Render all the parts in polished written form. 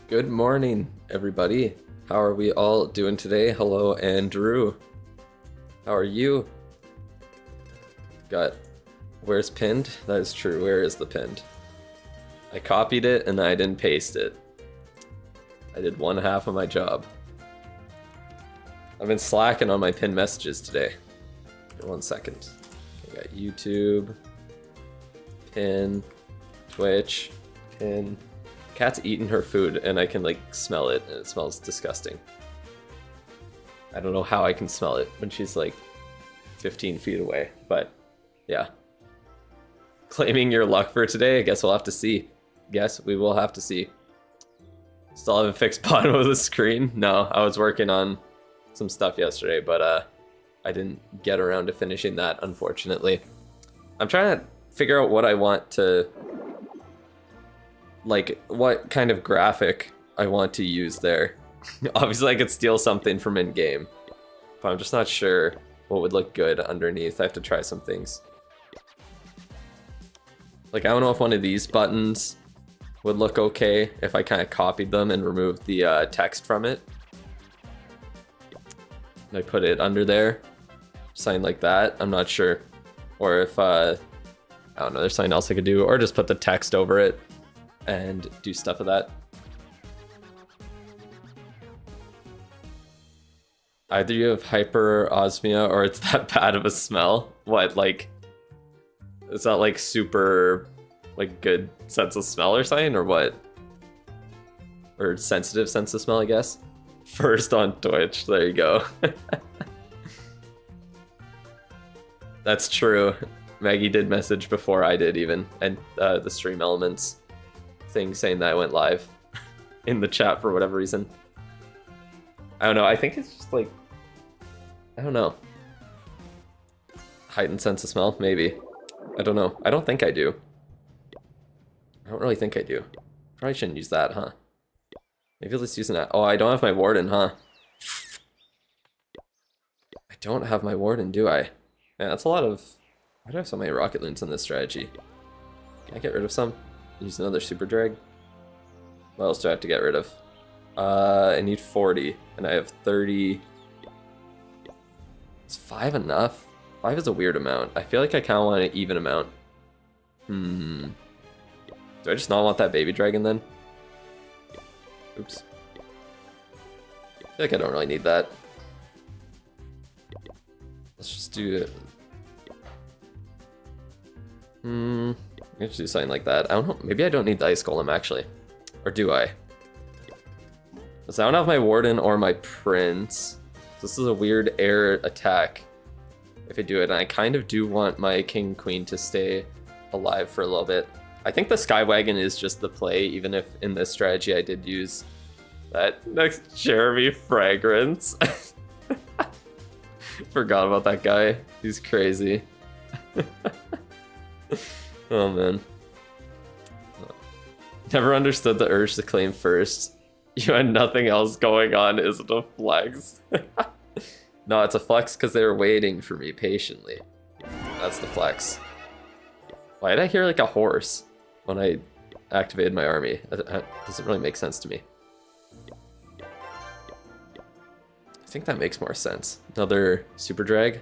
Good morning, everybody. How are we all doing today? Hello, Andrew. How are you? Got where's pinned? That is true. Where is the pinned? I copied it and I didn't paste it. I did one half of my job. I've been slacking on my pinned messages today. For 1 second. I got YouTube, pin, Twitch, pin. Cat's eating her food and I can like smell it and it smells disgusting. I don't know how I can smell it when she's like 15 feet away, but yeah. Claiming your luck for today, I guess we'll have to see. Guess we will have to see. Still haven't fixed bottom of the screen. No, I was working on some stuff yesterday, but I didn't get around to finishing that, unfortunately. I'm trying to figure out what I want to, like, what kind of graphic I want to use there. Obviously I could steal something from in-game, but I'm just not sure what would look good underneath. I have to try some things. Like, I don't know if one of these buttons would look okay if I kind of copied them and removed the text from it. And I put it under there, something like that. I'm not sure. Or if, I don't know, there's something else I could do. Or just put the text over it and do stuff with that. Either you have hyperosmia or it's that bad of a smell. What, like, is that like super, like, good sense of smell or something, or what? Or sensitive sense of smell, I guess. First on Twitch, there you go. That's true. Maggie did message before I did even, and the Stream Elements thing saying that I went live in the chat for whatever reason. I don't know, I think it's just like, I don't know. Heightened sense of smell, maybe. I don't know. I don't think I do. I don't really think I do. Probably shouldn't use that, huh? Maybe let's use that. Oh, I don't have my Warden, huh? I don't have my Warden, do I? Man, that's a lot of... Why do I have so many Rocket Loons in this strategy? Can I get rid of some? Use another Super Drag? What else do I have to get rid of? I need 40, and I have 30... Is 5 enough? 5 is a weird amount. I feel like I kind of want an even amount. Do I just not want that baby dragon then? Oops. I feel like I don't really need that. Let's just do it. Let's do something like that. I don't know. Maybe I don't need the Ice Golem actually. Or do I? Because I don't have my Warden or my Prince. This is a weird air attack if I do it. And I kind of do want my King Queen to stay alive for a little bit. I think the Skywagon is just the play, even if in this strategy I did use that next Jeremy Fragrance. Forgot about that guy. He's crazy. Oh man. Never understood the urge to claim first. You had nothing else going on, is it a flex? No, it's a flex because they were waiting for me patiently. That's the flex. Why did I hear like a horse when I activated my army? That doesn't really make sense to me. I think that makes more sense. Another Super Drag.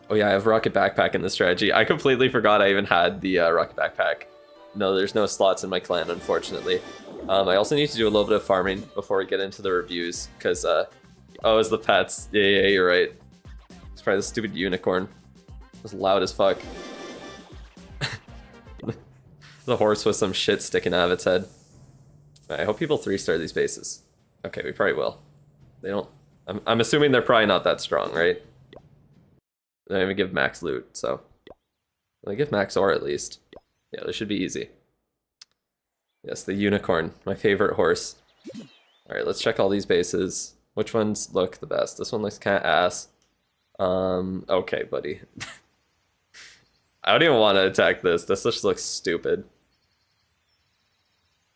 Oh yeah, I have Rocket Backpack in this strategy. I completely forgot I even had the Rocket Backpack. No, there's no slots in my clan, unfortunately. I also need to do a little bit of farming before we get into the reviews, because, oh, it's the pets. Yeah, you're right. It's probably the stupid unicorn. It was loud as fuck. The horse with some shit sticking out of its head. I hope people 3-star these bases. Okay, we probably will. They don't... I'm assuming they're probably not that strong, right? They don't even give max loot, so... They give max ore at least. Yeah, this should be easy. Yes, the unicorn, my favorite horse. Alright, let's check all these bases. Which ones look the best? This one looks kind of ass. Okay, buddy. I don't even want to attack this. This just looks stupid.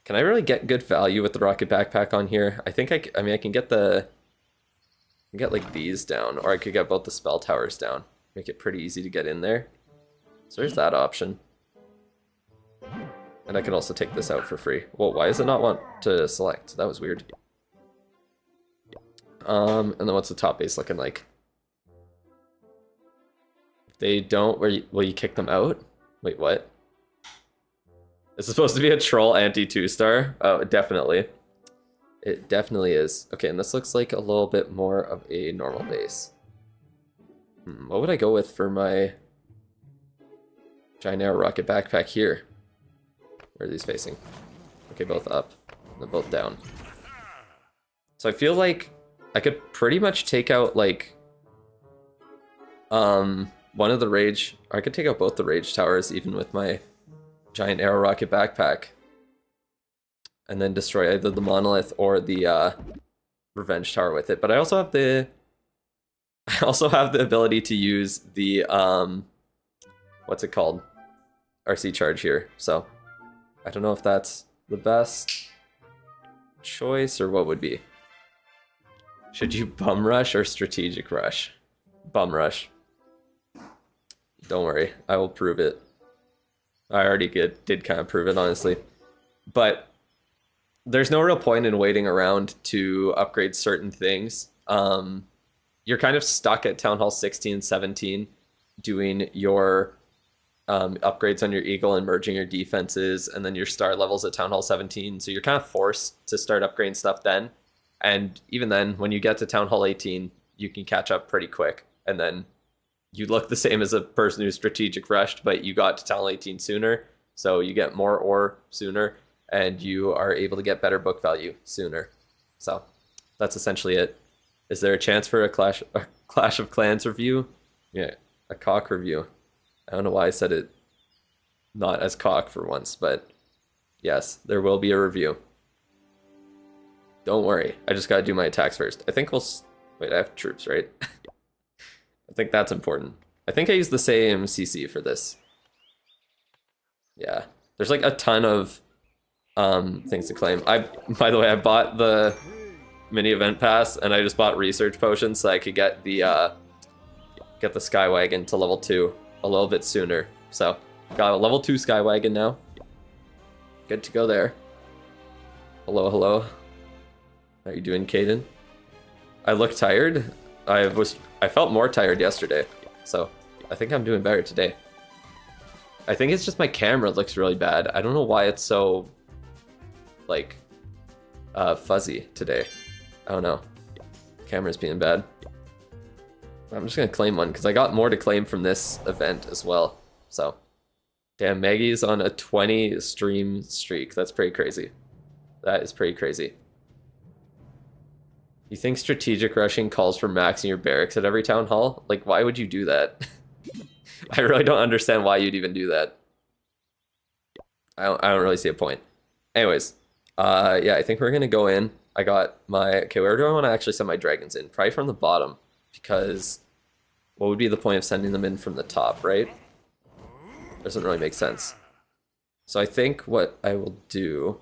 Can I really get good value with the Rocket Backpack on here? I think I mean, I can get the... I can get like these down, or I could get both the spell towers down. Make it pretty easy to get in there. So there's that option. And I can also take this out for free. Well, why does it not want to select? That was weird. And then what's the top base looking like? If they don't, will you kick them out? Wait, what? Is it supposed to be a troll anti 2-star? Oh, definitely. It definitely is. Okay, and this looks like a little bit more of a normal base. What would I go with for my giant arrow rocket backpack here? Where are these facing? Okay, both up. They're both down. So I feel like I could pretty much take out like one of the rage, or I could take out both the rage towers even with my giant arrow rocket backpack. And then destroy either the monolith or the revenge tower with it. But I also have the ability to use the what's it called? RC charge here. So I don't know if that's the best choice or what would be. Should you bum rush or strategic rush? Bum rush. Don't worry, I will prove it. I already did kind of prove it, honestly. But there's no real point in waiting around to upgrade certain things. You're kind of stuck at Town Hall 16, 17, doing your upgrades on your Eagle and merging your defenses, and then your star levels at Town Hall 17. So you're kind of forced to start upgrading stuff then. And even then, when you get to Town Hall 18, you can catch up pretty quick. And then you look the same as a person who's strategic rushed, but you got to Town Hall 18 sooner. So you get more ore sooner, and you are able to get better book value sooner. So that's essentially it. Is there a chance for a Clash of Clans review? Yeah, a cock review. I don't know why I said it not as cock for once, but yes, there will be a review. Don't worry, I just gotta do my attacks first. I think we'll... Wait, I have troops, right? I think that's important. I think I used the same CC for this. Yeah, there's like a ton of things to claim. By the way, I bought the mini event pass, and I just bought research potions so I could get the Skywagon to level 2 a little bit sooner. So got a level 2 Skywagon now. Good to go there. Hello, hello. How are you doing, Caden? I look tired. I felt more tired yesterday, so I think I'm doing better today. I think it's just my camera looks really bad. I don't know why it's so like fuzzy today. I don't know. Camera's being bad. I'm just gonna claim one because I got more to claim from this event as well. So, damn, Maggie's on a 20 stream streak. That's pretty crazy. That is pretty crazy. You think strategic rushing calls for maxing your barracks at every town hall? Like, why would you do that? I really don't understand why you'd even do that. I don't really see a point. Anyways, yeah, I think we're gonna go in. I got my... Okay, where do I want to actually send my dragons in? Probably from the bottom, because what would be the point of sending them in from the top, right? Doesn't really make sense. So I think what I will do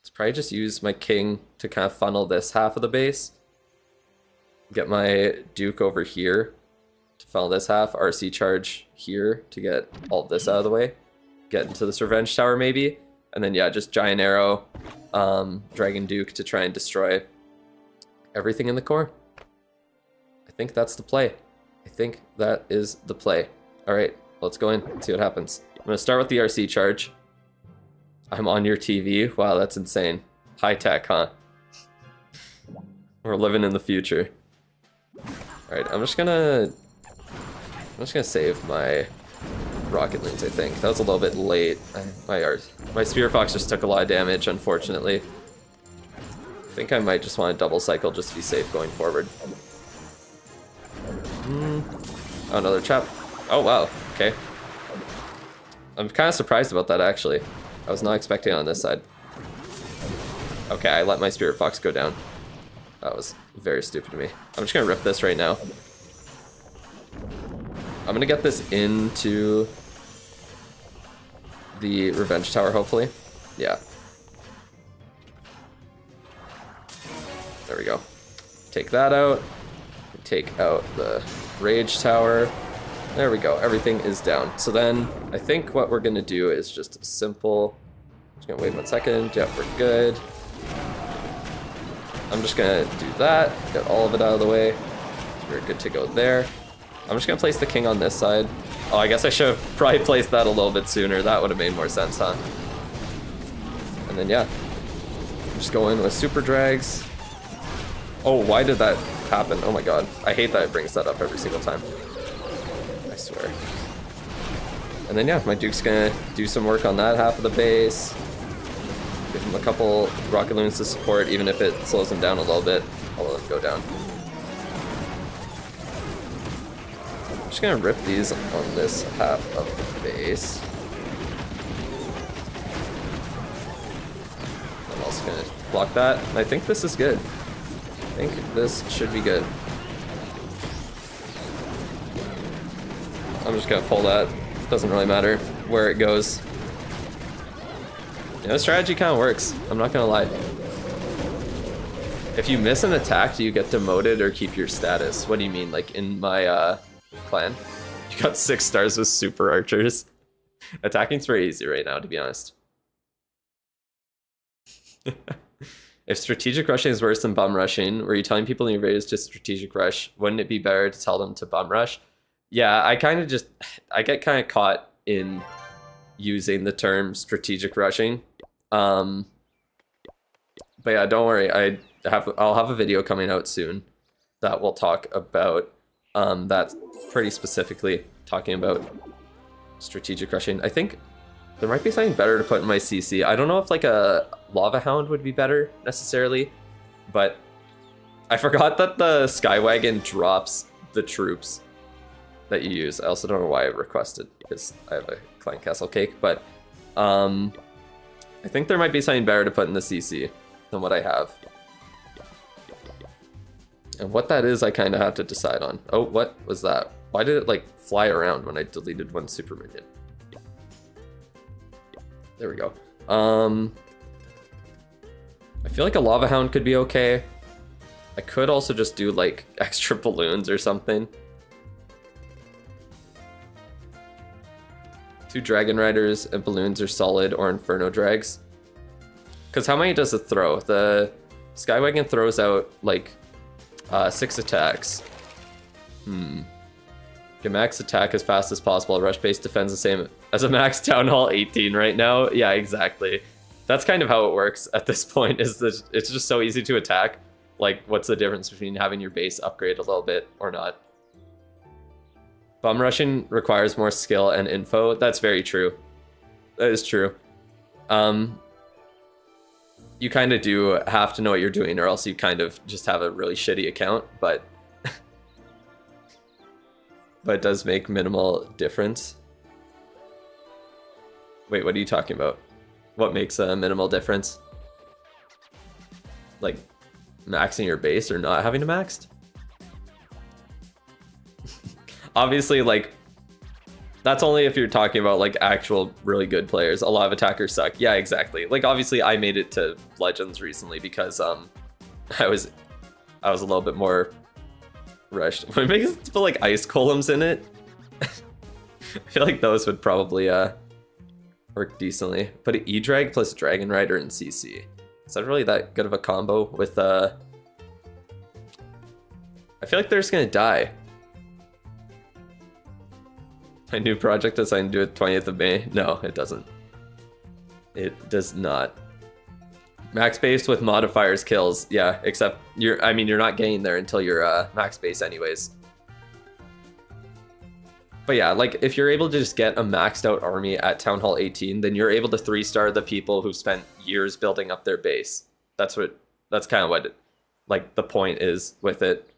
is probably just use my king to kind of funnel this half of the base. Get my duke over here to funnel this half. RC charge here to get all of this out of the way. Get into this revenge tower maybe. And then yeah, just giant arrow, dragon duke to try and destroy everything in the core. I think that's the play. I think that is the play. All right, let's go in, see what happens. I'm gonna start with the RC charge. I'm on your TV. Wow, that's insane. High tech, huh? We're living in the future. All right, I'm just gonna save my rocket leans, I think. That was a little bit late. My Spear Fox just took a lot of damage, unfortunately. I think I might just want to double cycle just to be safe going forward. Oh, another trap. Oh, wow. Okay. I'm kind of surprised about that, actually. I was not expecting it on this side. Okay, I let my Spirit Fox go down. That was very stupid of me. I'm just gonna rip this right now. I'm gonna get this into the Revenge Tower, hopefully. Yeah. There we go. Take that out. Take out the Rage Tower. There we go, everything is down. So then I think what we're gonna do is just a simple, just gonna wait 1 second, yep, we're good. I'm just gonna do that, get all of it out of the way. We're good to go there. I'm just gonna place the king on this side. Oh, I guess I should have probably placed that a little bit sooner. That would have made more sense, huh? And then yeah, just go in with super drags. Oh, why did that happen? Oh my god, I hate that it brings that up every single time. I swear. And then yeah, my Duke's gonna do some work on that half of the base. Give him a couple rocket loons to support, even if it slows him down a little bit. I'll let him go down. I'm just gonna rip these on this half of the base. I'm also gonna block that. I think this is good. I think this should be good. I'm just gonna pull that. Doesn't really matter where it goes. You know, strategy kind of works. I'm not gonna lie. If you miss an attack, do you get demoted or keep your status? What do you mean? Like in my clan, you got 6 stars with super archers. Attacking's very easy right now, to be honest. If strategic rushing is worse than bum rushing, were you telling people in your videos to strategic rush? Wouldn't it be better to tell them to bum rush? Yeah, I get kind of caught in using the term strategic rushing. But yeah, don't worry. I'll have a video coming out soon that will talk about that pretty specifically, talking about strategic rushing. I think there might be something better to put in my CC. I don't know if like a Lava Hound would be better necessarily, but I forgot that the Skywagon drops the troops that you use. I also don't know why I requested, because I have a Clan Castle cake, but I think there might be something better to put in the CC than what I have. And what that is, I kind of have to decide on. Oh, what was that? Why did it like fly around when I deleted one super minion? There we go. I feel like a Lava Hound could be okay. I could also just do like extra balloons or something. 2 Dragon Riders and balloons are solid, or Inferno Drags. Because how many does it throw? The Skywagon throws out like 6 attacks. Get max attack as fast as possible. Rush base defends the same as a max Town Hall 18 right now. Yeah, exactly. That's kind of how it works at this point, is that it's just so easy to attack. Like, what's the difference between having your base upgrade a little bit or not? Bum rushing requires more skill and info. That's very true. That is true. You kind of do have to know what you're doing, or else you kind of just have a really shitty account, but it does make minimal difference. Wait, what are you talking about? What makes a minimal difference? Like maxing your base or not having it maxed? Obviously, like, that's only if you're talking about like actual really good players. A lot of attackers suck. Yeah, exactly. Like, obviously I made it to Legends recently because I was a little bit more rushed. When it makes it put like ice columns in it, I feel like those would probably work decently. Put an E-Drag plus Dragon Rider and CC. Is that really that good of a combo with I feel like they're just gonna die. My new project assigned to do it 20th of May. No, it doesn't. It does not. Max base with modifiers kills. Yeah, except you're not getting there until you're max base anyways. But yeah, like if you're able to just get a maxed out army at Town Hall 18, then you're able to 3-star the people who spent years building up their base. That's kind of what like the point is with it.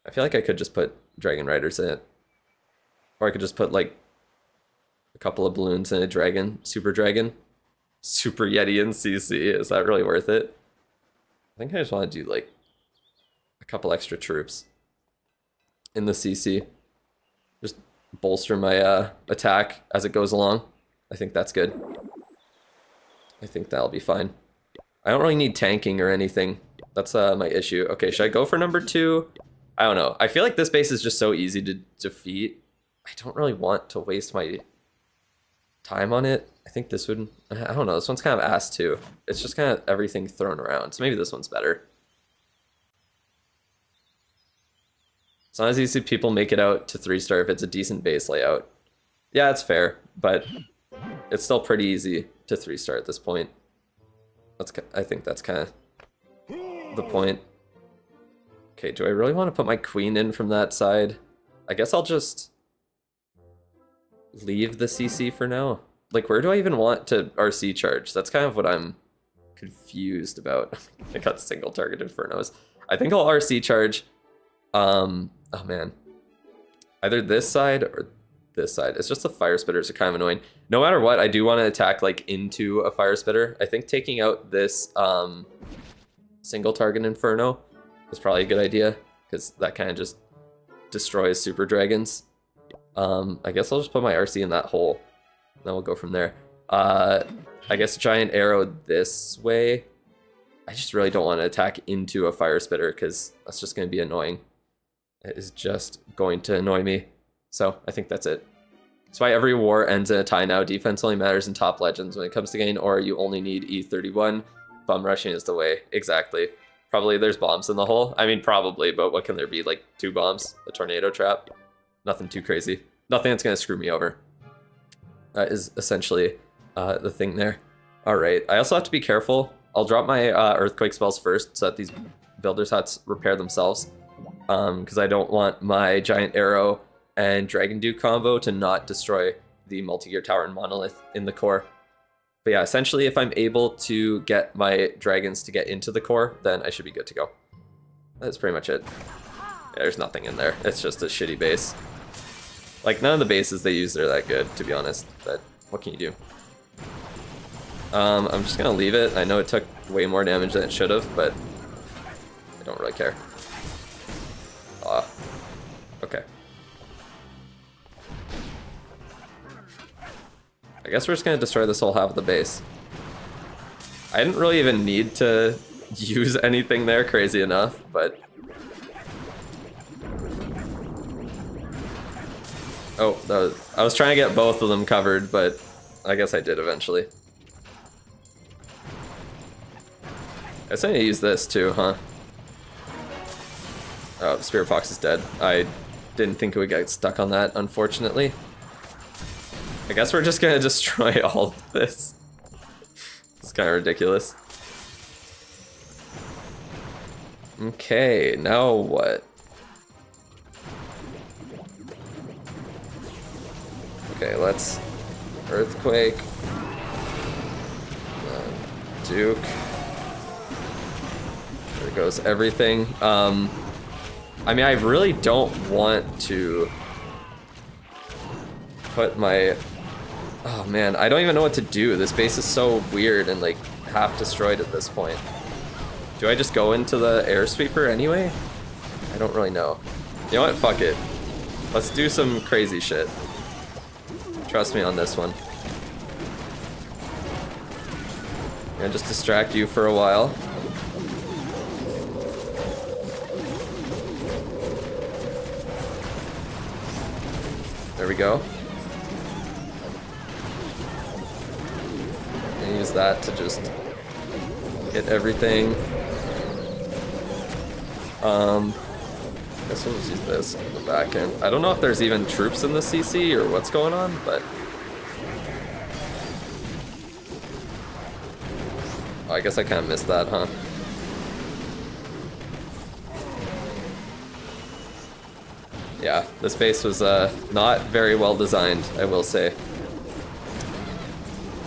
I feel like I could just put Dragon Riders in it. Or I could just put like a couple of balloons and a dragon, Super Dragon. Super Yeti and CC. Is that really worth it? I think I just want to do like a couple extra troops in the CC. Just bolster my attack as it goes along. I think that's good. I think that'll be fine. I don't really need tanking or anything. That's my issue. Okay, should I go for number 2? I don't know. I feel like this base is just so easy to defeat I don't really want to waste my time on it. I think this would, I don't know, this one's kind of ass too. It's just kind of everything thrown around. So maybe this one's better. As long as you see people make it out to 3-star if it's a decent base layout. Yeah, it's fair, but it's still pretty easy to 3-star at this point. I think that's kind of the point. Okay, do I really want to put my queen in from that side? I guess I'll just leave the CC for now. Like, where do I even want to RC charge? That's kind of what I'm confused about. I got single target Infernos. I think I'll RC charge. Oh man. Either this side or this side. It's just the fire spitters are kind of annoying. No matter what, I do want to attack like into a fire spitter. I think taking out this single target Inferno is probably a good idea, because that kind of just destroys super dragons. I guess I'll just put my RC in that hole. Then we'll go from there. I guess giant arrow this way. I just really don't want to attack into a fire spitter, because that's just going to be annoying. It is just going to annoy me. So I think that's it. That's why every war ends in a tie now. Defense only matters in top legends when it comes to gain, or you only need E31. Bum rushing is the way. Exactly. Probably there's bombs in the hole. I mean, probably, but what can there be? Like 2 bombs? A tornado trap? Nothing too crazy. Nothing that's going to screw me over. That is essentially the thing there. All right. I also have to be careful. I'll drop my earthquake spells first so that these builders' huts repair themselves. Because I don't want my giant arrow and dragon duke combo to not destroy the multi-gear tower and monolith in the core. But yeah, essentially if I'm able to get my dragons to get into the core, then I should be good to go. That's pretty much it. Yeah, there's nothing in there. It's just a shitty base. Like, none of the bases they use are that good, to be honest. But what can you do? I'm just gonna leave it. I know it took way more damage than it should have, but I don't really care. Okay. I guess we're just gonna destroy this whole half of the base. I didn't really even need to use anything there, crazy enough, but... Oh, I was trying to get both of them covered, but I guess I did eventually. I guess I need to use this too, huh? Oh, Spirit Fox is dead. I didn't think it would get stuck on that, unfortunately. I guess we're just gonna destroy all of this. It's kind of ridiculous. Okay, now what? Okay, let's earthquake. Duke. There goes everything. I mean, I really don't want to put my... Oh man, I don't even know what to do. This base is so weird and like half destroyed at this point. Do I just go into the air sweeper anyway? I don't really know. You know what? Fuck it. Let's do some crazy shit. Trust me on this one. I'm gonna just distract you for a while. There we go. And use that to just get everything. I guess we'll just use this on the back end. I don't know if there's even troops in the CC or what's going on, but... Oh, I guess I kind of missed that, huh? Yeah, this base was not very well designed, I will say.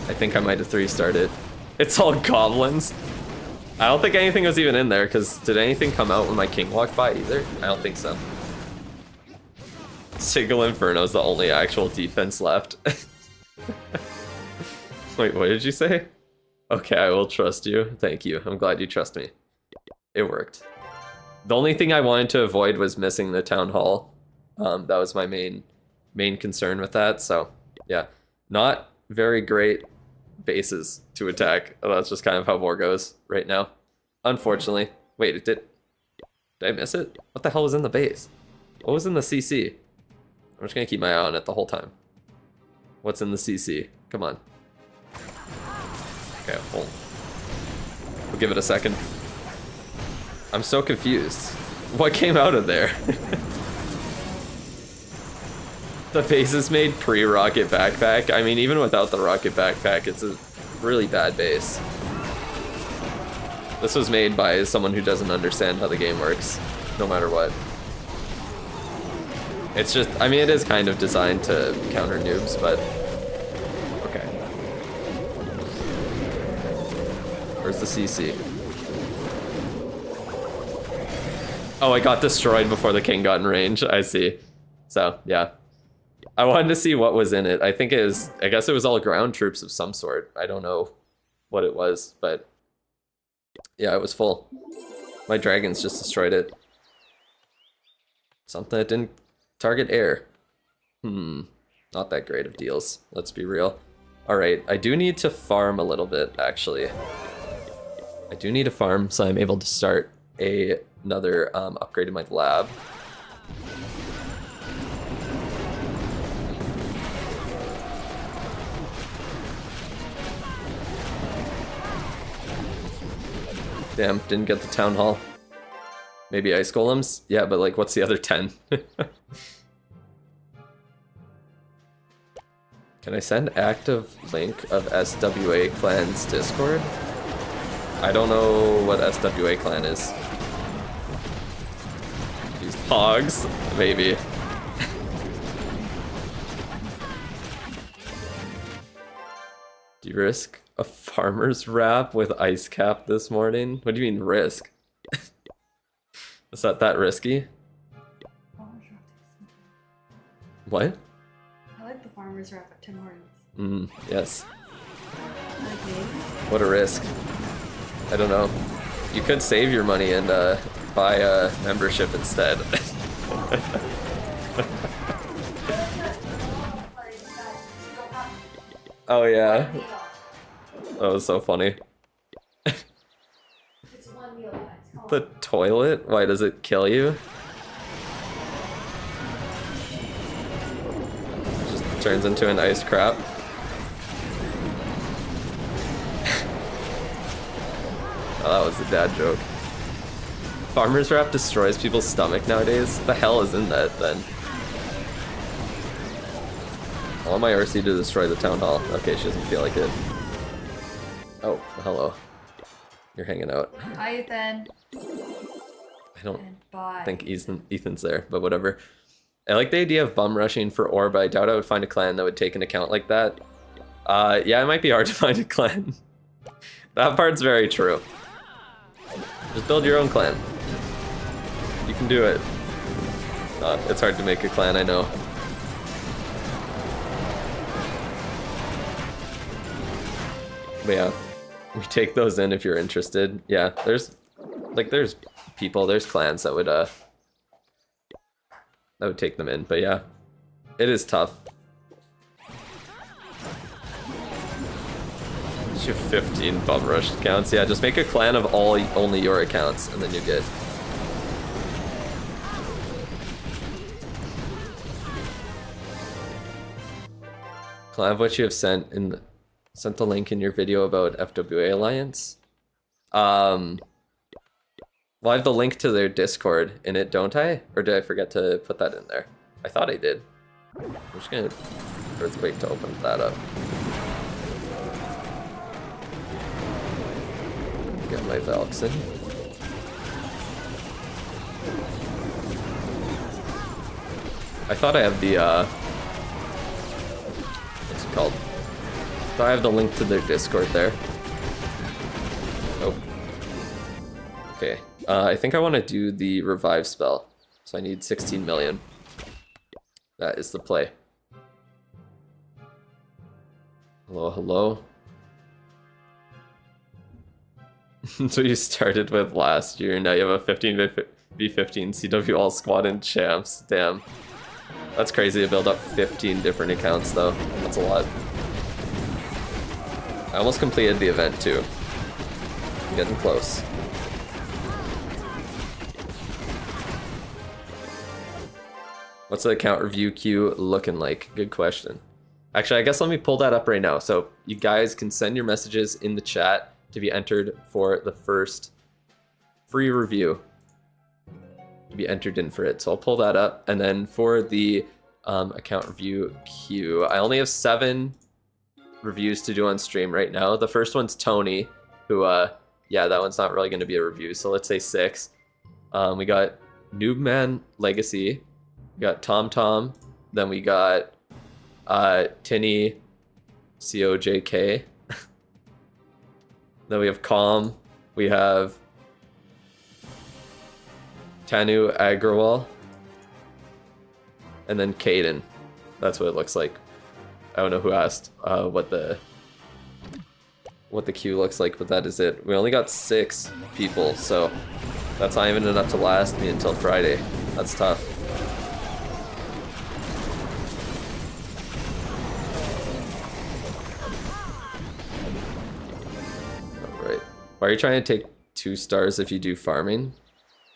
I think I might have 3-starred it. It's all goblins. I don't think anything was even in there, because did anything come out when my king walked by either? I don't think so. Single Inferno is the only actual defense left. Wait, what did you say? Okay, I will trust you. Thank you. I'm glad you trust me. It worked. The only thing I wanted to avoid was missing the town hall. That was my main concern with that. So yeah, not very great bases to attack. That's just kind of how war goes right now. Unfortunately. Wait, did I miss it? What the hell was in the base? What was in the CC? I'm just gonna keep my eye on it the whole time. What's in the CC? Come on. Okay, we'll give it a second. I'm so confused. What came out of there? The base is made pre-rocket backpack. I mean, even without the rocket backpack, it's a really bad base. This was made by someone who doesn't understand how the game works, no matter what. It's just, I mean, it is kind of designed to counter noobs, but okay. Where's the CC? Oh, I got destroyed before the king got in range. I see. So, yeah. I wanted to see what was in it. I think it was, I guess it was all ground troops of some sort. I don't know what it was, but yeah, it was full. My dragons just destroyed it. Something that didn't target air. Not that great of deals, let's be real. Alright, I do need to farm a little bit, actually. I do need to farm so I'm able to start another upgrade in my lab. Damn, didn't get the town hall. Maybe ice golems? Yeah, but like, what's the other 10? Can I send active link of SWA clan's Discord? I don't know what SWA clan is. These hogs? Maybe. Do you risk a farmer's wrap with ice cap this morning? What do you mean risk? Is that risky? What? I like the farmer's wrap at Tim Hortons. Yes. What a risk. I don't know. You could save your money and buy a membership instead. Oh yeah. That was so funny. The toilet? Why does it kill you? Just turns into an ice crap. Oh, that was a dad joke. Farmer's wrap destroys people's stomach nowadays? What the hell is in that then? I want my RC to destroy the town hall. Okay, she doesn't feel like it. Oh, hello. You're hanging out. Hi, Ethan. I don't think Ethan's there, but whatever. I like the idea of bum rushing for ore, but I doubt I would find a clan that would take an account like that. Yeah, it might be hard to find a clan. That part's very true. Just build your own clan. You can do it. It's hard to make a clan, I know. But yeah, we take those in if you're interested. Yeah, there's people, there's clans that would take them in, but yeah, it is tough. You have 15 bum rush accounts. Yeah, just make a clan of only your accounts, and then you're good. Clan of what you have sent the link in your video about FWA Alliance. Well, I have the link to their Discord in it, don't I? Or did I forget to put that in there? I thought I did. I'm just gonna earthquake to open that up. Get my Valks in. I thought I have the, what's it called? So I have the link to their Discord there. Oh. Okay. I think I want to do the revive spell. So I need 16 million. That is the play. Hello, hello. So you started with last year, now you have a 15v15 CW all squad and champs. Damn. That's crazy to build up 15 different accounts though. That's a lot. I almost completed the event too. I'm getting close. What's the account review queue looking like? Good question. Actually, I guess let me pull that up right now. So you guys can send your messages in the chat to be entered for the first free review. To be entered in for it. So I'll pull that up. And then for the account review queue, I only have 7 reviews to do on stream right now. The first one's Tony, who, yeah, that one's not really going to be a review. So let's say 6. We got Noobman Legacy. We got Tom. Then we got Tinny COJK. Then we have Calm. We have Tanu Agrawal. And then Caden. That's what it looks like. I don't know who asked what the queue looks like, but that is it. We only got 6 people, so that's not even enough to last me until Friday. That's tough. Alright. Why are you trying to take 2 stars if you do farming?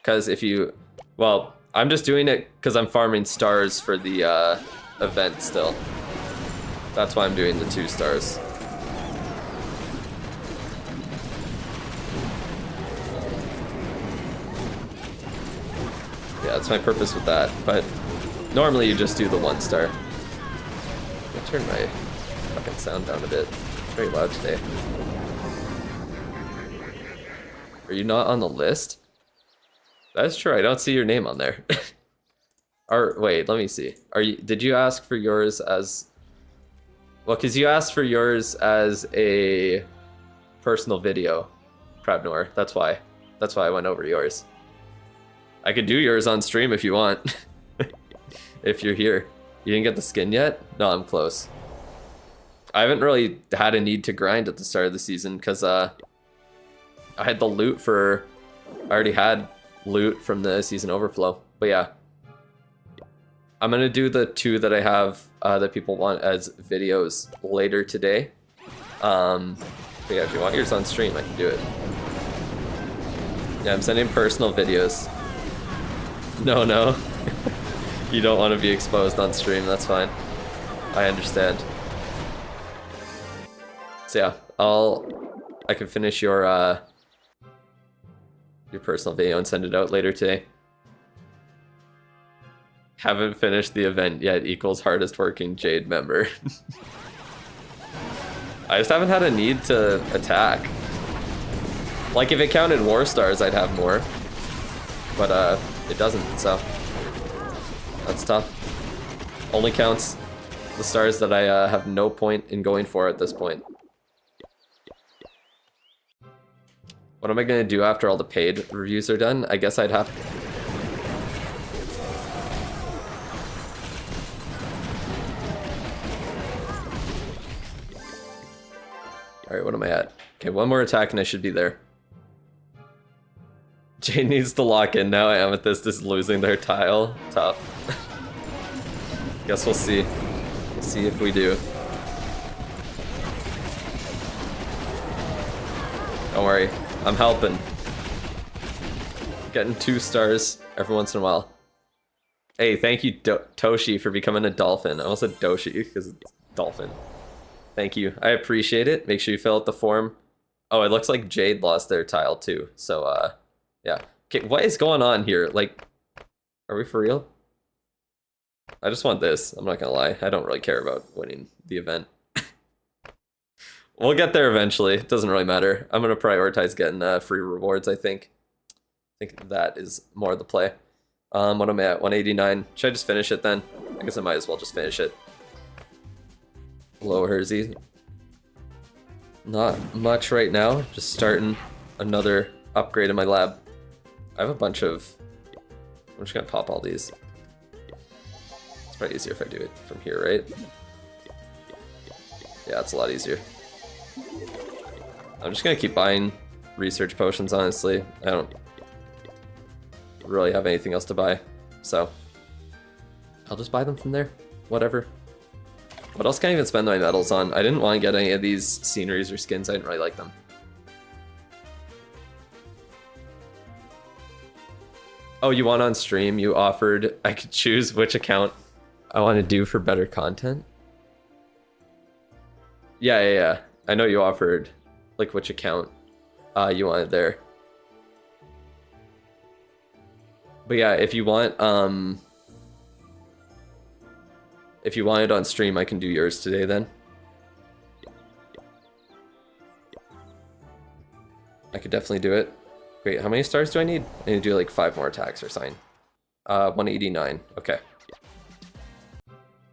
Because if you... Well, I'm just doing it because I'm farming stars for the event still. That's why I'm doing the 2 stars. Yeah, that's my purpose with that. But normally you just do the 1 star. I'll turn my fucking sound down a bit. It's very loud today. Are you not on the list? That's true, I don't see your name on there. Or wait, let me see. Did you ask for yours as... Well, because you asked for yours as a personal video, Prabnor. That's why I went over yours. I could do yours on stream if you want. If you're here. You didn't get the skin yet? No, I'm close. I haven't really had a need to grind at the start of the season because I had the loot for... I already had loot from the season overflow. But yeah. I'm gonna do the 2 that I have that people want as videos later today. But yeah, if you want yours on stream, I can do it. Yeah, I'm sending personal videos. No. You don't want to be exposed on stream, that's fine. I understand. So yeah, I can finish your personal video and send it out later today. Haven't finished the event yet equals hardest working Jade member. I just haven't had a need to attack. Like if it counted war stars, I'd have more. But it doesn't, so that's tough. Only counts the stars that I have no point in going for at this point. What am I gonna do after all the paid reviews are done? I guess I'd have to... Alright, what am I at? Okay, 1 more attack and I should be there. Jade needs to lock in now. Amethyst is losing their tile. Tough. Guess we'll see. We'll see if we do. Don't worry, I'm helping. Getting 2 stars every once in a while. Hey, thank you Toshi for becoming a dolphin. I almost said Doshi because it's dolphin. Thank you. I appreciate it. Make sure you fill out the form. Oh, it looks like Jade lost their tile too. So, yeah. Okay, what is going on here? Like, are we for real? I just want this. I'm not gonna lie. I don't really care about winning the event. We'll get there eventually. It doesn't really matter. I'm gonna prioritize getting free rewards, I think. I think that is more the play. What am I at? 189. Should I just finish it then? I guess I might as well just finish it. Hello, Hersey. Not much right now. Just starting another upgrade in my lab. I have a bunch of... I'm just gonna pop all these. It's probably easier if I do it from here, right? Yeah, it's a lot easier. I'm just gonna keep buying research potions, honestly. I don't really have anything else to buy, so I'll just buy them from there. Whatever. What else can I even spend my medals on? I didn't want to get any of these sceneries or skins. I didn't really like them. Oh, you want on stream? You offered I could choose which account I want to do for better content. Yeah. I know you offered like which account you wanted there. But yeah, if you want if you want it on stream, I can do yours today then. I could definitely do it. Wait, how many stars do I need? I need to do like 5 more attacks or something. 189. Okay.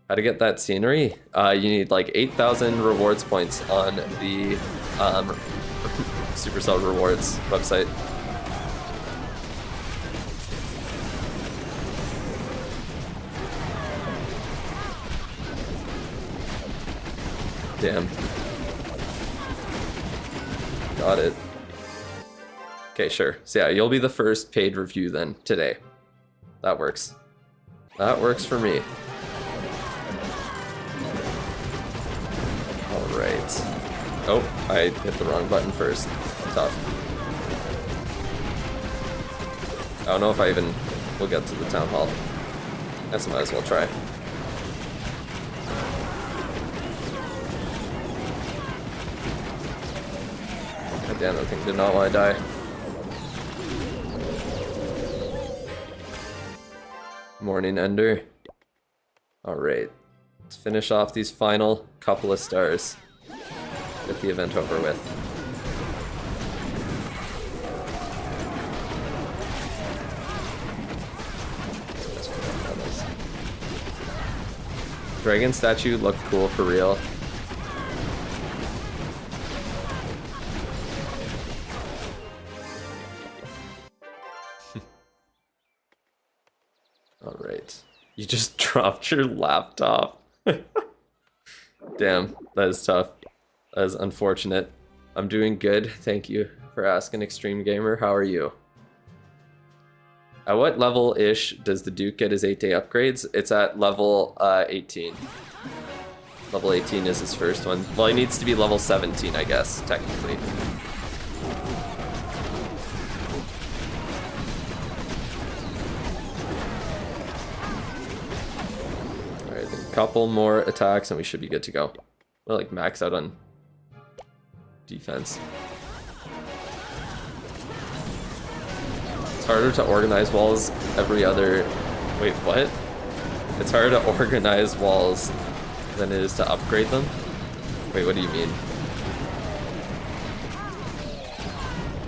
How to get that scenery? You need like 8,000 rewards points on the Supercell rewards website. Damn. Got it. Okay, sure. So yeah, you'll be the first paid review then today. That works. That works for me. Alright. Oh, I hit the wrong button first. Tough. I don't know if I even will get to the town hall. Guess I might as well try. God damn, that thing did not want to die. Morning Ender. Alright. Let's finish off these final couple of stars. Get the event over with. Dragon statue looked cool for real. Alright. You just dropped your laptop. Damn, that is tough. That is unfortunate. I'm doing good. Thank you for asking, Extreme Gamer. How are you? At what level-ish does the Duke get his 8-day upgrades? It's at level 18. Level 18 is his first one. Well, he needs to be level 17, I guess, technically. Alright, a couple more attacks and we should be good to go. We'll like max out on defense. It's harder to organize walls every other... Wait, what? It's harder to organize walls than it is to upgrade them? Wait, what do you mean?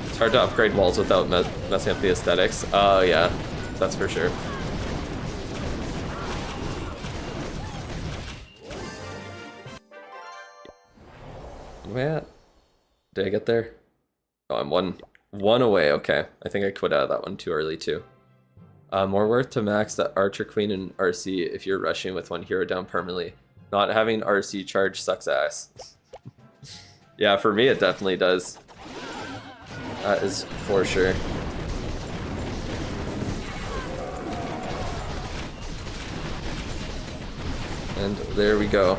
It's hard to upgrade walls without messing up the aesthetics. Oh, yeah. That's for sure. Where at? Did I get there? Oh, I'm one away. Okay. I think I quit out of that one too early too. More worth to max the Archer Queen and RC if you're rushing with one hero down permanently. Not having RC charge sucks ass. Yeah, for me it definitely does. That is for sure. And there we go.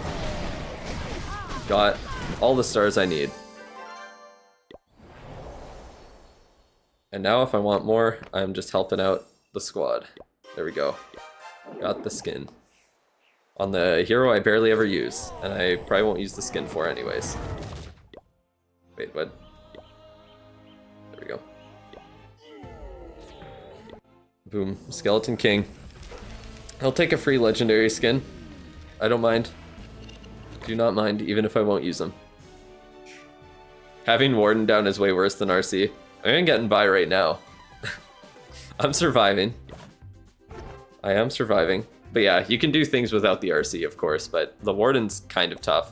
Got all the stars I need. And now if I want more, I'm just helping out the squad. There we go. Got the skin. On the hero I barely ever use, and I probably won't use the skin for anyways. Wait, what? There we go. Boom. Skeleton King. I'll take a free legendary skin. I don't mind. Do not mind, even if I won't use them. Having Warden down is way worse than RC. I'm getting by right now. I'm surviving. I am surviving. But yeah, you can do things without the RC, of course, but the Warden's kind of tough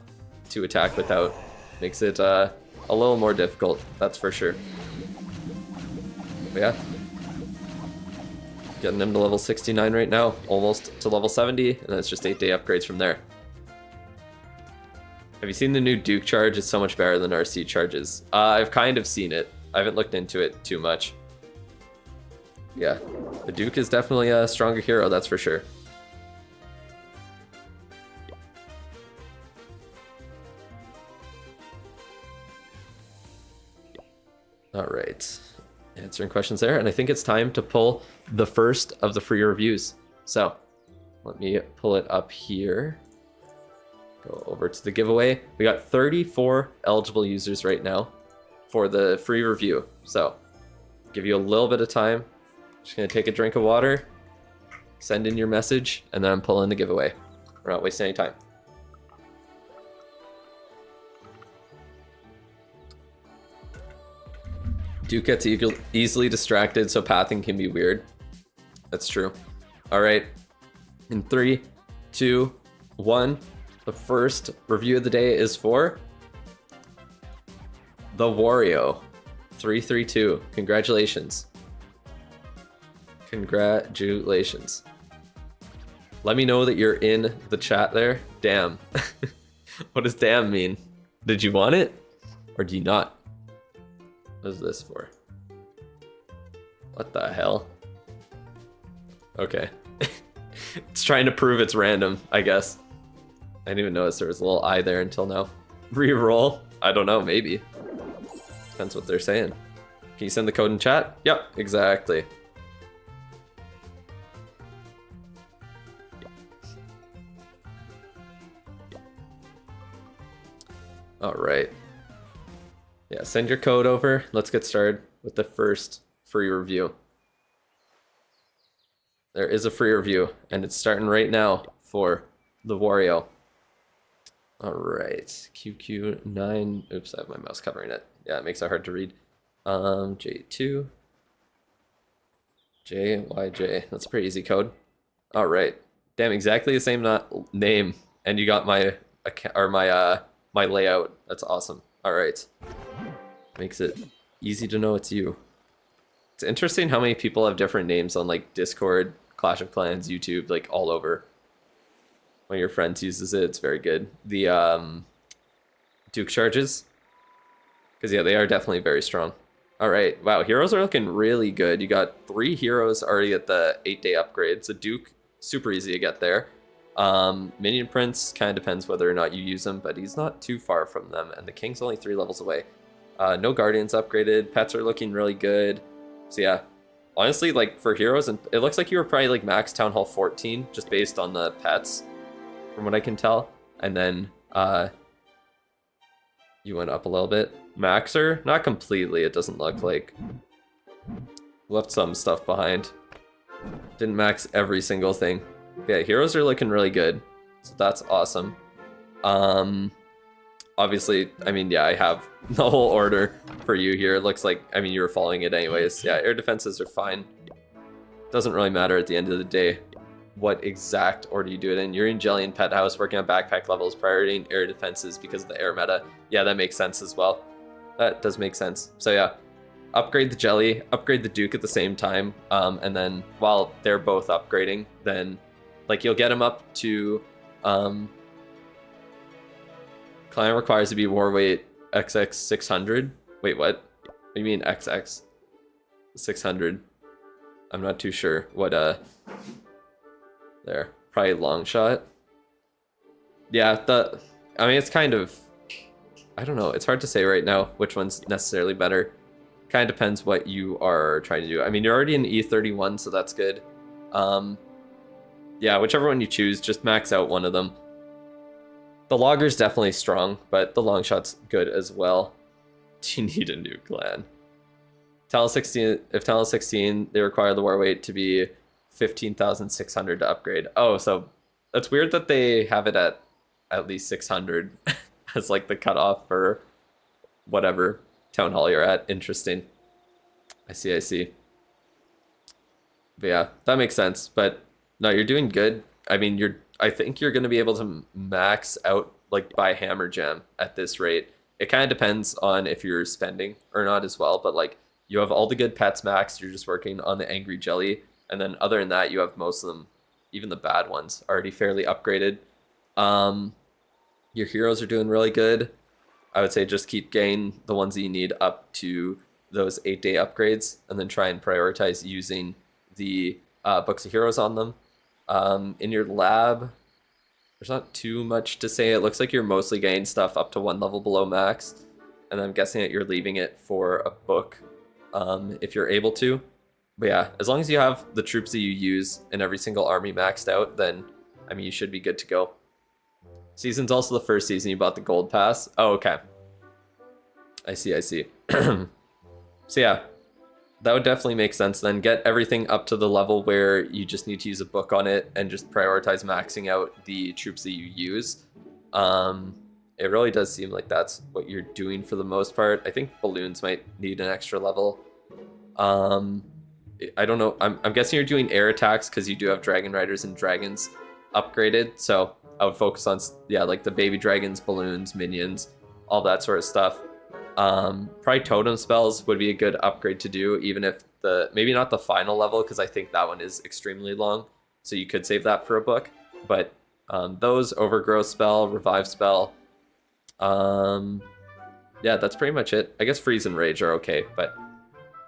to attack without. Makes it a little more difficult, that's for sure. But yeah. Getting him to level 69 right now, almost to level 70, and then it's just 8-day upgrades from there. Have you seen the new Duke charge? It's so much better than RC charges. I've kind of seen it. I haven't looked into it too much. Yeah, the Duke is definitely a stronger hero, that's for sure. All right, answering questions there. And I think it's time to pull the first of the free reviews. So let me pull it up here. Go over to the giveaway. We got 34 eligible users right now for the free review. So give you a little bit of time. Just gonna take a drink of water, send in your message, and then I'm pulling the giveaway. We're not wasting any time. Duke gets easily distracted, so pathing can be weird. That's true. All right. In 3, 2, 1. The first review of the day is for the Wario 332. Congratulations. Congratulations. Let me know that you're in the chat there. Damn. What does damn mean? Did you want it or do you not? What is this for? What the hell? Okay. It's trying to prove it's random, I guess. I didn't even notice there was a little eye there until now. Reroll? I don't know, maybe. Depends what they're saying. Can you send the code in chat? Yep, exactly. All right. Yeah, send your code over. Let's get started with the first free review. There is a free review, and it's starting right now for the Wario. All right, QQ9. Oops, I have my mouse covering it. Yeah, it makes it hard to read. J2. JYJ. That's a pretty easy code. All right. Damn, exactly the same name, and you got my my layout. That's awesome. All right. Makes it easy to know it's you. It's interesting how many people have different names on like Discord, Clash of Clans, YouTube, like all over. One of your friends uses it. It's very good. The Duke charges. Because yeah, they are definitely very strong. All right. Wow, heroes are looking really good. You got 3 heroes already at the 8-day upgrade. So Duke, super easy to get there. Minion Prince kind of depends whether or not you use him, but he's not too far from them. And the King's only 3 levels away. No Guardians upgraded. Pets are looking really good. So yeah, honestly, like for heroes, and it looks like you were probably like max Town Hall 14 just based on the pets, from what I can tell. And then you went up a little bit. Maxer, not completely. It doesn't look like. Left some stuff behind. Didn't max every single thing. Yeah, heroes are looking really good, so that's awesome. Obviously, I mean, yeah, I have the whole order for you here. It looks like, I mean, you were following it anyways. Yeah, air defenses are fine. Doesn't really matter at the end of the day what exact order you do it in. You're in Jelly and Pet House, working on backpack levels, priority and air defenses because of the air meta. Yeah, that makes sense as well. That does make sense. So yeah, upgrade the Jelly, upgrade the Duke at the same time, and then while they're both upgrading, then like you'll get them up to client requires to be war weight XX 600. Wait, what? What do you mean XX 600? I'm not too sure what there, probably long shot. Yeah, I mean, it's kind of, I don't know, it's hard to say right now which one's necessarily better. Kind of depends what you are trying to do. I mean, you're already in E31, so that's good. Yeah, whichever one you choose, just max out one of them. The Logger's definitely strong, but the long shot's good as well. Do you need a new clan? Tal 16, if Tal 16, they require the war weight to be 15,600 to upgrade. Oh, so that's weird that they have it at least 600 as like the cutoff for whatever town hall you're at. Interesting. I see. But yeah, that makes sense. But no, you're doing good. I mean, I think you're going to be able to max out like by Hammer Jam at this rate. It kind of depends on if you're spending or not as well. But like you have all the good pets maxed. You're just working on the Angry Jelly. And then other than that, you have most of them, even the bad ones, already fairly upgraded. Your heroes are doing really good. I would say just keep getting the ones that you need up to those 8-day upgrades, and then try and prioritize using the Books of Heroes on them. In your lab, there's not too much to say. It looks like you're mostly getting stuff up to 1 level below max, and I'm guessing that you're leaving it for a book if you're able to. But yeah, as long as you have the troops that you use in every single army maxed out, then I mean you should be good to go. Season's also the first season you bought the gold pass. Oh, okay. I see. So yeah, that would definitely make sense then. Get everything up to the level where you just need to use a book on it and just prioritize maxing out the troops that you use. It really does seem like that's what you're doing for the most part. I think balloons might need an extra level. I don't know. I'm guessing you're doing air attacks because you do have dragon riders and dragons upgraded. So I would focus on, yeah, like the baby dragons, balloons, minions, all that sort of stuff. Probably totem spells would be a good upgrade to do, even if maybe not the final level, because I think that one is extremely long. So you could save that for a book. But those, overgrowth spell, revive spell. Yeah, that's pretty much it. I guess freeze and rage are okay, but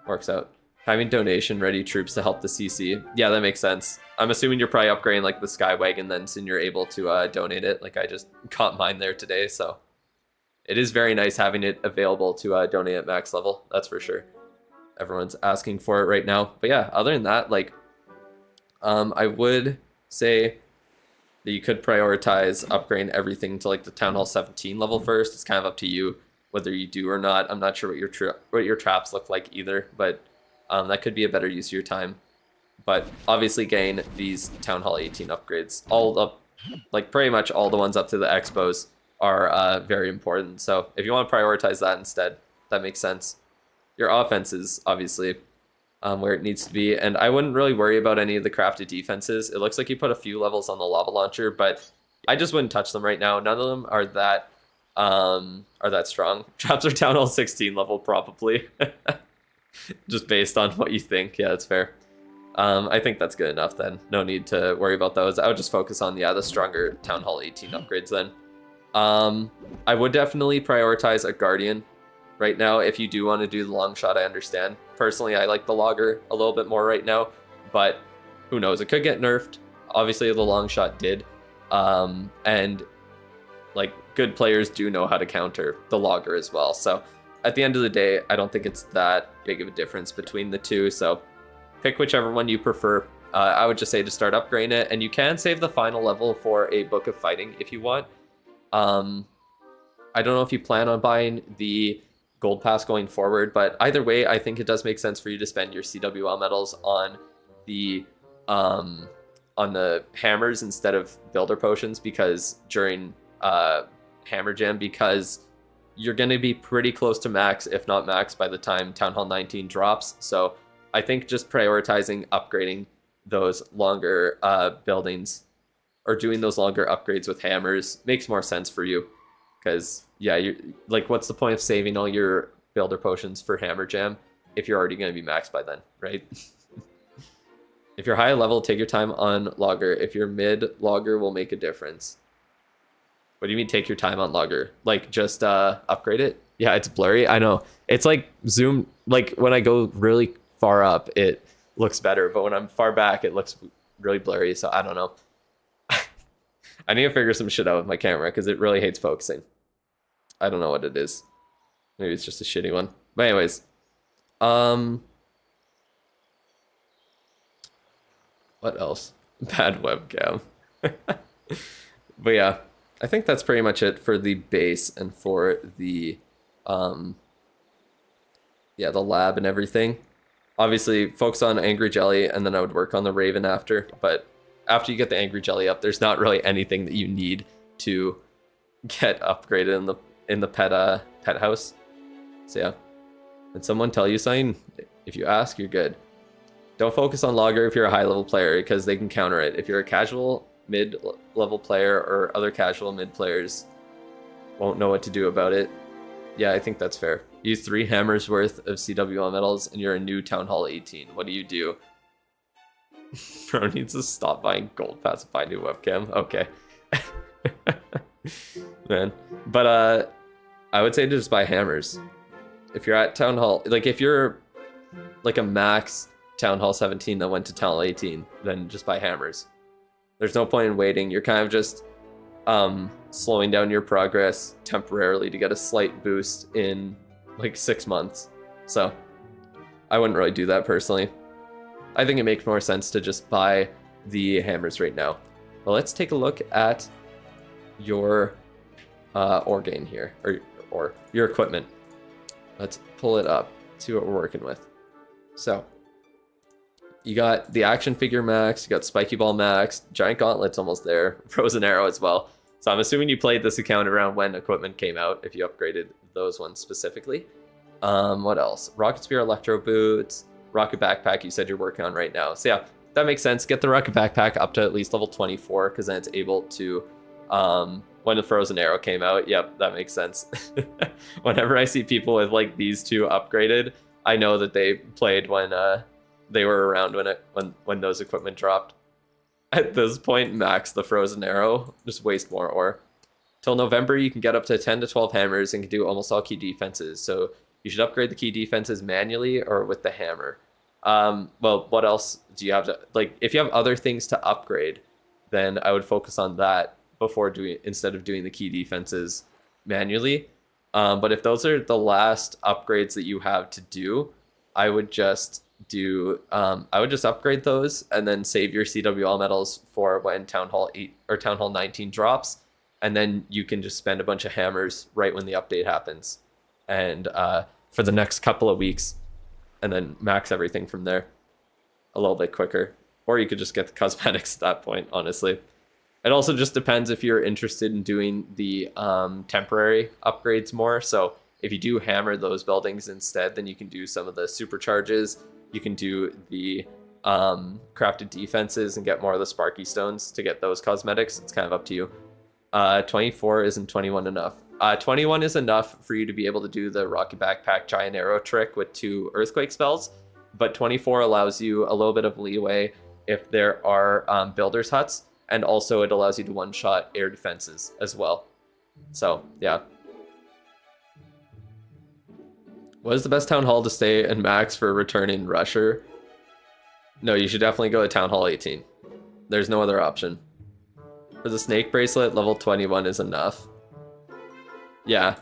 works out. Having donation ready troops to help the CC. Yeah, that makes sense. I'm assuming you're probably upgrading like the Sky Wagon then, so you're able to donate it. Like I just caught mine there today, so it is very nice having it available to donate at max level. That's for sure. Everyone's asking for it right now. But yeah, other than that, like, I would say that you could prioritize upgrading everything to like the Town Hall 17 level first. It's kind of up to you whether you do or not. I'm not sure what your traps look like either, but that could be a better use of your time. But obviously gain these Town Hall 18 upgrades. All up, like pretty much all the ones up to the expos are very important. So if you want to prioritize that instead, that makes sense. Your offense is obviously where it needs to be, and I wouldn't really worry about any of the crafted defenses. It looks like you put a few levels on the lava launcher, but I just wouldn't touch them right now. None of them are that strong. Traps are Town Hall 16 level probably. Just based on what you think. Yeah, that's fair. I think that's good enough then. No need to worry about those. I would just focus on, yeah, the stronger Town Hall 18 upgrades then. I would definitely prioritize a Guardian right now. If you do want to do the long shot, I understand. Personally, I like the Logger a little bit more right now, but who knows? It could get nerfed. Obviously, the long shot did. And like good players do know how to counter the Logger as well. So at the end of the day, I don't think it's that big of a difference between the two. So pick whichever one you prefer. I would just say to start upgrading it, and you can save the final level for a Book of Fighting if you want. I don't know if you plan on buying the gold pass going forward, but either way, I think it does make sense for you to spend your CWL medals on the hammers instead of builder potions, because during Hammer Jam, because you're going to be pretty close to max, if not max, by the time Town Hall 19 drops. So I think just prioritizing upgrading those longer buildings or doing those longer upgrades with hammers makes more sense for you. Because, yeah, you're like, what's the point of saving all your builder potions for Hammer Jam if you're already going to be maxed by then, right? If you're high level, take your time on Logger. If you're mid, Logger will make a difference. What do you mean take your time on Logger? Like, just upgrade it? Yeah, it's blurry. I know. It's like zoom, like when I go really far up, it looks better. But when I'm far back, it looks really blurry. So I don't know. I need to figure some shit out with my camera because it really hates focusing. I don't know what it is. Maybe it's just a shitty one. But anyways. What else? Bad webcam. But yeah, I think that's pretty much it for the base and for the yeah, the lab and everything. Obviously focus on Angry Jelly, and then I would work on the Raven after. But after you get the Angry Jelly up, there's not really anything that you need to get upgraded in the pet house. So yeah. Did someone tell you something? If you ask, you're good. Don't focus on Logger if you're a high level player, because they can counter it. If you're a casual mid-level player, or other casual mid players won't know what to do about it. Yeah, I think that's fair. Use 3 hammers worth of CWL medals and you're a new Town Hall 18. What do? Bro needs to stop buying gold pass to buy new webcam. Okay. Man. But I would say to just buy hammers. If you're at Town Hall, like if you're like a max Town Hall 17 that went to Town Hall 18, then just buy hammers. There's no point in waiting. You're kind of just slowing down your progress temporarily to get a slight boost in like 6 months. So I wouldn't really do that personally. I think it makes more sense to just buy the hammers right now. But let's take a look at your Orgain here, or your equipment. Let's pull it up, see what we're working with. So, you got the action figure max, you got Spiky Ball max, Giant Gauntlet's almost there, Frozen Arrow as well. So I'm assuming you played this account around when equipment came out, if you upgraded those ones specifically. What else? Rocket Spear, Electro Boots, Rocket Backpack you said you're working on right now. So yeah, that makes sense. Get the Rocket Backpack up to at least level 24, because then it's able to, when the Frozen Arrow came out, yep, that makes sense. Whenever I see people with like these two upgraded, I know that they played when they were around when those equipment dropped. At this point, max the Frozen Arrow, just waste more ore. Till November, you can get up to 10 to 12 hammers and can do almost all key defenses. So you should upgrade the key defenses manually or with the hammer. Well, what else do you have to, like, if you have other things to upgrade, then I would focus on that instead of doing the key defenses manually. But if those are the last upgrades that you have to do, I would just upgrade those and then save your CWL medals for when Town Hall 8 or Town Hall 19 drops, and then you can just spend a bunch of hammers right when the update happens, and for the next couple of weeks, and then max everything from there a little bit quicker. Or you could just get the cosmetics at that point, honestly. It also just depends if you're interested in doing the temporary upgrades more. So if you do hammer those buildings instead, then you can do some of the supercharges. You can do the crafted defenses and get more of the Sparky Stones to get those cosmetics. It's kind of up to you. 24 isn't 21 enough. 21 is enough for you to be able to do the Rocket Backpack Giant Arrow trick with 2 Earthquake spells, but 24 allows you a little bit of leeway if there are Builder's Huts, and also it allows you to one-shot air defenses as well. So, yeah. What is the best Town Hall to stay and max for returning Rusher? No, you should definitely go to Town Hall 18. There's no other option. For the Snake Bracelet, level 21 is enough. Yeah,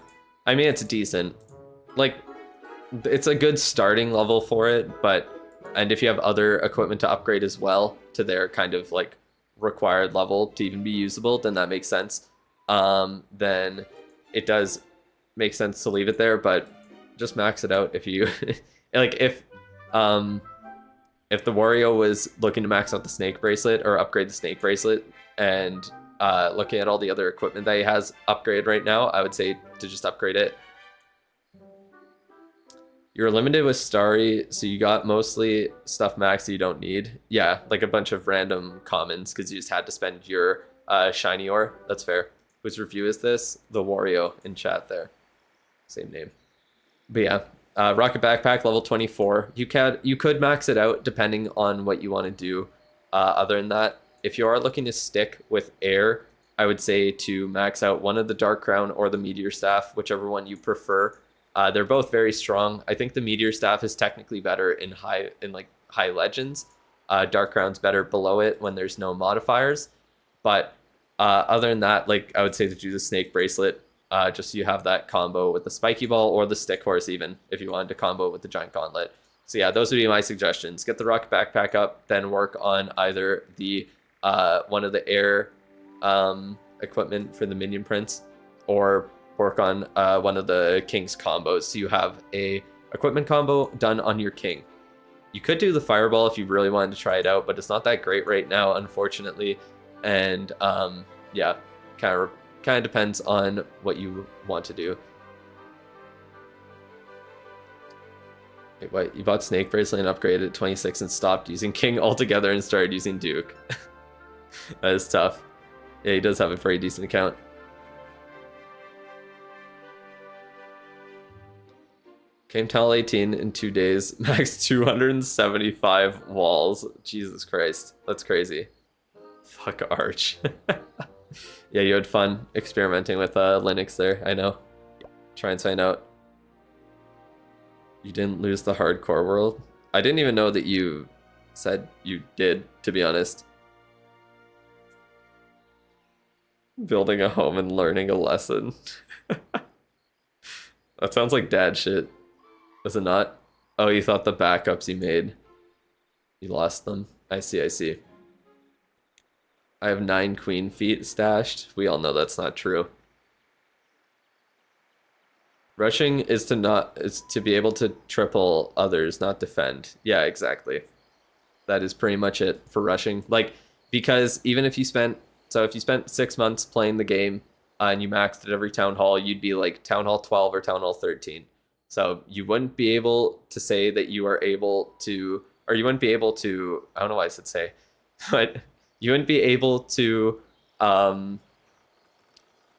I mean, it's decent. Like, it's a good starting level for it, and if you have other equipment to upgrade as well to their kind of like required level to even be usable, then that makes sense. Then it does make sense to leave it there, but just max it out if you like. If the Wario was looking to max out the Snake Bracelet or upgrade the Snake Bracelet, and looking at all the other equipment that he has upgraded right now, I would say to just upgrade it. You're limited with Starry, so you got mostly stuff max that you don't need. Yeah, like a bunch of random commons because you just had to spend your shiny ore. That's fair. Whose review is this? The Wario in chat there. Same name. But yeah, Rocket Backpack level 24. You could max it out depending on what you want to do. Other than that, if you are looking to stick with air, I would say to max out one of the Dark Crown or the Meteor Staff, whichever one you prefer. They're both very strong. I think the Meteor Staff is technically better in high legends. Dark Crown's better below it when there's no modifiers. But other than that, like, I would say to do the Snake Bracelet, just so you have that combo with the Spiky Ball or the Stick Horse, even if you wanted to combo with the Giant Gauntlet. So yeah, those would be my suggestions. Get the Rocket Backpack up, then work on either the one of the air equipment for the Minion Prince, or work on one of the King's combos, so you have a equipment combo done on your King. You could do the Fireball if you really wanted to try it out, but it's not that great right now, unfortunately. And yeah, kind of depends on what you want to do. Wait, what? You bought Snake Bracelet and upgraded at 26 and stopped using King altogether and started using Duke. That is tough. Yeah, he does have a pretty decent account. Came Tal 18 in 2 days, max 275 walls. Jesus Christ, that's crazy. Fuck Arch. Yeah, you had fun experimenting with Linux there, I know. Try and sign out. You didn't lose the hardcore world? I didn't even know that you said you did, to be honest. Building a home and learning a lesson. That sounds like dad shit. Is it not? Oh, you thought the backups you made, you lost them. I see, I see. I have 9 queen feet stashed. We all know that's not true. Rushing is to be able to triple others, not defend. Yeah, exactly. That is pretty much it for rushing. Like, because even if you spent 6 months playing the game and you maxed at every town hall, you'd be like town hall 12 or town hall 13. So you wouldn't be able to say that you are able to, or you wouldn't be able to, I don't know why I said say, but you wouldn't be able to,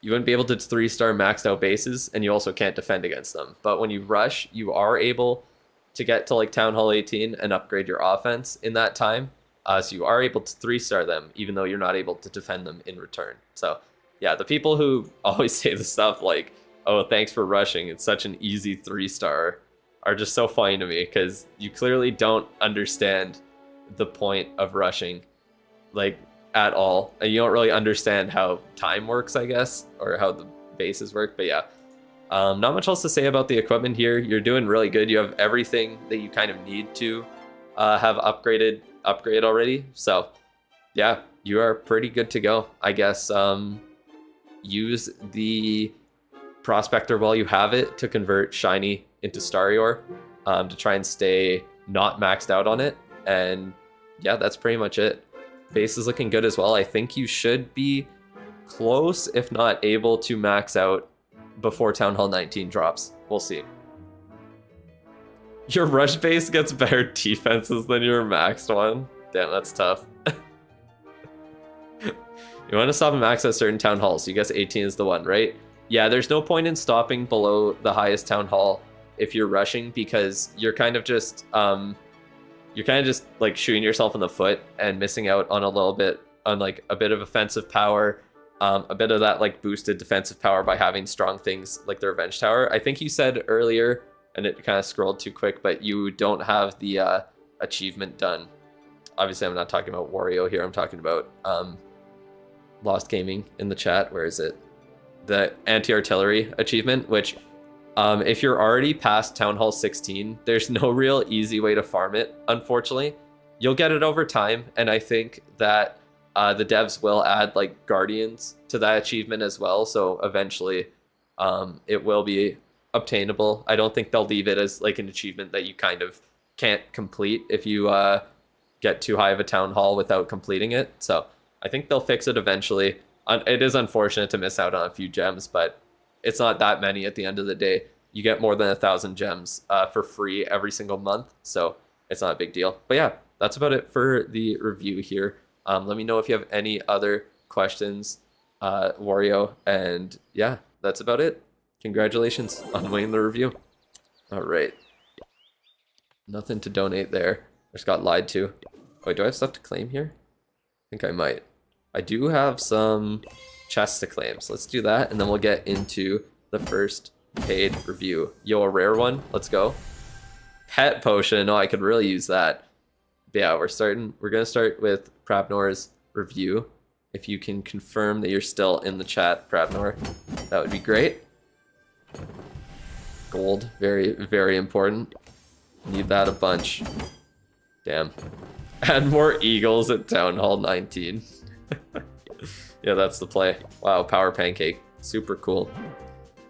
you wouldn't be able to 3-star maxed out bases, and you also can't defend against them. But when you rush, you are able to get to like Town Hall 18 and upgrade your offense in that time. So you are able to 3-star them, even though you're not able to defend them in return. So yeah, the people who always say the stuff like, oh, thanks for rushing, it's such an easy 3-star, are just so funny to me, because you clearly don't understand the point of rushing, like, at all. And you don't really understand how time works, I guess, or how the bases work. But yeah, not much else to say about the equipment here. You're doing really good. You have everything that you kind of need to have upgrade already. So yeah, you are pretty good to go, I guess. Use the Prospector while you have it to convert Shiny into Starry Ore, to try and stay not maxed out on it. And yeah, that's pretty much it. Base is looking good as well. I think you should be close, if not able to max out before Town Hall 19 drops. We'll see. Your rush base gets better defenses than your maxed one. Damn, that's tough. You want to stop and max at certain town halls, so you guess 18 is the one, right? Yeah, there's no point in stopping below the highest town hall if you're rushing, because you're kind of just like shooting yourself in the foot and missing out on like a bit of offensive power, a bit of that like boosted defensive power by having strong things like the Revenge Tower. I think you said earlier, and it kind of scrolled too quick, but you don't have the achievement done. Obviously, I'm not talking about Wario here. I'm talking about Lost Gaming in the chat. Where is it? The anti-artillery achievement, which if you're already past Town Hall 16, there's no real easy way to farm it, unfortunately. You'll get it over time, and I think that the devs will add like Guardians to that achievement as well, so eventually it will be obtainable. I don't think they'll leave it as like an achievement that you kind of can't complete if you get too high of a town hall without completing it. So I think they'll fix it eventually. It is unfortunate to miss out on a few gems, but it's not that many at the end of the day. You get more than 1,000 gems for free every single month, so it's not a big deal. But yeah, that's about it for the review here. Let me know if you have any other questions, Wario, and yeah, that's about it. Congratulations on winning the review. All right. Nothing to donate there. I just got lied to. Wait, do I have stuff to claim here? I think I might. I do have some chests to claim, so let's do that, and then we'll get into the first paid review. Yo, a rare one. Let's go. Pet potion. Oh, I could really use that. But yeah, we're gonna start with Prabnor's review. If you can confirm that you're still in the chat, Prabnor, that would be great. Gold, very, very important. Need that a bunch. Damn. Add more eagles at Town Hall 19. Yeah, that's the play. Wow, Power Pancake. Super cool.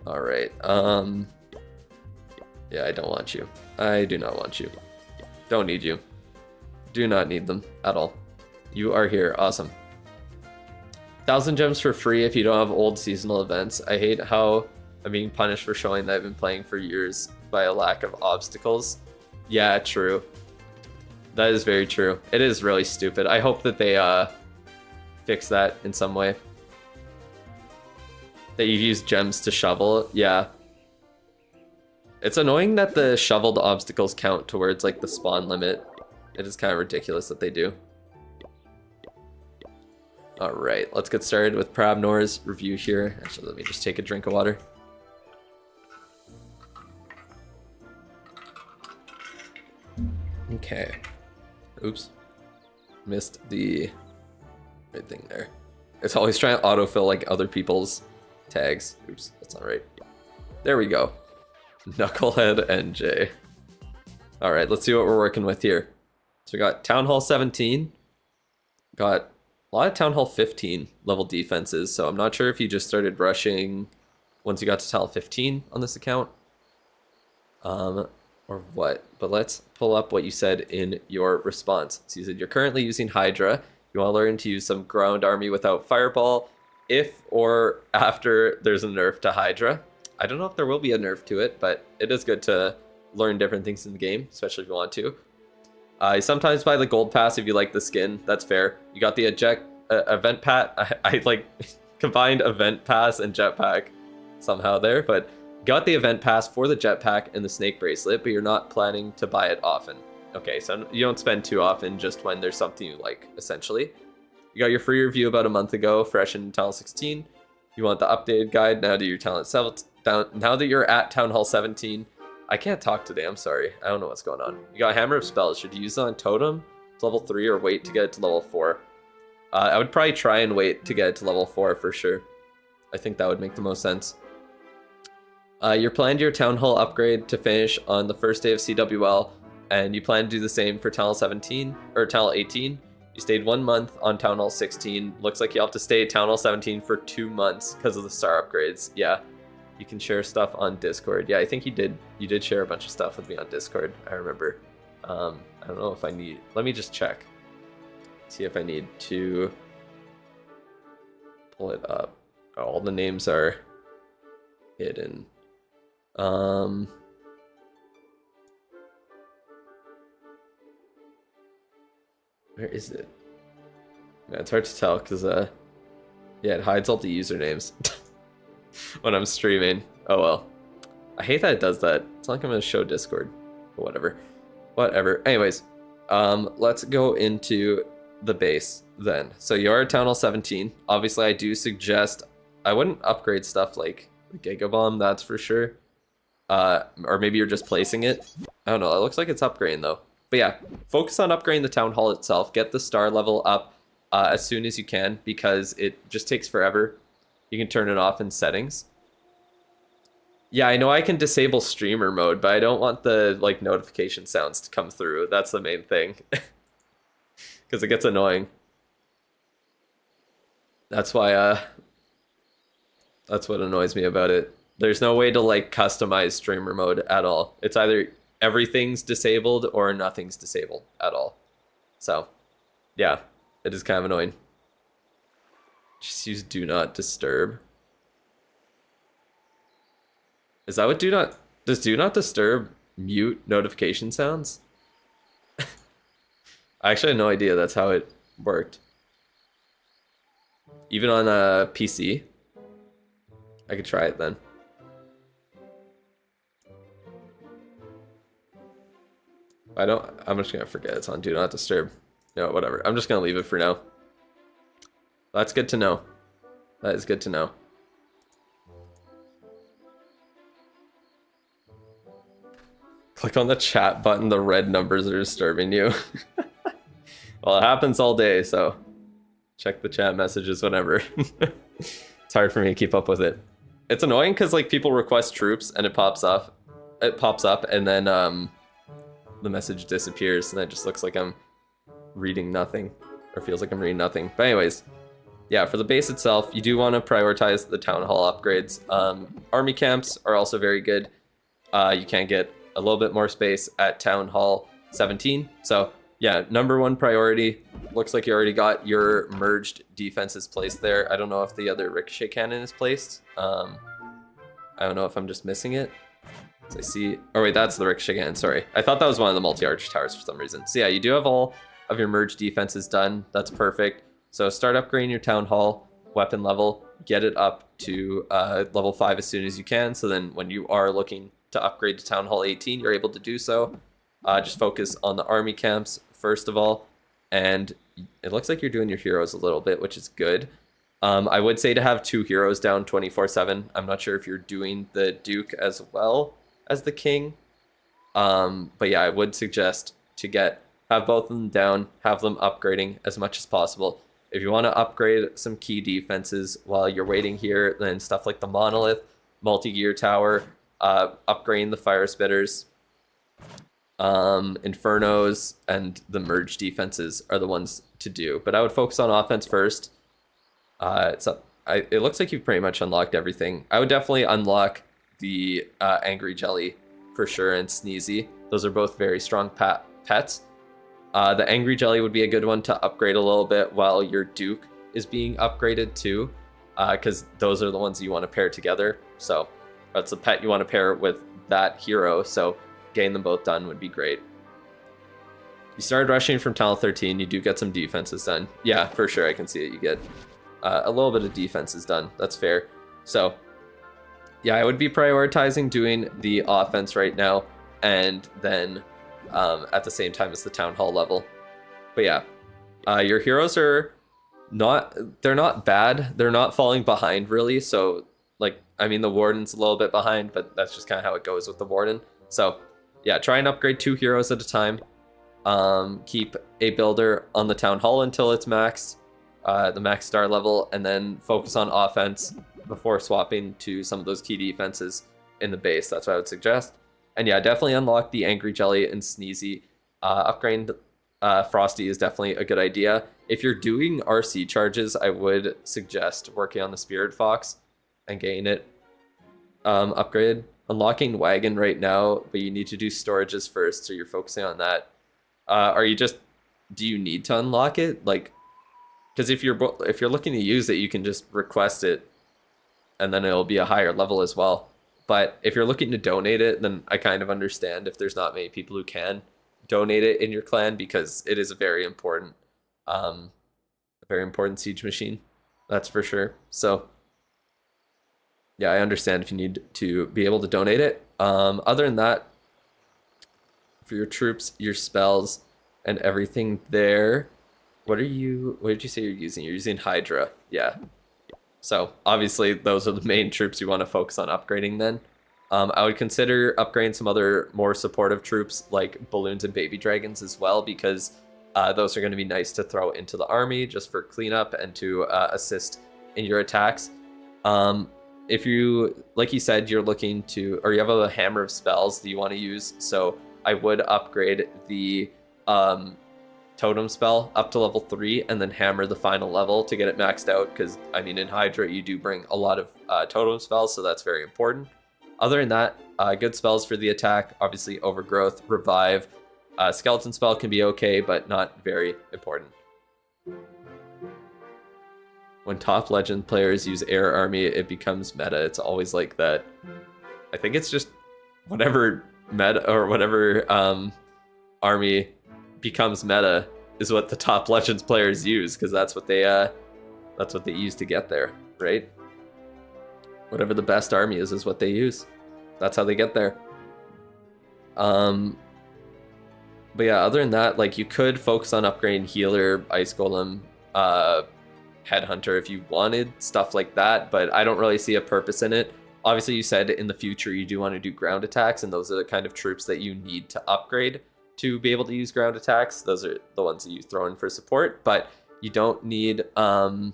Alright, yeah, I don't want you. I do not want you. Don't need you. Do not need them at all. You are here. Awesome. 1,000 gems for free if you don't have old seasonal events. I hate how I'm being punished for showing that I've been playing for years by a lack of obstacles. Yeah, true. That is very true. It is really stupid. I hope that they fix that in some way. That you use gems to shovel. Yeah. It's annoying that the shoveled obstacles count towards like the spawn limit. It is kind of ridiculous that they do. Alright, let's get started with Prabnor's review here. Actually, let me just take a drink of water. Okay. Oops. Missed the right thing there. It's always trying to autofill like other people's tags. Oops, that's not right. There we go. Knucklehead NJ. All right, let's see what we're working with here. So we got Town Hall 17. Got a lot of Town Hall 15 level defenses, so I'm not sure if you just started rushing once you got to Town Hall 15 on this account. Or what, but let's pull up what you said in your response. So you said you're currently using Hydra. You want to learn to use some ground army without Fireball if or after there's a nerf to Hydra. I don't know if there will be a nerf to it, but it is good to learn different things in the game, especially if you want to. You sometimes buy the gold pass if you like the skin. That's fair. You got the event pat. I like combined event pass and jetpack somehow there, but got the event pass for the jetpack and the snake bracelet, but you're not planning to buy it often. Okay, so you don't spend too often, just when there's something you like, essentially. You got your free review about a month ago, fresh in Town Hall 16. You want the updated guide now that you're now that you're at Town Hall 17. I can't talk today, I'm sorry. I don't know what's going on. You got Hammer of Spells. Should you use it on Totem to level 3 or wait to get it to level 4? I would probably try and wait to get it to level 4 for sure. I think that would make the most sense. You're planned your Town Hall upgrade to finish on the first day of CWL, and you plan to do the same for Town Hall 17, or Town Hall 18. You stayed 1 month on Town Hall 16. Looks like you have to stay at Town Hall 17 for 2 months because of the star upgrades. Yeah, you can share stuff on Discord. Yeah, I think you did share a bunch of stuff with me on Discord, I remember. I don't know if I need, let me just check. See if I need to pull it up. All the names are hidden. Where is it? Yeah, it's hard to tell because yeah, it hides all the usernames when I'm streaming. Oh well. I hate that it does that. It's not like I'm gonna show Discord. But whatever. Anyways, let's go into the base then. So you're at Town Hall 17. Obviously I do suggest I wouldn't upgrade stuff like the Giga Bomb, that's for sure. Or maybe you're just placing it. I don't know. It looks like it's upgrading though. But yeah, focus on upgrading the Town Hall itself. Get the star level up as soon as you can because it just takes forever. You can turn it off in settings. Yeah, I know I can disable streamer mode, but I don't want the like notification sounds to come through. That's the main thing. Because it gets annoying. That's why that's what annoys me about it. There's no way to like customize streamer mode at all. It's either everything's disabled or nothing's disabled at all. So yeah, it is kind of annoying. Just use do not disturb. Is that what does do not disturb mute notification sounds? I actually had no idea that's how it worked. Even on a PC. I could try it then. I'm just gonna forget it's on do not disturb. No, whatever. I'm just gonna leave it for now. That's good to know. That is good to know. Click on the chat button, the red numbers are disturbing you. Well, it happens all day, so check the chat messages whenever. It's hard for me to keep up with it. It's annoying because like people request troops and it pops up and then the message disappears and it just looks like I'm reading nothing or feels like I'm reading nothing. But anyways, yeah, for the base itself, you do want to prioritize the Town Hall upgrades. Army camps are also very good. You can get a little bit more space at Town Hall 17. So yeah, #1 priority. Looks like you already got your merged defenses placed there. I don't know if the other ricochet cannon is placed. I don't know if I'm just missing it. So I see, oh wait, that's the ricochet cannon, sorry. I thought that was one of the multi-arch towers for some reason. So yeah, you do have all of your merged defenses done. That's perfect. So start upgrading your Town Hall weapon level, get it up to level 5 as soon as you can. So then when you are looking to upgrade to Town Hall 18, you're able to do so. Just focus on the army camps first of all. And it looks like you're doing your heroes a little bit, which is good. I would say to have 2 heroes down 24/7. I'm not sure if you're doing the Duke as well as the King. But yeah, I would suggest to have both of them down, have them upgrading as much as possible. If you want to upgrade some key defenses while you're waiting here, then stuff like the Monolith, multi-gear tower, upgrading the fire spitters, Infernos and the merge defenses are the ones to do. But I would focus on offense first. It looks like you've pretty much unlocked everything. I would definitely unlock the Angry Jelly for sure and Sneezy. Those are both very strong pets. The Angry Jelly would be a good one to upgrade a little bit while your Duke is being upgraded too, because those are the ones you want to pair together. So that's a pet you want to pair with that hero. So getting them both done would be great. You started rushing from Talent 13. You do get some defenses done. Yeah, for sure. I can see it. You get a little bit of defenses done. That's fair. So yeah, I would be prioritizing doing the offense right now, and then at the same time as the Town Hall level. But yeah, your heroes are they're not bad. They're not falling behind really. So like, I mean, the Warden's a little bit behind, but that's just kind of how it goes with the Warden. So yeah, try and upgrade 2 heroes at a time. Keep a builder on the Town Hall until it's maxed, the max star level, and then focus on offense before swapping to some of those key defenses in the base. That's what I would suggest. And yeah, definitely unlock the Angry Jelly and Sneezy. Upgrading Frosty is definitely a good idea. If you're doing RC charges, I would suggest working on the Spirit Fox and getting it upgraded. Unlocking Wagon right now, but you need to do storages first, so you're focusing on that. Do you need to unlock it? Like, because if you're looking to use it, you can just request it, and then it'll be a higher level as well. But if you're looking to donate it, then I kind of understand if there's not many people who can donate it in your clan, because it is a very important siege machine. That's for sure. So yeah, I understand if you need to be able to donate it. Other than that, for your troops, your spells, and everything there, what did you say you're using? You're using Hydra. Yeah. So obviously those are the main troops you want to focus on upgrading then. I would consider upgrading some other more supportive troops like Balloons and Baby Dragons as well, because those are going to be nice to throw into the army just for cleanup and to assist in your attacks. If you, like you said, you're looking to, or you have a hammer of spells that you want to use, so I would upgrade the totem spell up to level 3 and then hammer the final level to get it maxed out, because I mean, in Hydra you do bring a lot of totem spells, so that's very important. Other than that, good spells for the attack, obviously Overgrowth, Revive. Skeleton spell can be okay, but not very important. When top legend players use Air Army, it becomes meta. It's always like that. I think it's just whatever meta or whatever army becomes meta is what the top legends players use, because that's what they use to get there, right? Whatever the best army is what they use. That's how they get there. But yeah, other than that, like, you could focus on upgrading Healer, Ice Golem, Headhunter if you wanted, stuff like that, but I don't really see a purpose in it. Obviously, you said in the future you do want to do ground attacks, and those are the kind of troops that you need to upgrade to be able to use ground attacks. Those are the ones that you throw in for support, but you don't need to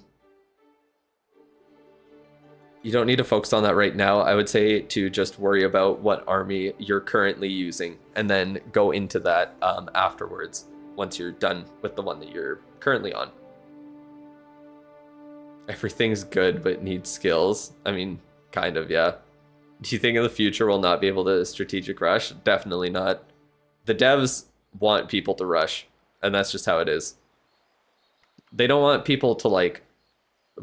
focus on that right now. I would say to just worry about what army you're currently using, and then go into that afterwards once you're done with the one that you're currently on. Everything's good but needs skills. I mean, kind of, yeah. Do you think in the future we'll not be able to strategic rush? Definitely not. The devs want people to rush, and that's just how it is. They don't want people to, like,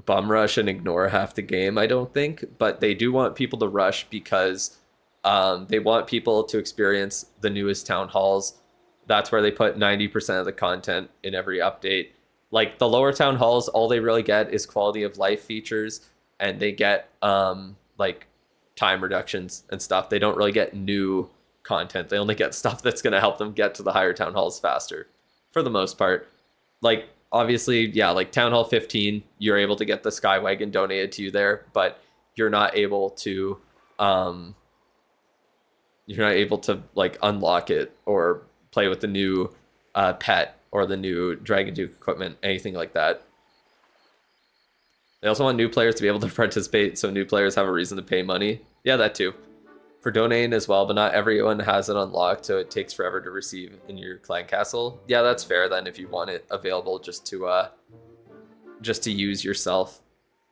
bum rush and ignore half the game, I don't think, but they do want people to rush because they want people to experience the newest town halls. That's where they put 90% of the content in every update. Like, the lower town halls, all they really get is quality of life features, and they get like time reductions and stuff. They don't really get new content. They only get stuff that's going to help them get to the higher town halls faster, for the most part. Like, obviously, yeah, like Town Hall 15, you're able to get the Skywagon donated to you there, but you're not able to like unlock it or play with the new pet or the new Dragon Duke equipment, anything like that. They also want new players to be able to participate, so new players have a reason to pay money. Yeah, that too, for donating as well, but not everyone has it unlocked, so it takes forever to receive in your clan castle. Yeah, that's fair then if you want it available just to use yourself.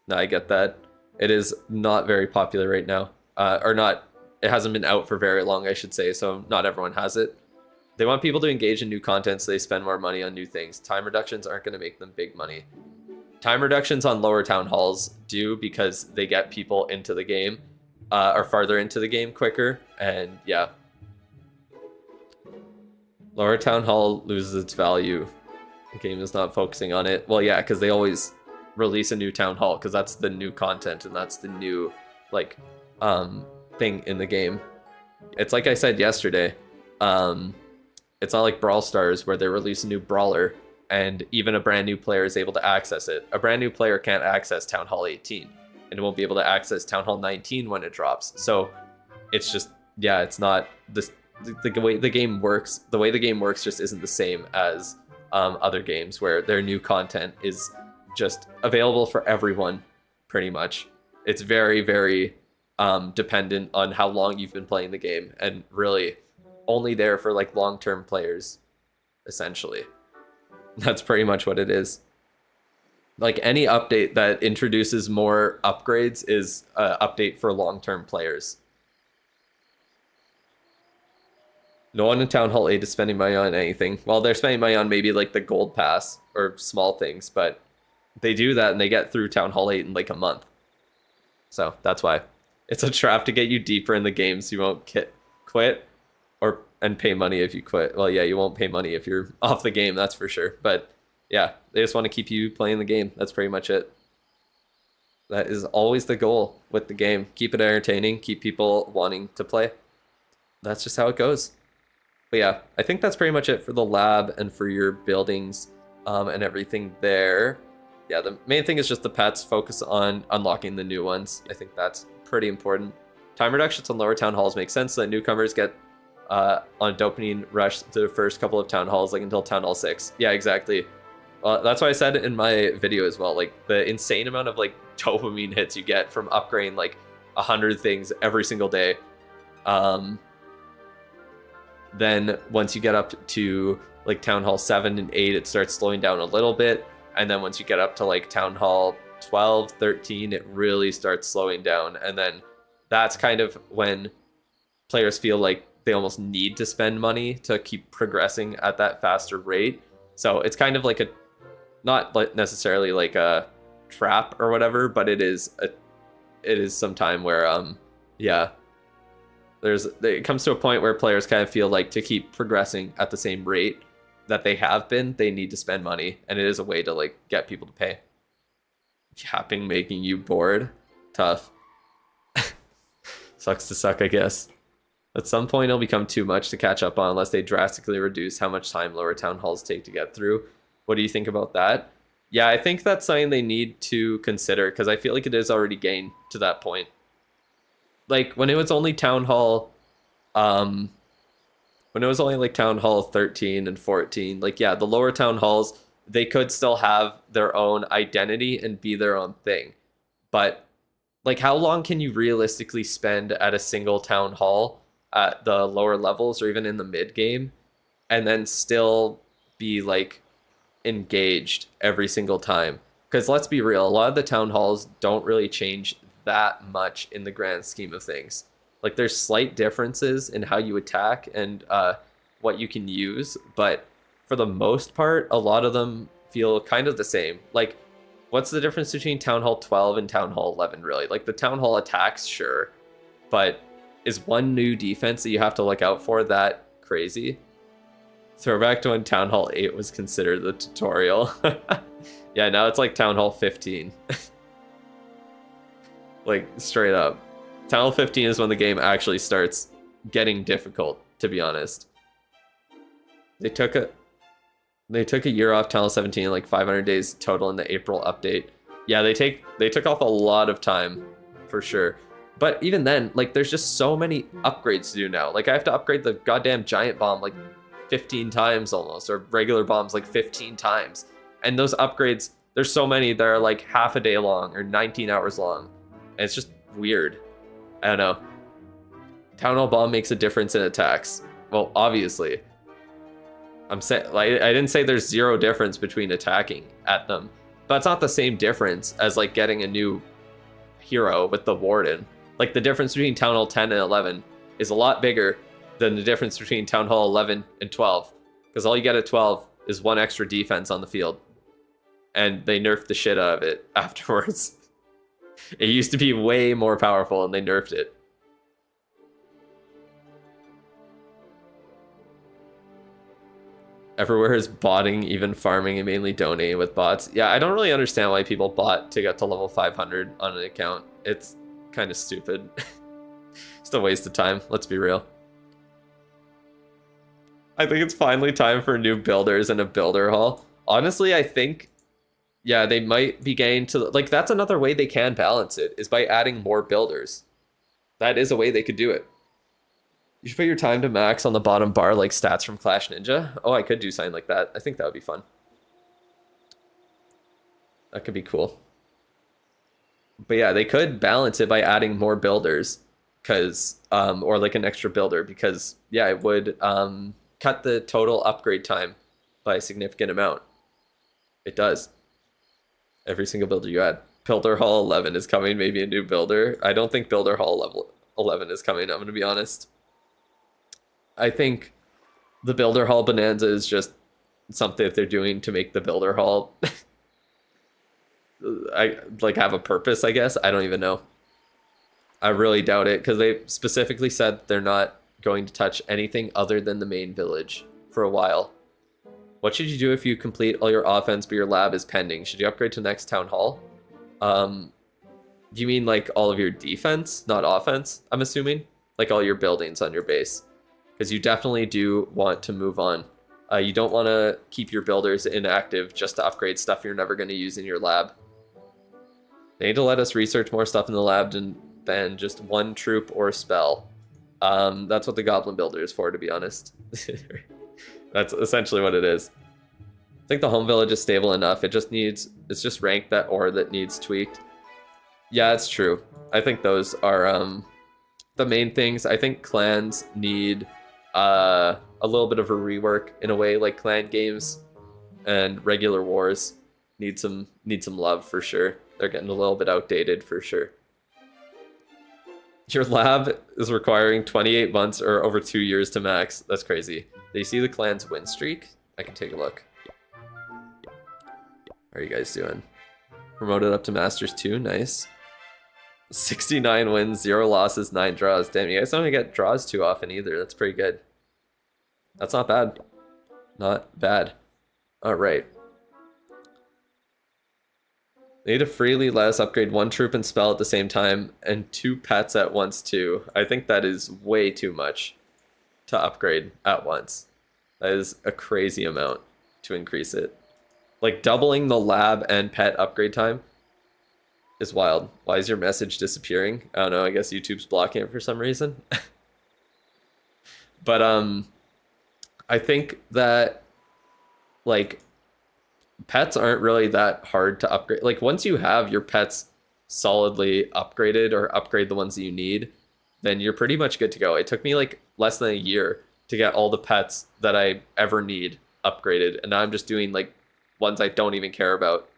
No, I get that. It is not very popular right now. Or not, it hasn't been out for very long, I should say, so not everyone has it. They want people to engage in new content so they spend more money on new things. Time reductions aren't going to make them big money. Time reductions on lower town halls do because they get people into the game, or farther into the game quicker, and yeah. Lower town hall loses its value. The game is not focusing on it. Well, yeah, because they always release a new town hall because that's the new content and that's the new like thing in the game. It's like I said yesterday, it's not like Brawl Stars where they release a new brawler and even a brand new player is able to access it. A brand new player can't access Town Hall 18 and won't be able to access Town Hall 19 when it drops. So it's just, yeah, it's not this, the way the game works. The way the game works just isn't the same as other games where their new content is just available for everyone pretty much. It's very, very dependent on how long you've been playing the game and really only there for like long-term players, essentially. That's pretty much what it is. Like any update that introduces more upgrades is an update for long-term players. No one in Town Hall 8 is spending money on anything. Well, they're spending money on maybe like the gold pass or small things, but they do that and they get through Town Hall 8 in like a month. So that's why. It's a trap to get you deeper in the game so you won't quit and pay money if you quit. Well, yeah, you won't pay money if you're off the game, that's for sure. But yeah, they just want to keep you playing the game. That's pretty much it. That is always the goal with the game. Keep it entertaining, keep people wanting to play. That's just how it goes. But yeah, I think that's pretty much it for the lab and for your buildings and everything there. Yeah, the main thing is just the pets. Focus on unlocking the new ones. I think that's pretty important. Time reductions on lower town halls make sense so that newcomers get on a dopamine rush to the first couple of town halls, like until Town Hall 6. Yeah, exactly. That's why I said in my video as well, like the insane amount of like dopamine hits you get from upgrading like 100 things every single day. Then once you get up to like Town Hall 7 and 8, it starts slowing down a little bit. And then once you get up to like Town Hall 12, 13, it really starts slowing down. And then that's kind of when players feel like they almost need to spend money to keep progressing at that faster rate. So it's kind of like a, not like necessarily like a trap or whatever, but it is some time where, yeah, it comes to a point where players kind of feel like to keep progressing at the same rate that they have been, they need to spend money, and it is a way to like get people to pay. Yapping making you bored? Tough. Sucks to suck, I guess. At some point it'll become too much to catch up on unless they drastically reduce how much time lower town halls take to get through. What do you think about that? Yeah, I think that's something they need to consider because I feel like it is already getting to that point. Like when it was only Town Hall, when it was only like Town Hall 13 and 14, like yeah, the lower town halls, they could still have their own identity and be their own thing. But like how long can you realistically spend at a single town hall at the lower levels or even in the mid game and then still be like engaged every single time? Because let's be real, a lot of the town halls don't really change that much in the grand scheme of things. Like there's slight differences in how you attack and what you can use, but for the most part, a lot of them feel kind of the same. Like what's the difference between Town Hall 12 and Town Hall 11 really? Like the Town Hall attacks, sure, but is one new defense that you have to look out for that crazy? Throwback to when Town Hall 8 was considered the tutorial. Yeah, now it's like Town Hall 15. Like straight up. Town Hall 15 is when the game actually starts getting difficult, to be honest. They took a year off Town Hall 17, like 500 days total in the April update. Yeah, they took off a lot of time, for sure. But even then, like there's just so many upgrades to do now. Like I have to upgrade the goddamn giant bomb like 15 times almost, or regular bombs like 15 times. And those upgrades, there's so many that are like half a day long or 19 hours long. And it's just weird. I don't know. Town Hall Bomb makes a difference in attacks. Well, obviously. I'm saying, like, I didn't say there's zero difference between attacking at them, but it's not the same difference as like getting a new hero with the Warden. Like the difference between Town Hall 10 and 11 is a lot bigger than the difference between Town Hall 11 and 12, because all you get at 12 is one extra defense on the field, and they nerfed the shit out of it afterwards. It used to be way more powerful, and they nerfed it. Everywhere is botting, even farming, and mainly donating with bots. Yeah, I don't really understand why people bot to get to level 500 on an account. It's kind of stupid. Just a waste of time, let's be real. I think it's finally time for new builders and a builder hall. Honestly, I think, yeah, they might be getting to, like, that's another way they can balance it, is by adding more builders. That is a way they could do it. You should put your time to max on the bottom bar, like stats from Clash Ninja. Oh, I could do something like that. I think that would be fun. That could be cool. But yeah, they could balance it by adding more builders, because, or like an extra builder, because yeah, it would cut the total upgrade time by a significant amount. It does. Every single builder you add. Builder Hall 11 is coming, maybe a new builder. I don't think Builder Hall level 11 is coming, I'm going to be honest. I think the Builder Hall bonanza is just something that they're doing to make the Builder Hall I like have a purpose, I guess. I don't even know. I really doubt it, because they specifically said they're not going to touch anything other than the main village for a while. What should you do if you complete all your offense but your lab is pending? Should you upgrade to the next town hall? Do you mean like all of your defense, not offense, I'm assuming? Like all your buildings on your base? Because you definitely do want to move on. You don't want to keep your builders inactive just to upgrade stuff you're never going to use in your lab. They need to let us research more stuff in the lab than just one troop or spell. That's what the Goblin Builder is for, to be honest. That's essentially what it is. I think the home village is stable enough. It's just ranked that ore that needs tweaked. Yeah, it's true. I think those are the main things. I think clans need a little bit of a rework in a way, like clan games and regular wars need some love for sure. They're getting a little bit outdated for sure. Your lab is requiring 28 months or over 2 years to max. That's crazy. Do you see the clan's win streak? I can take a look. How are you guys doing? Promoted up to Masters 2, nice. 69 wins, 0 losses, 9 draws. Damn, you guys don't get draws too often either. That's pretty good. That's not bad. Not bad. Alright. They need to freely let us upgrade 1 troop and spell at the same time, and 2 pets at once too. I think that is way too much to upgrade at once. That is a crazy amount to increase it. Like doubling the lab and pet upgrade time is wild. Why is your message disappearing? I don't know, I guess YouTube's blocking it for some reason. But I think that like pets aren't really that hard to upgrade. Like once you have your pets solidly upgraded or upgrade the ones that you need, then you're pretty much good to go. It took me like less than a year to get all the pets that I ever need upgraded, and now I'm just doing like ones I don't even care about.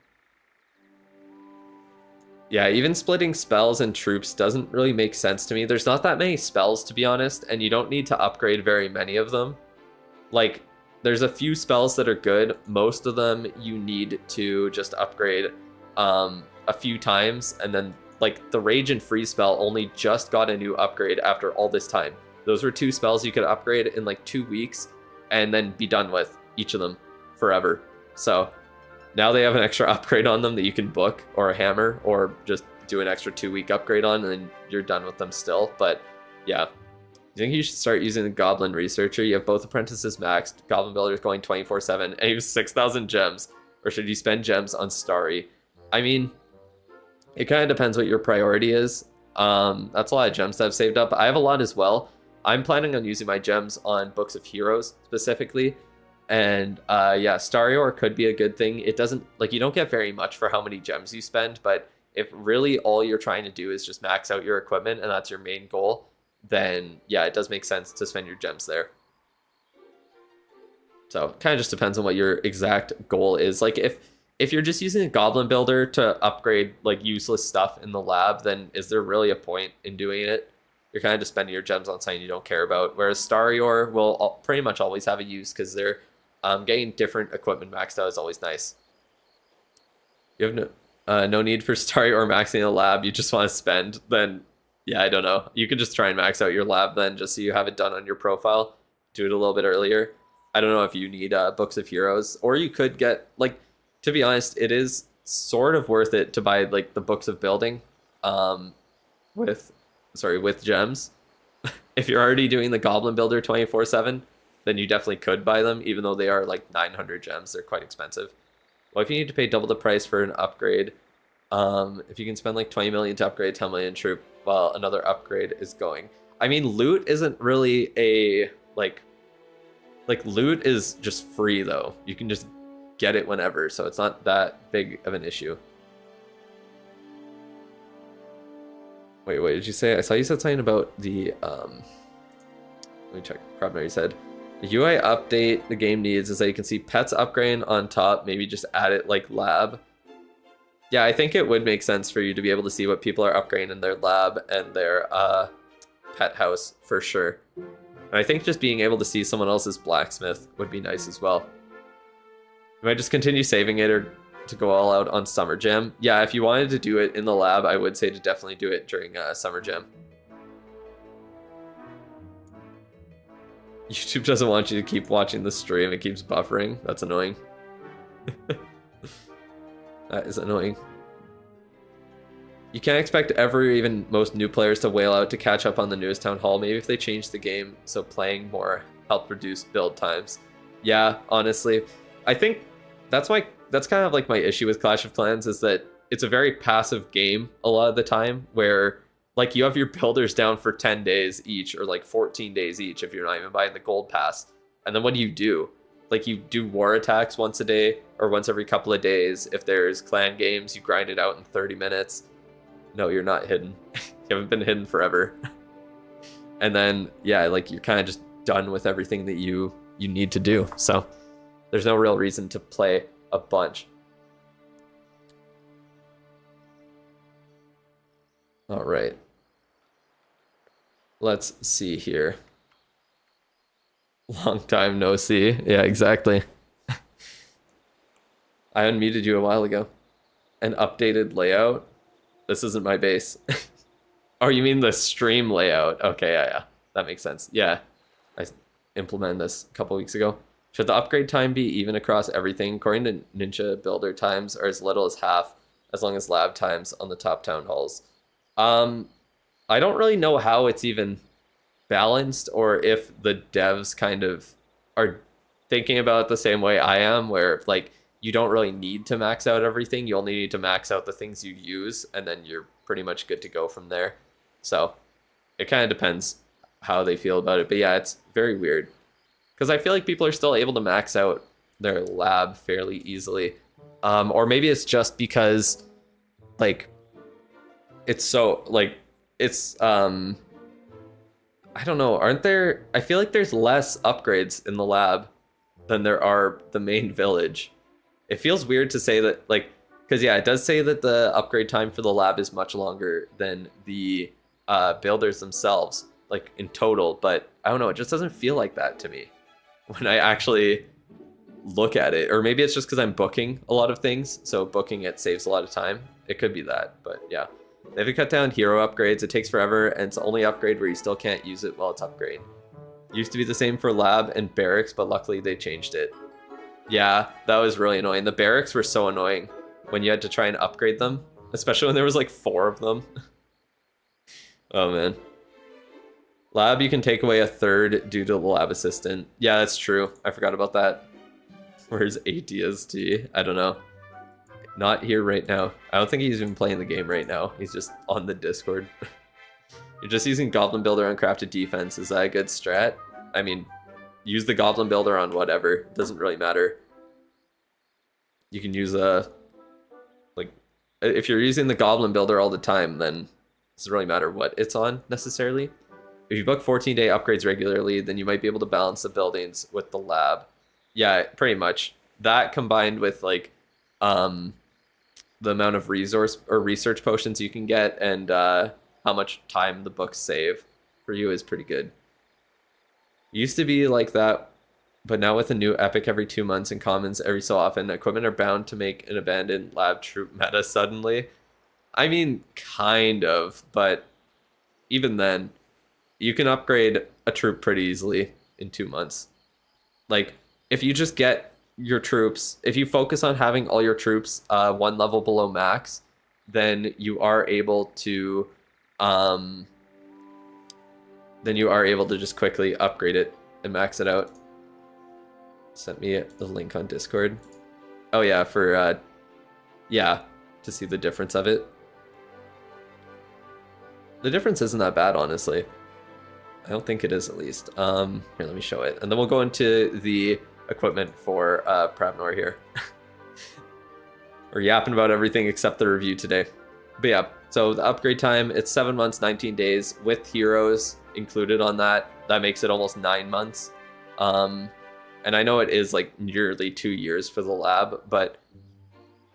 Yeah, even splitting spells and troops doesn't really make sense to me. There's not that many spells, to be honest, and you don't need to upgrade very many of them. Like, there's a few spells that are good. Most of them you need to just upgrade a few times, and then like the Rage and Freeze spell only just got a new upgrade after all this time. Those were 2 spells you could upgrade in like 2 weeks and then be done with each of them forever. So now they have an extra upgrade on them that you can book, or a hammer, or just do an extra 2-week upgrade on, and then you're done with them still. But yeah, I think you should start using the Goblin Researcher. You have both apprentices maxed, Goblin Builders going 24/7, and you have 6,000 gems. Or should you spend gems on Starry? I mean, it kind of depends what your priority is. That's a lot of gems to have saved up. I have a lot as well. I'm planning on using my gems on Books of Heroes specifically. And yeah, Starry Ore could be a good thing. It doesn't, like, you don't get very much for how many gems you spend, but if really all you're trying to do is just max out your equipment and that's your main goal, then yeah, it does make sense to spend your gems there. So kind of just depends on what your exact goal is. Like if you're just using a goblin builder to upgrade like useless stuff in the lab, then is there really a point in doing it? You're kind of just spending your gems on something you don't care about. Whereas Starior will pretty much always have a use because they're getting different equipment maxed out is always nice. You have no need for Starior maxing a lab. You just want to spend. Then yeah, I don't know. You could just try and max out your lab then, just so you have it done on your profile. Do it a little bit earlier. I don't know if you need Books of Heroes, or you could get, like, to be honest, it is sort of worth it to buy like the Books of Building with gems. If you're already doing the Goblin Builder 24/7, then you definitely could buy them, even though they are like 900 gems. They're quite expensive. Well, if you need to pay double the price for an upgrade, if you can spend like 20 million to upgrade 10 million troop while another upgrade is going. I mean, loot isn't really a like loot is just free though. You can just get it whenever, so it's not that big of an issue. Wait, what did you say? I saw you said something about the let me check. Probably said the UI update the game needs is that you can see pets upgrading on top. Maybe just add it like lab. Yeah, I think it would make sense for you to be able to see what people are upgrading in their lab and their pet house for sure. And I think just being able to see someone else's blacksmith would be nice as well. You might just continue saving it or to go all out on Summer Jam. Yeah, if you wanted to do it in the lab, I would say to definitely do it during Summer Jam. YouTube doesn't want you to keep watching the stream. It keeps buffering. That's annoying. That is annoying. You can't expect even most new players to wail out to catch up on the newest Town Hall. Maybe if they change the game so playing more help reduce build times. Yeah, honestly. I think that's kind of like my issue with Clash of Clans, is that it's a very passive game a lot of the time, where like you have your builders down for 10 days each, or like 14 days each if you're not even buying the gold pass. And then what do? Like you do war attacks once a day or once every couple of days. If there's clan games, you grind it out in 30 minutes. No, you're not hidden. You haven't been hidden forever. And then, yeah, like you're kind of just done with everything that you need to do. So there's no real reason to play a bunch. All right. Let's see here. Long time no see. Yeah, exactly. I unmuted you a while ago. An updated layout. This isn't my base. Oh, you mean the stream layout? Okay, yeah. That makes sense. Yeah, I implemented this a couple weeks ago. Should the upgrade time be even across everything? According to Ninja Builder, times are as little as half, as long as lab times on the top town halls. I don't really know how it's even balanced, or if the devs kind of are thinking about it the same way I am, where like you don't really need to max out everything. You only need to max out the things you use, and then you're pretty much good to go from there. So it kind of depends how they feel about it. But yeah, it's very weird, because I feel like people are still able to max out their lab fairly easily. Or maybe it's just because like it's so like it's I don't know, aren't there, I feel like there's less upgrades in the lab than there are the main village. It feels weird to say that, like, because yeah, it does say that the upgrade time for the lab is much longer than the builders themselves, like in total, but I don't know, it just doesn't feel like that to me when I actually look at it. Or maybe it's just because I'm booking a lot of things, so booking it saves a lot of time. It could be that, but yeah. They have cut down hero upgrades. It takes forever, and it's the only upgrade where you still can't use it while it's upgrading. Used to be the same for lab and barracks, but luckily they changed it. Yeah, that was really annoying. The barracks were so annoying when you had to try and upgrade them, especially when there was like 4 of them. Oh man. Lab, you can take away a third due to the lab assistant. Yeah, that's true. I forgot about that. Where's ATST? I don't know. Not here right now. I don't think he's even playing the game right now. He's just on the Discord. You're just using Goblin Builder on crafted defense. Is that a good strat? I mean, use the Goblin Builder on whatever. It doesn't really matter. You can use like, if you're using the Goblin Builder all the time, then it doesn't really matter what it's on necessarily. If you book 14-day upgrades regularly, then you might be able to balance the buildings with the lab. Yeah, pretty much. That combined with like the amount of resource or research potions you can get and how much time the books save for you is pretty good. Used to be like that, but now with a new epic every 2 months and commons every so often, equipment are bound to make an abandoned lab troop meta suddenly. I mean, kind of, but even then, you can upgrade a troop pretty easily in 2 months. Like, if you just get your troops, if you focus on having all your troops 1 level below max, then you are able to just quickly upgrade it and max it out. Sent me the link on Discord. Oh yeah, for to see the difference of it. The difference isn't that bad, honestly. I don't think it is, at least. Here, let me show it. And then we'll go into the equipment for Pravnor here. We're yapping about everything except the review today. But yeah, so the upgrade time, it's 7 months, 19 days with heroes included on that. That makes it almost 9 months. And I know it is like nearly 2 years for the lab, but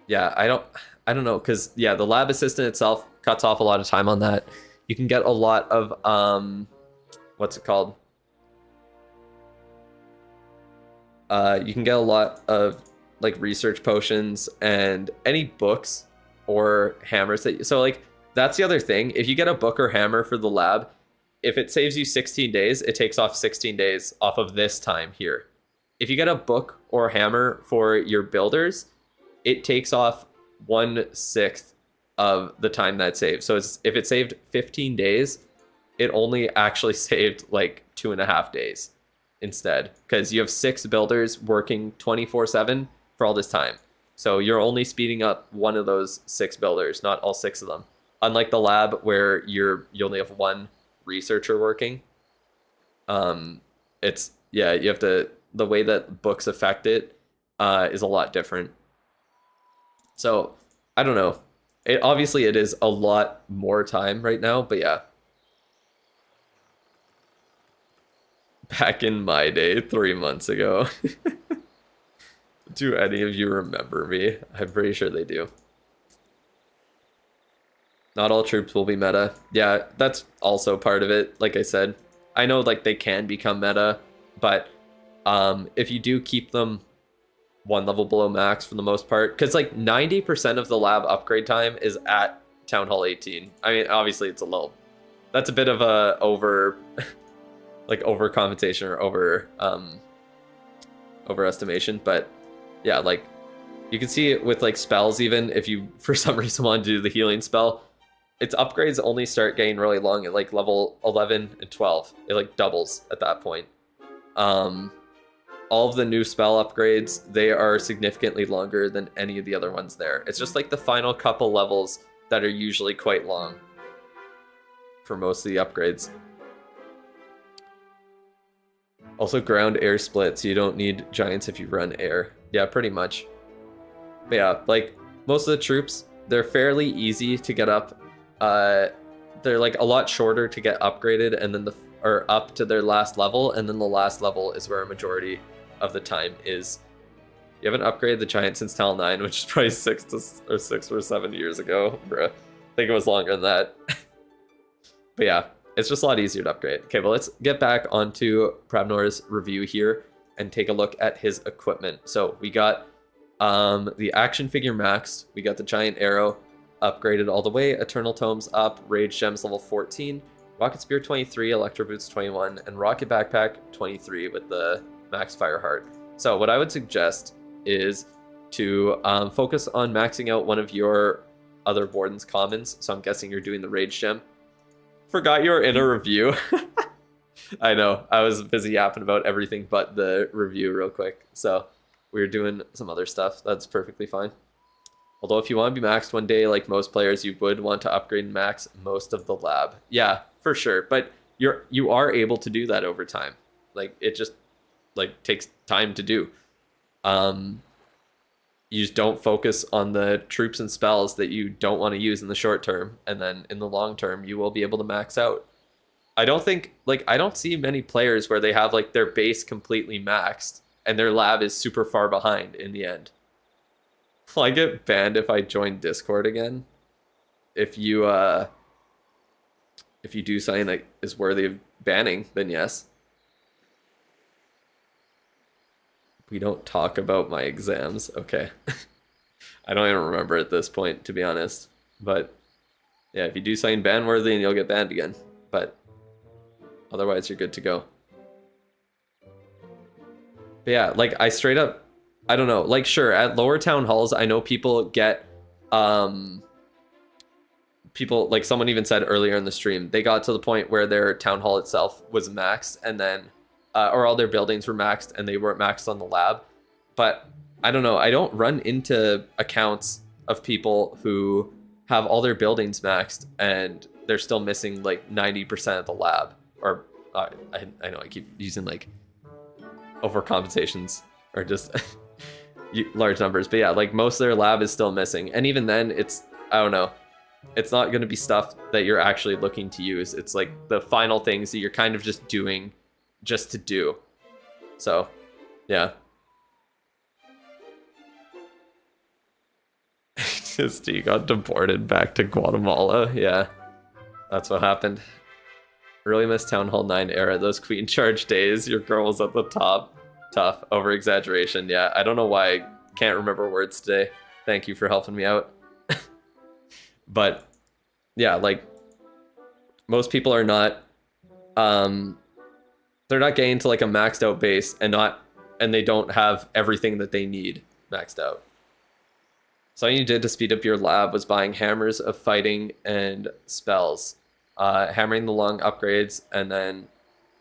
yeah, I don't know, because yeah, the lab assistant itself cuts off a lot of time on that. You can get a lot of what's it called? You can get a lot of like research potions and any books or hammers that so like that's the other thing. If you get a book or hammer for the lab, if it saves you 16 days, it takes off 16 days off of this time here. If you get a book or hammer for your builders, it takes off 1/6 of the time that saves. So if it saved 15 days, it only actually saved like 2.5 days instead, because you have 6 builders working 24/7 for all this time. So you're only speeding up one of those 6 builders, not all 6 of them. Unlike the lab where you only have 1 researcher working. It's you have to, the way that books affect it is a lot different. So I don't know. Obviously it is a lot more time right now, but yeah. Back in my day, 3 months ago. Do any of you remember me? I'm pretty sure they do. Not all troops will be meta. Yeah, that's also part of it. Like I said, I know like they can become meta, but if you do keep them 1 level below max for the most part, because like 90% of the lab upgrade time is at Town Hall 18. I mean, obviously it's a little, that's a bit of a overcompensation or overestimation, but yeah, like you can see it with like spells. Even if you for some reason want to do the healing spell, its upgrades only start getting really long at like level 11 and 12. It like doubles at that point. All of the new spell upgrades, they are significantly longer than any of the other ones there. It's just like the final couple levels that are usually quite long for most of the upgrades. Also ground air split, so you don't need giants if you run air. Yeah, pretty much. But yeah, like most of the troops, they're fairly easy to get up. They're like a lot shorter to get upgraded and then or up to their last level, and then the last level is where a majority of the time is. You haven't upgraded the giant since Tal 9, which is probably 6 or 7 years ago, bruh. I think it was longer than that. But yeah, it's just a lot easier to upgrade. Okay, well, let's get back onto Pravnor's review here and take a look at his equipment. So we got the action figure maxed, we got the giant arrow upgraded all the way, Eternal Tomes up, Rage Gems level 14, Rocket Spear 23, Electro Boots 21, and Rocket Backpack 23 with the max fire heart. So what I would suggest is to focus on maxing out one of your other Warden's commons. So I'm guessing you're doing the Rage Gem. Forgot you were in a review. I know, I was busy yapping about everything but the review real quick. So we were doing some other stuff. That's perfectly fine. Although if you want to be maxed one day, like most players, you would want to upgrade and max most of the lab. Yeah, for sure. But you are able to do that over time. Like it just like takes time to do. You just don't focus on the troops and spells that you don't want to use in the short term, and then in the long term you will be able to max out. I don't think like I don't see many players where they have like their base completely maxed and their lab is super far behind in the end. Will I get banned if I join Discord again? If you do something that is worthy of banning, then yes. We don't talk about my exams. Okay. I don't even remember at this point, to be honest. But yeah, if you do something ban worthy, and you'll get banned again. But otherwise, you're good to go. But yeah, like I straight up, I don't know. Like sure, at lower town halls, I know people get, people like someone even said earlier in the stream, they got to the point where their town hall itself was maxed, and then, or all their buildings were maxed, and they weren't maxed on the lab. But I don't know. I don't run into accounts of people who have all their buildings maxed and they're still missing like 90% of the lab. Or I know I keep using like overcompensations or just large numbers, but yeah, like most of their lab is still missing. And even then, it's, I don't know, it's not going to be stuff that you're actually looking to use. It's like the final things that you're kind of just doing just to do. So yeah. Just you got deported back to Guatemala. Yeah, that's what happened. Really miss Town Hall 9 era. Those Queen Charge days. Your girl was at the top. Tough. Over exaggeration. Yeah, I don't know why I can't remember words today. Thank you for helping me out. But yeah, like most people are not, they're not getting to like a maxed out base and they don't have everything that they need maxed out. Something you did to speed up your lab was buying hammers of fighting and spells, hammering the long upgrades, and then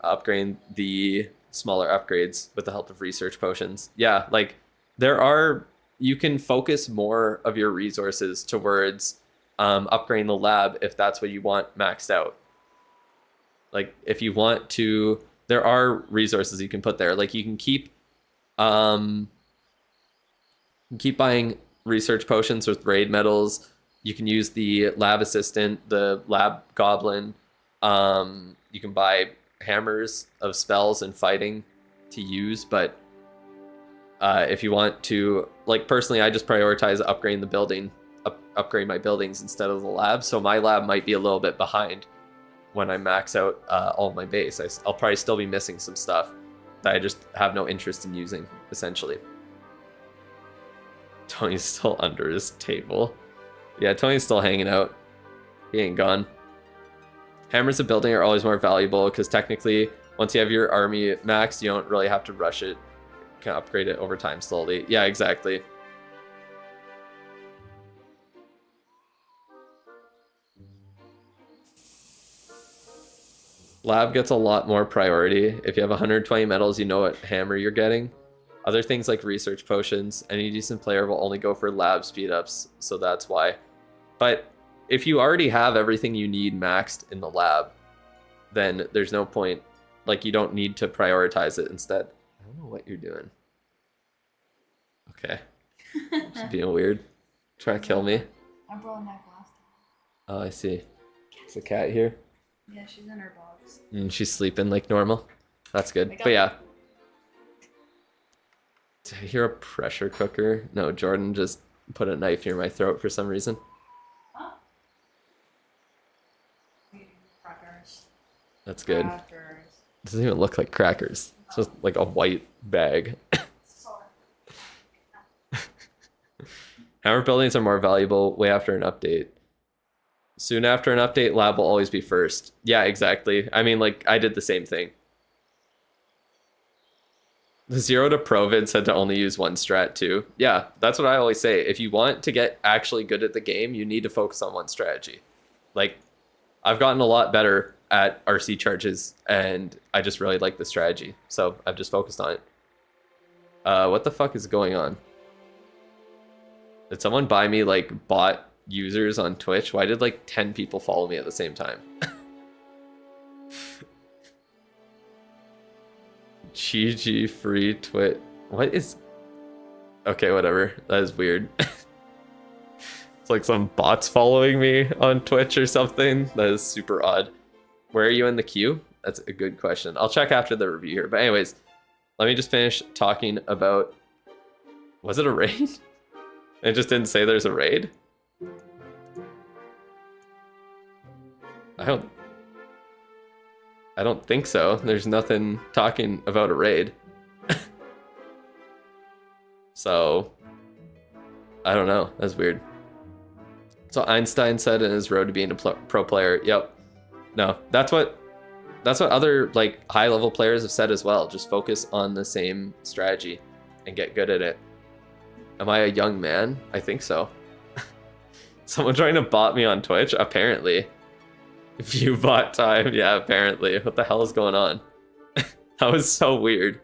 upgrading the smaller upgrades with the help of research potions. Yeah, like you can focus more of your resources towards upgrading the lab if that's what you want maxed out. Like if you want to, there are resources you can put there. Like you can keep buying research potions with raid medals. You can use the lab assistant, the lab goblin. You can buy hammers of spells and fighting to use, but if you want to, like personally, I just prioritize upgrading the building, upgrade my buildings instead of the lab. So my lab might be a little bit behind when I max out all of my base. I'll probably still be missing some stuff that I just have no interest in using, essentially. Tony's still under his table. Yeah, Tony's still hanging out. He ain't gone. Hammers of building are always more valuable because technically, once you have your army maxed, you don't really have to rush it. You can upgrade it over time slowly. Yeah, exactly. Lab gets a lot more priority. If you have 120 medals, you know what hammer you're getting. Other things like research potions, any decent player will only go for lab speed ups, so that's why. But if you already have everything you need maxed in the lab, then there's no point. Like, you don't need to prioritize it instead. I don't know what you're doing. Okay. She's being weird. Trying to kill me. I'm rolling my glass. Oh, I see. Is the cat here? Yeah, she's in her box. She's sleeping like normal. That's good. But yeah. Did I hear a pressure cooker? No, Jordan just put a knife near my throat for some reason. Huh? Crackers. That's good. Crackers. It doesn't even look like crackers. It's just like a white bag. Hammer buildings are more valuable way after an update. Soon after an update, lab will always be first. Yeah, exactly. I mean, like, I did the same thing. The 0 to Province had to only use one strat too. Yeah, that's what I always say. If you want to get actually good at the game, you need to focus on one strategy. Like, I've gotten a lot better at RC charges, and I just really like the strategy. So I've just focused on it. What the fuck is going on? Did someone buy me, like, bot users on Twitch? Why did, like, 10 people follow me at the same time? GG free twit. What is... Okay, whatever. That is weird. It's like some bots following me on Twitch or something. That is super odd. Where are you in the queue? That's a good question. I'll check after the review here. But anyways, let me just finish talking about... Was it a raid? It just didn't say there's a raid? I don't think so. There's nothing talking about a raid. So, I don't know. That's weird. So Einstein said in his road to being a pro player. Yep. No, that's what other like high level players have said as well. Just focus on the same strategy and get good at it. Am I a young man? I think so. Someone trying to bot me on Twitch? Apparently. View bot time. Yeah, apparently. What the hell is going on? That was so weird.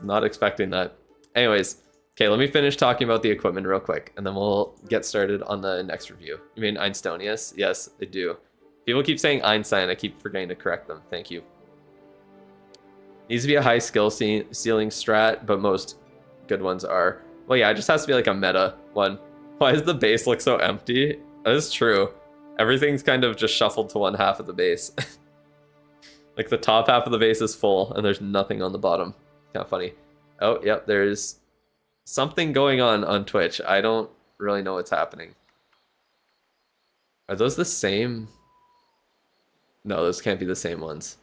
Not expecting that. Anyways, okay, let me finish talking about the equipment real quick, and then we'll get started on the next review. You mean Einstonius? Yes, I do. People keep saying Einstein. I keep forgetting to correct them. Thank you. Needs to be a high skill ceiling strat, but most good ones are. Well, yeah, it just has to be like a meta one. Why does the base look so empty? That is true. Everything's kind of just shuffled to one half of the base. Like the top half of the base is full, and there's nothing on the bottom. Kind of funny. Oh, yep, there's something going on Twitch. I don't really know what's happening. Are those the same? No, those can't be the same ones.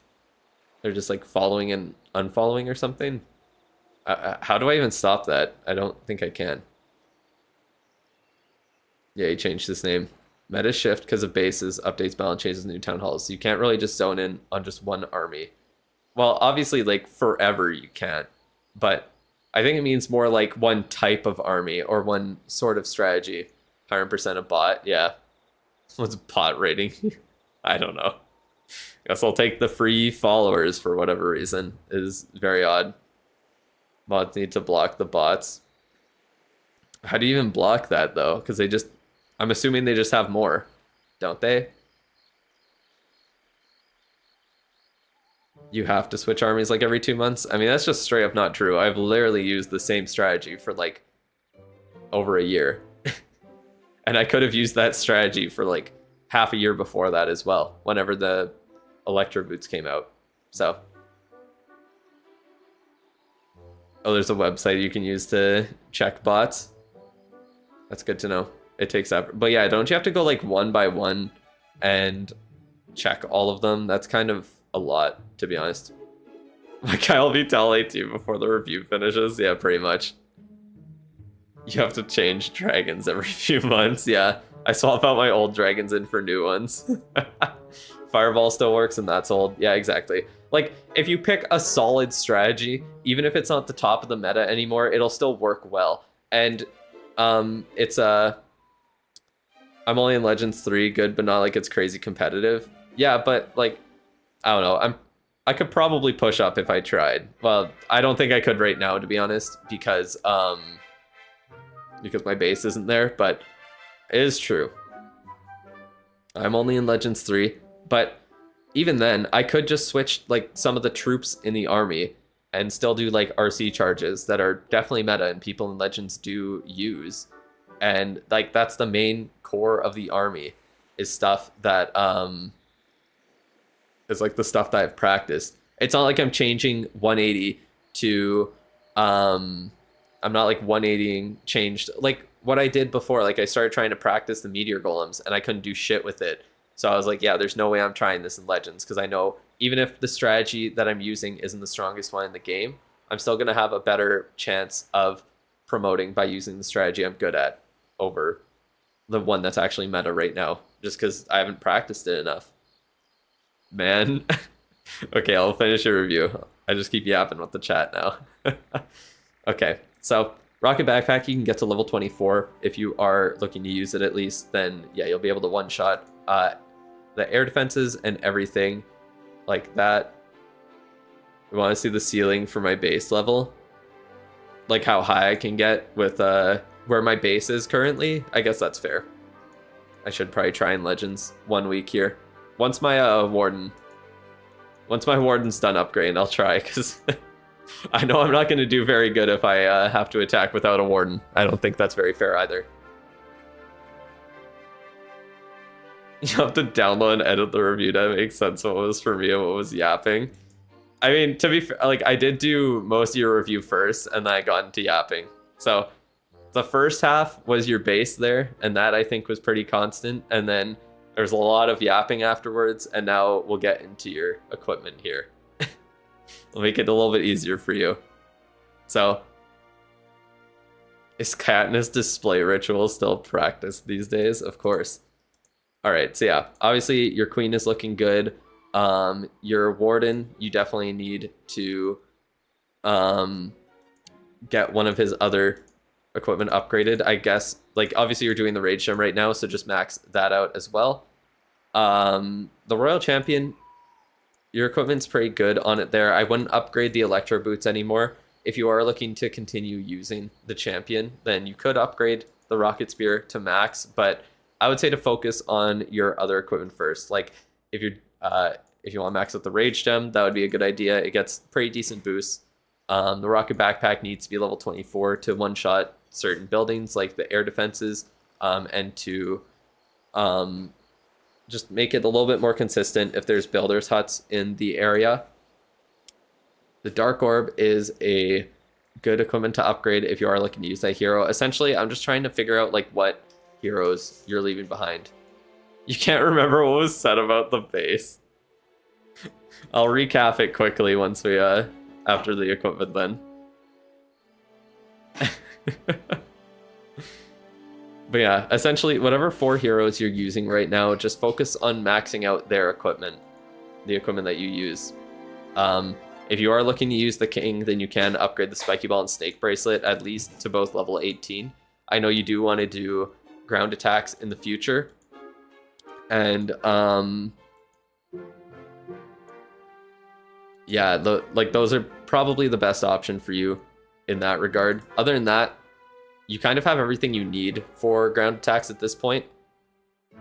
They're just like following and unfollowing or something. How do I even stop that? I don't think I can. Yeah, he changed his name. Meta shift because of bases, updates, balance changes, new town halls. So you can't really just zone in on just one army. Well, obviously, like forever you can't. But I think it means more like one type of army or one sort of strategy. 100% a bot, yeah. What's bot rating? I don't know. Guess I'll take the free followers for whatever reason. It is very odd. Bots need to block the bots. How do you even block that though? Because they just... I'm assuming they just have more, don't they? You have to switch armies like every 2 months? I mean, that's just straight up not true. I've literally used the same strategy for like over a year. And I could have used that strategy for like half a year before that as well, whenever the Electro Boots came out. So. Oh, there's a website you can use to check bots. That's good to know. It takes effort. But yeah, don't you have to go like one by one and check all of them? That's kind of a lot, to be honest. Like I'll be telling you before the review finishes. Yeah, pretty much. You have to change dragons every few months. Yeah, I swap out my old dragons in for new ones. Fireball still works and that's old. Yeah, exactly. Like if you pick a solid strategy, even if it's not the top of the meta anymore, it'll still work well. And it's a... I'm only in Legends 3, good, but not like it's crazy competitive. Yeah, but like, I don't know. I could probably push up if I tried. Well, I don't think I could right now, to be honest, because my base isn't there, but it is true. I'm only in Legends 3, but even then, I could just switch like some of the troops in the army and still do like RC charges that are definitely meta and people in Legends do use. And like that's the main core of the army is stuff that is like the stuff that I've practiced. It's not like I'm changing 180 to I'm not like 180ing changed like what I did before. Like I started trying to practice the meteor golems and I couldn't do shit with it. So I was like, yeah, there's no way I'm trying this in Legends because I know even if the strategy that I'm using isn't the strongest one in the game, I'm still going to have a better chance of promoting by using the strategy I'm good at over the one that's actually meta right now, just because I haven't practiced it enough. Man. Okay, I'll finish your review. I just keep yapping with the chat now. Okay, so Rocket Backpack, you can get to level 24 if you are looking to use it at least. Then yeah, you'll be able to one-shot the air defenses and everything like that. We want to see the ceiling for my base level, like how high I can get with where my base is currently. I guess that's fair. I should probably try in Legends 1 week here. Once my warden's done upgrading, I'll try, because I know I'm not going to do very good if I have to attack without a warden. I don't think that's very fair either. You have to download and edit the review to make sense of what was for me and what was yapping. I mean, to be fair, like, I did do most of your review first, and then I got into yapping. So the first half was your base there, and that I think was pretty constant. And then there's a lot of yapping afterwards, and now we'll get into your equipment here. We'll make it a little bit easier for you. So, is Katniss display ritual still practiced these days? Of course. All right, so yeah, obviously your queen is looking good. Your warden, you definitely need to get one of his other equipment upgraded. I guess, like, obviously you're doing the rage gem right now, so just max that out as well. The royal champion, your equipment's pretty good on it there. I wouldn't upgrade the electro boots anymore. If you are looking to continue using the champion, then you could upgrade the rocket spear to max, but I would say to focus on your other equipment first. Like, if you want to max out the rage gem, that would be a good idea. It gets pretty decent boosts. The rocket backpack needs to be level 24 to one-shot certain buildings like the air defenses, and to just make it a little bit more consistent if there's builders huts in the area. The dark orb is a good equipment to upgrade if you are looking to use that hero. Essentially, I'm just trying to figure out like what heroes you're leaving behind. You can't remember what was said about the base. I'll recap it quickly once we after the equipment then. But yeah, essentially whatever 4 heroes you're using right now, just focus on maxing out their equipment, the equipment that you use. If you are looking to use the king, then you can upgrade the spiky ball and snake bracelet at least to both level 18. I know you do want to do ground attacks in the future, and yeah, those are probably the best option for you in that regard. Other than that, you kind of have everything you need for ground attacks at this point.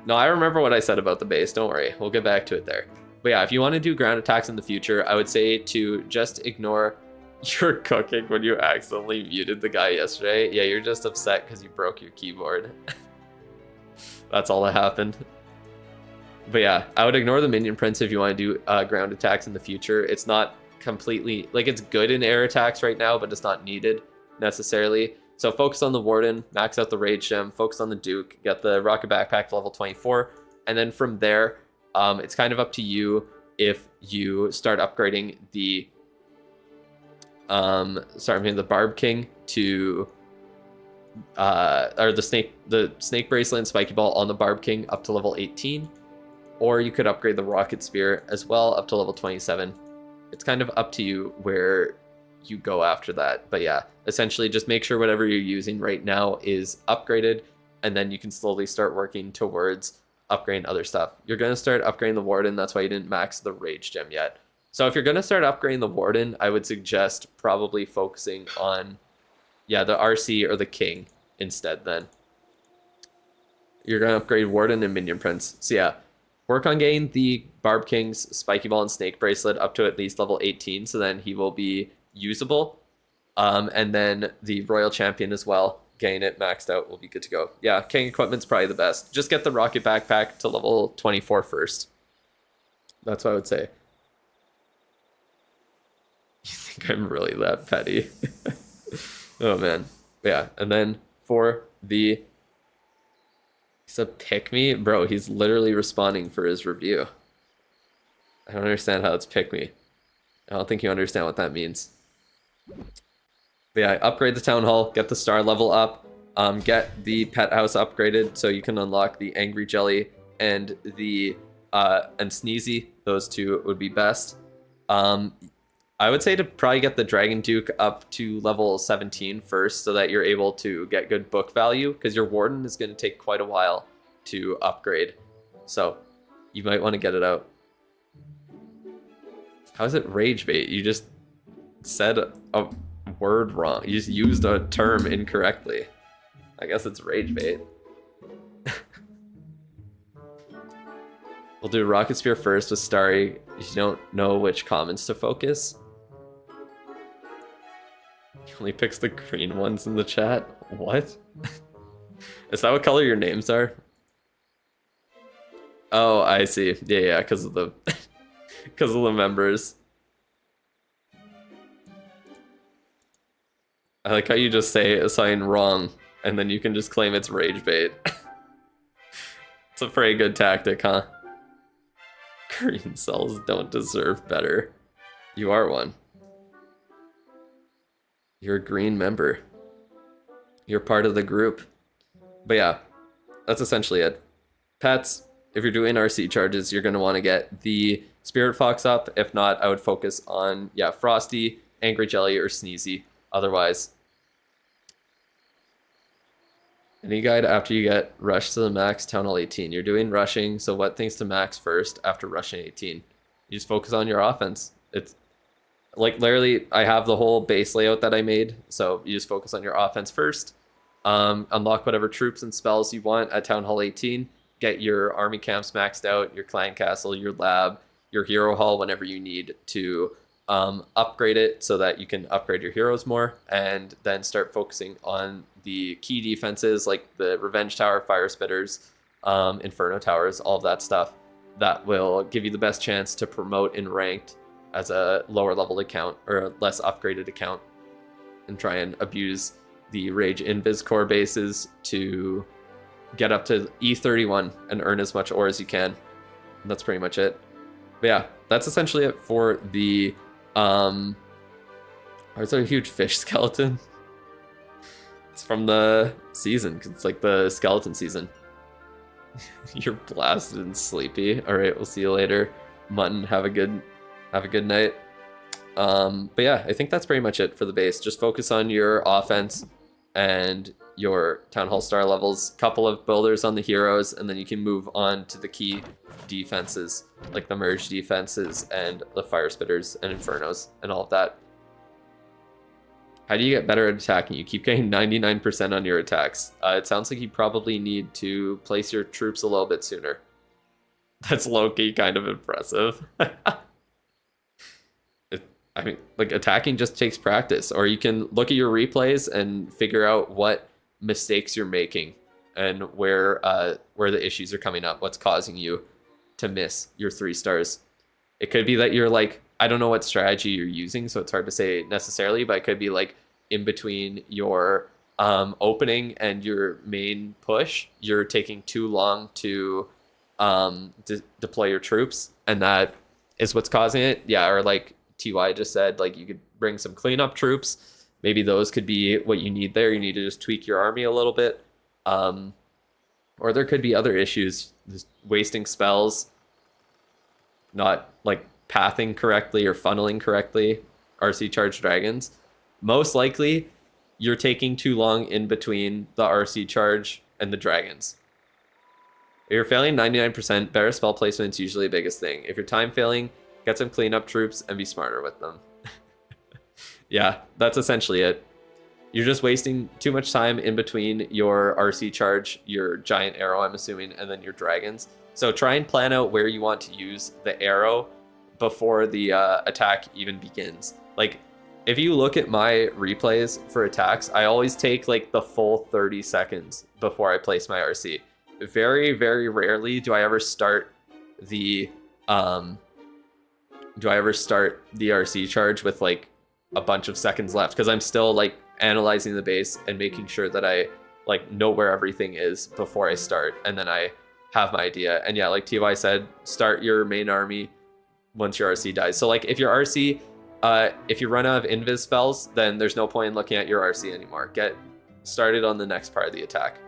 No, I remember what I said about the base, don't worry, we'll get back to it there. But yeah, if you want to do ground attacks in the future, I would say to just ignore your cooking when you accidentally muted the guy yesterday. Yeah, you're just upset because you broke your keyboard. That's all that happened. But yeah, I would ignore the minion prince if you want to do ground attacks in the future. It's not completely, like, it's good in air attacks right now, but it's not needed necessarily. So focus on the warden, max out the rage gem, focus on the duke, get the rocket backpack to level 24, and then from there, it's kind of up to you if you start upgrading the the barb king to or the snake bracelet and spiky ball on the barb king up to level 18, or you could upgrade the rocket spear as well up to level 27. It's kind of up to you where you go after that. But yeah, essentially just make sure whatever you're using right now is upgraded, and then you can slowly start working towards upgrading other stuff. You're going to start upgrading the warden. That's why you didn't max the rage gem yet. So if you're going to start upgrading the warden, I would suggest probably focusing on, yeah, the RC or the king instead then. You're going to upgrade warden and minion prince. So yeah, work on getting the barb king's spiky ball and snake bracelet up to at least level 18, so then he will be usable. And then the royal champion as well, getting it maxed out will be good to go. Yeah, king equipment's probably the best. Just get the rocket backpack to level 24 first. That's what I would say. You think I'm really that petty? Oh man. Yeah, and then for the... He's a pick me? Bro, he's literally responding for his review. I don't understand how it's pick me. I don't think you understand what that means. But yeah, upgrade the town hall, get the star level up, get the pet house upgraded so you can unlock the angry jelly and the and sneezy. Those two would be best. I would say to probably get the dragon duke up to level 17 first, so that you're able to get good book value, because your warden is going to take quite a while to upgrade. So you might want to get it out. How is it rage bait? You just said a word wrong. You just used a term incorrectly. I guess it's rage bait. We'll do rocket spear first with Starry. You don't know which comments to focus. He only picks the green ones in the chat. What? Is that what color your names are? Oh, I see. Yeah, because of the because of the members. I like how you just say assign wrong, and then you can just claim it's rage bait. It's a pretty good tactic, huh? Green cells don't deserve better. You are one. You're a green member. You're part of the group. But yeah, that's essentially it. Pets, if you're doing RC charges, you're going to want to get the Spirit Fox up. If not, I would focus on, yeah, Frosty, Angry Jelly, or Sneezy. Otherwise, any guide after you get rushed to the max Town Hall 18. You're doing rushing, so what things to max first after rushing 18? You just focus on your offense. It's like literally, I have the whole base layout that I made, so you just focus on your offense first. Unlock whatever troops and spells you want at Town Hall 18. Get your army camps maxed out, your clan castle, your lab, your hero hall whenever you need to upgrade it so that you can upgrade your heroes more, and then start focusing on the key defenses like the Revenge Tower, Fire Spitters, Inferno Towers, all of that stuff that will give you the best chance to promote in ranked as a lower level account or a less upgraded account, and try and abuse the Rage Invis core bases to get up to E31 and earn as much ore as you can. And that's pretty much it. But yeah, that's essentially it for the there's a huge fish skeleton. It's from the season, 'cause it's like the skeleton season. You're blasted and sleepy. All right, we'll see you later. Mutton, have a good night. But yeah, I think that's pretty much it for the base. Just focus on your offense and your Town Hall star levels, couple of builders on the heroes, and then you can move on to the key defenses, like the merge defenses and the Fire Spitters and Infernos and all of that. How do you get better at attacking? You keep getting 99% on your attacks. It sounds like you probably need to place your troops a little bit sooner. That's low-key kind of impressive. I mean, like, attacking just takes practice. Or you can look at your replays and figure out what mistakes you're making and where the issues are coming up, what's causing you to miss your 3 stars. It could be that you're like, I don't know what strategy you're using, so it's hard to say necessarily, but it could be like in between your opening and your main push, you're taking too long to deploy your troops, and that is what's causing it. Yeah, or like TY just said, like you could bring some cleanup troops. Maybe those could be what you need there. You need to just tweak your army a little bit. Or there could be other issues, just wasting spells, not like pathing correctly or funneling correctly, RC charge dragons. Most likely, you're taking too long in between the RC charge and the dragons. If you're failing 99%, better spell placement's usually the biggest thing. If you're time failing, get some cleanup troops and be smarter with them. Yeah, that's essentially it. You're just wasting too much time in between your RC charge, your giant arrow, I'm assuming, and then your dragons. So try and plan out where you want to use the arrow before the attack even begins. Like, if you look at my replays for attacks, I always take like the full 30 seconds before I place my RC. Very, very rarely do I ever start the RC charge with like a bunch of seconds left, because I'm still like analyzing the base and making sure that I like know where everything is before I start, and then I have my idea. And yeah, like TY said, start your main army once your RC dies. So like if your RC, if you run out of invis spells, then there's no point in looking at your RC anymore. Get started on the next part of the attack.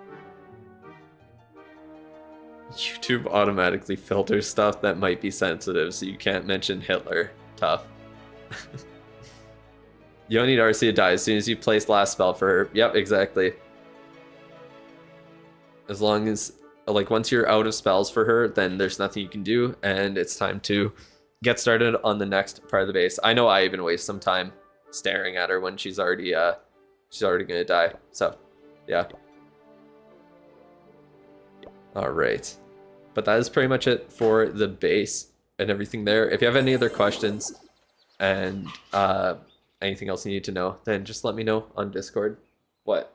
YouTube automatically filters stuff that might be sensitive, so you can't mention Hitler. Tough. You don't need RC to die as soon as you place last spell for her. Yep, exactly. As long as, like, once you're out of spells for her, then there's nothing you can do, and it's time to get started on the next part of the base. I know I even waste some time staring at her when she's already gonna die. So, yeah. All right. But that is pretty much it for the base and everything there. If you have any other questions and anything else you need to know, then just let me know on Discord. What?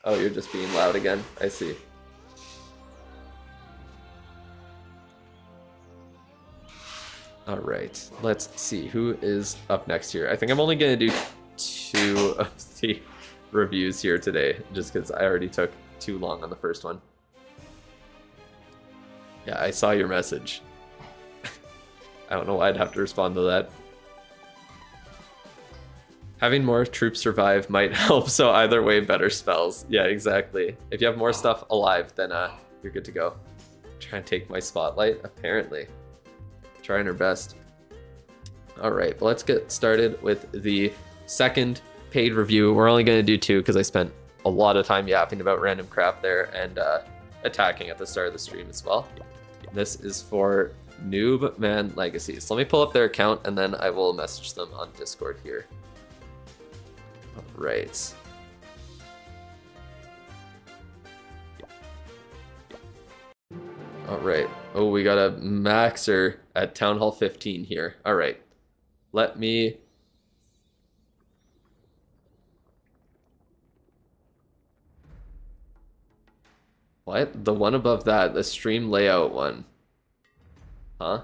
Oh, you're just being loud again. I see. All right, let's see who is up next here. I think I'm only gonna do 2 of the reviews here today, just because I already took too long on the first one. Yeah, I saw your message. I don't know why I'd have to respond to that. Having more troops survive might help, so either way, better spells. Yeah, exactly. If you have more stuff alive, then you're good to go. Try and take my spotlight, apparently. Trying her best. All right, but let's get started with the second paid review. We're only going to do 2 because I spent a lot of time yapping about random crap there and attacking at the start of the stream as well. This is for Noob Man Legacy. So let me pull up their account and then I will message them on Discord here. All right. All right. Oh, we got a maxer at Town Hall 15 here. All right. Let me... What? The one above that, the stream layout one. Huh?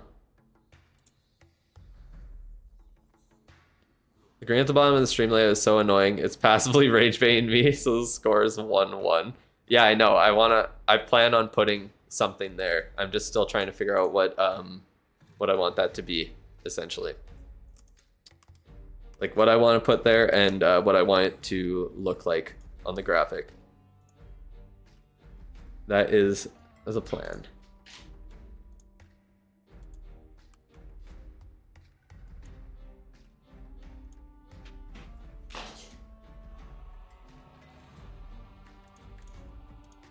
The green at the bottom of the stream layout is so annoying. It's passively rage baiting me, so the score is 1-1. Yeah, I know. I plan on putting something there. I'm just still trying to figure out what I want that to be, essentially. Like what I want to put there and what I want it to look like on the graphic. That is a plan.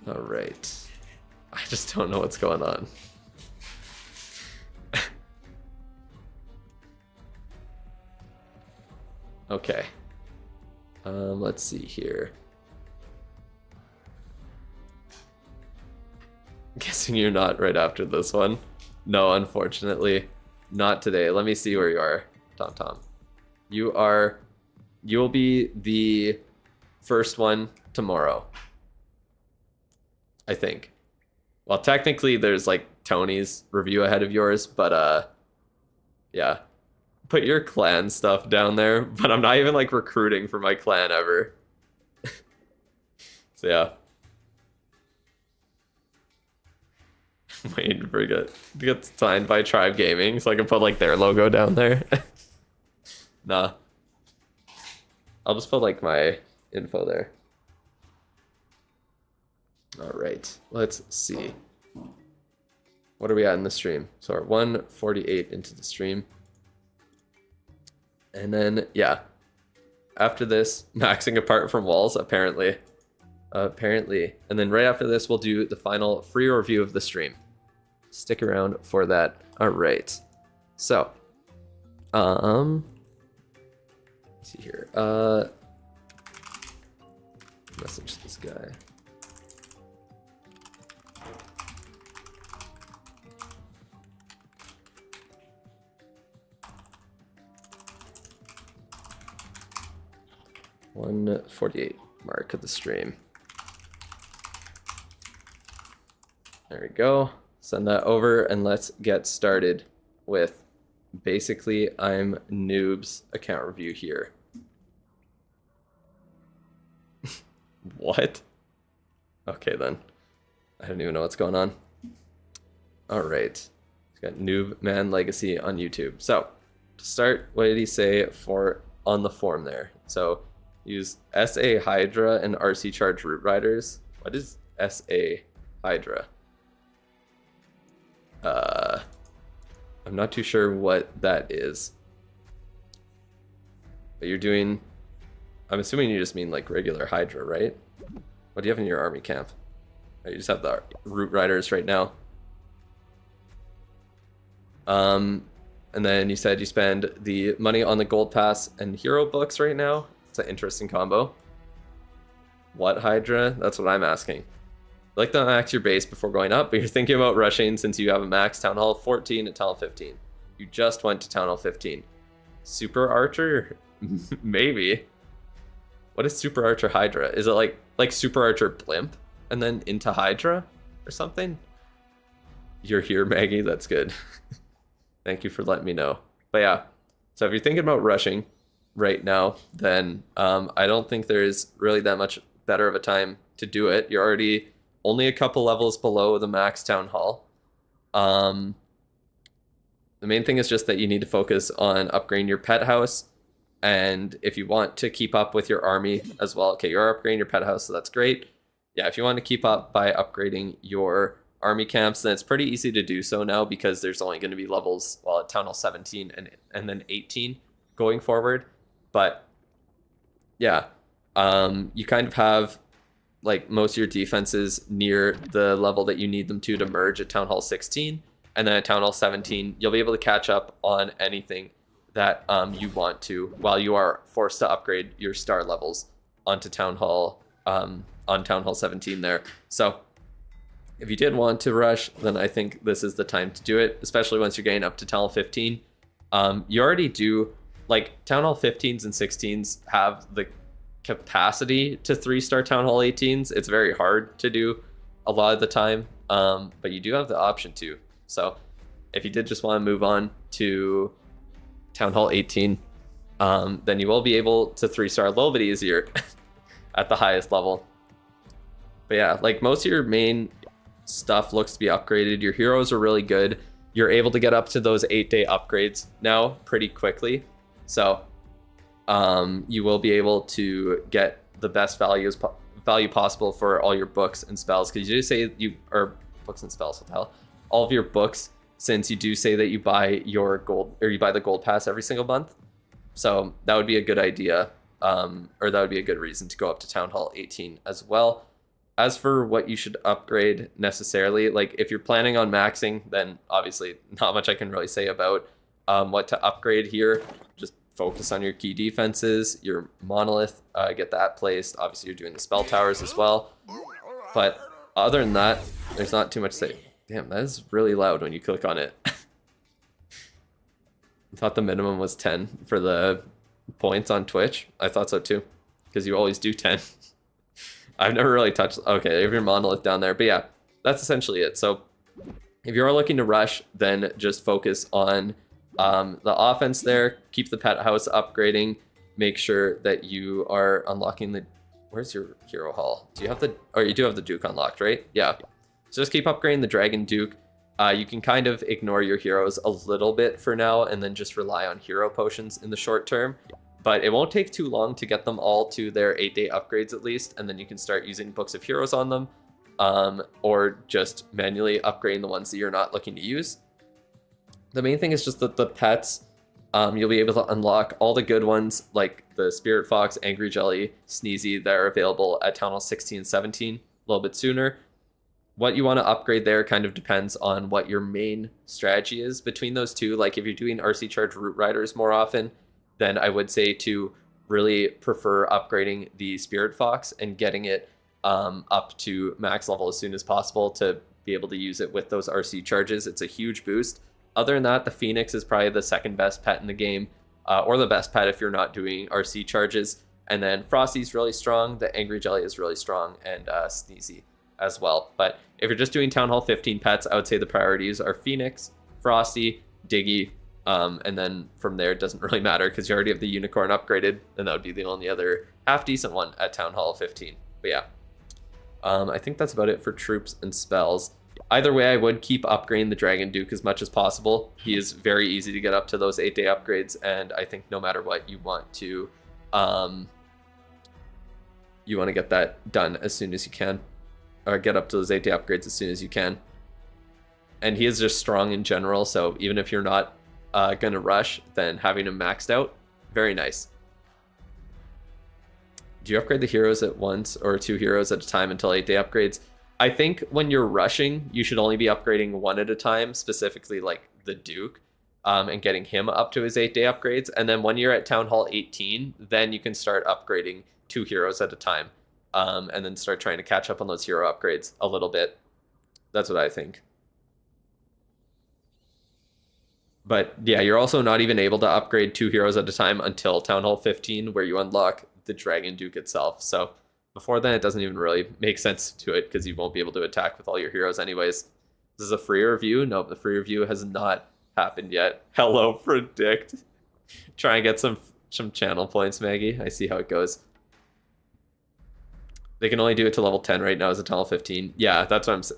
All right. I just don't know what's going on. Okay. Let's see here. Guessing you're not right after this one. No, unfortunately. Not today. Let me see where you are, Tom. You'll be the first one tomorrow. I think. Well, technically there's like Tony's review ahead of yours, but yeah. Put your clan stuff down there, but I'm not even like recruiting for my clan ever. So yeah. Waiting for it to get signed by Tribe Gaming so I can put like their logo down there. Nah. I'll just put like my info there. All right, let's see. What are we at in the stream? So we're 1:48 into the stream. And then, yeah. After this, maxing apart from walls, apparently. Apparently. And then right after this, we'll do the final free review of the stream. Stick around for that. All right. So, let's see here. Message this guy. $1:48 mark of the stream. There we go. Send that over and let's get started with basically I'm Noob's account review here. What? Okay then. I don't even know what's going on. All right. He's got Noob Man Legacy on YouTube. So to start, what did he say for on the form there? So use SA Hydra and RC Charge Root Riders. What is SA Hydra? I'm not too sure what that is. But you're doing... I'm assuming you just mean like regular Hydra, right? What do you have in your army camp? Oh, you just have the Root Riders right now. And then you said you spend the money on the Gold Pass and Hero Books right now. It's an interesting combo. What Hydra? That's what I'm asking. You like to max your base before going up, but you're thinking about rushing since you have a max Town Hall 14 and Town Hall 15. You just went to Town Hall 15. Super Archer? Maybe. What is Super Archer Hydra? Is it like Super Archer Blimp and then into Hydra or something? You're here, Maggie. That's good. Thank you for letting me know. But yeah, so if you're thinking about rushing right now, then I don't think there's really that much better of a time to do it. You're already only a couple levels below the max town hall. The main thing is just that you need to focus on upgrading your pet house. And if you want to keep up with your army as well, okay, you're upgrading your pet house, so that's great. Yeah, if you want to keep up by upgrading your army camps, then it's pretty easy to do so now because there's only going to be levels, well, at Town Hall 17 and then 18 going forward. But yeah, you kind of have like most of your defenses near the level that you need them to merge at Town Hall 16. And then at Town Hall 17, you'll be able to catch up on anything that you want to while you are forced to upgrade your star levels onto Town Hall, on Town Hall 17 there. So if you did want to rush, then I think this is the time to do it, especially once you're getting up to Town Hall 15. You already do, like, Town Hall 15s and 16s have the capacity to 3-star Town Hall 18s. It's very hard to do a lot of the time, but you do have the option to. So if you did just want to move on to Town Hall 18, then you will be able to 3-star a little bit easier at the highest level. But yeah, like most of your main stuff looks to be upgraded. Your heroes are really good. You're able to get up to those 8-day upgrades now pretty quickly. So you will be able to get the best value possible for all your books and spells, because you do say you are books and spells, what the hell, all of your books, since you do say that you buy your gold, or you buy the gold pass every single month. So that would be a good idea, or that would be a good reason to go up to Town Hall 18 as well. As for what you should upgrade necessarily, like if you're planning on maxing, then obviously not much I can really say about what to upgrade here. Just focus on your key defenses, your monolith, get that placed. Obviously you're doing the spell towers as well. But other than that, there's not too much to say. Damn, that is really loud when you click on it. I thought the minimum was 10 for the points on Twitch. I thought so too, because you always do 10. I've never really touched, okay, they have your monolith down there. But yeah, that's essentially it. So if you're looking to rush, then just focus on the offense there. Keep the pet house upgrading. Make sure that you are unlocking the, where's your hero hall? Do you have the, or you do have the Duke unlocked, right? Yeah. So just keep upgrading the Dragon Duke. You can kind of ignore your heroes a little bit for now and then just rely on hero potions in the short term. But it won't take too long to get them all to their 8-day upgrades at least, and then you can start using Books of Heroes on them, or just manually upgrading the ones that you're not looking to use. The main thing is just that the pets, you'll be able to unlock all the good ones, like the Spirit Fox, Angry Jelly, Sneezy, that are available at Town Hall 16 and 17 a little bit sooner. What you want to upgrade there kind of depends on what your main strategy is between those two. Like if you're doing RC Charge Root Riders more often, then I would say to really prefer upgrading the Spirit Fox and getting it up to max level as soon as possible to be able to use it with those RC charges. It's a huge boost. Other than that, the Phoenix is probably the second best pet in the game, or the best pet if you're not doing RC charges. And then Frosty's really strong, the Angry Jelly is really strong, and Sneezy as well. But if you're just doing Town Hall 15 pets, I would say the priorities are Phoenix, Frosty, Diggy, and then from there it doesn't really matter because you already have the Unicorn upgraded, and that would be the only other half decent one at Town Hall 15. But yeah, I think that's about it for troops and spells. Either way, I would keep upgrading the Dragon Duke as much as possible. He is very easy to get up to those 8-day upgrades, and I think no matter what, you want to get that done as soon as you can, or get up to those 8-day upgrades as soon as you can. And he is just strong in general, so even if you're not gonna rush, then having him maxed out, very nice. Do you upgrade the heroes at once or 2 heroes at a time until 8-day upgrades? I think when you're rushing, you should only be upgrading 1 at a time, specifically like the Duke, and getting him up to his 8-day upgrades. And then when you're at Town Hall 18, then you can start upgrading 2 heroes at a time, and then start trying to catch up on those hero upgrades a little bit. That's what I think. But yeah, you're also not even able to upgrade 2 heroes at a time until Town Hall 15, where you unlock the Dragon Duke itself. So before then, it doesn't even really make sense to it because you won't be able to attack with all your heroes anyways. This is a free review. Nope, the free review has not happened yet. Hello, predict. Try and get some channel points, Maggie. I see how it goes. They can only do it to level 10 right now as a tunnel 15. Yeah, that's what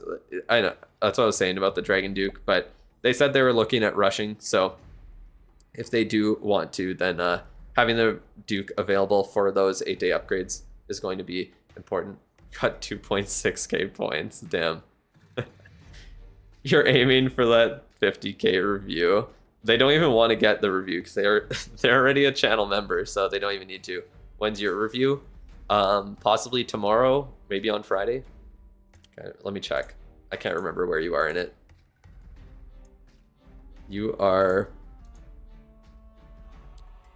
I know. That's what I was saying about the Dragon Duke, but they said they were looking at rushing, so if they do want to, then having the Duke available for those 8-day upgrades is going to be important. Got 2.6k points. Damn. You're aiming for that 50k review. They don't even want to get the review because they're already a channel member, so they don't even need to. When's your review? Possibly tomorrow, maybe on Friday. Okay, let me check. I can't remember where you are in it. You are...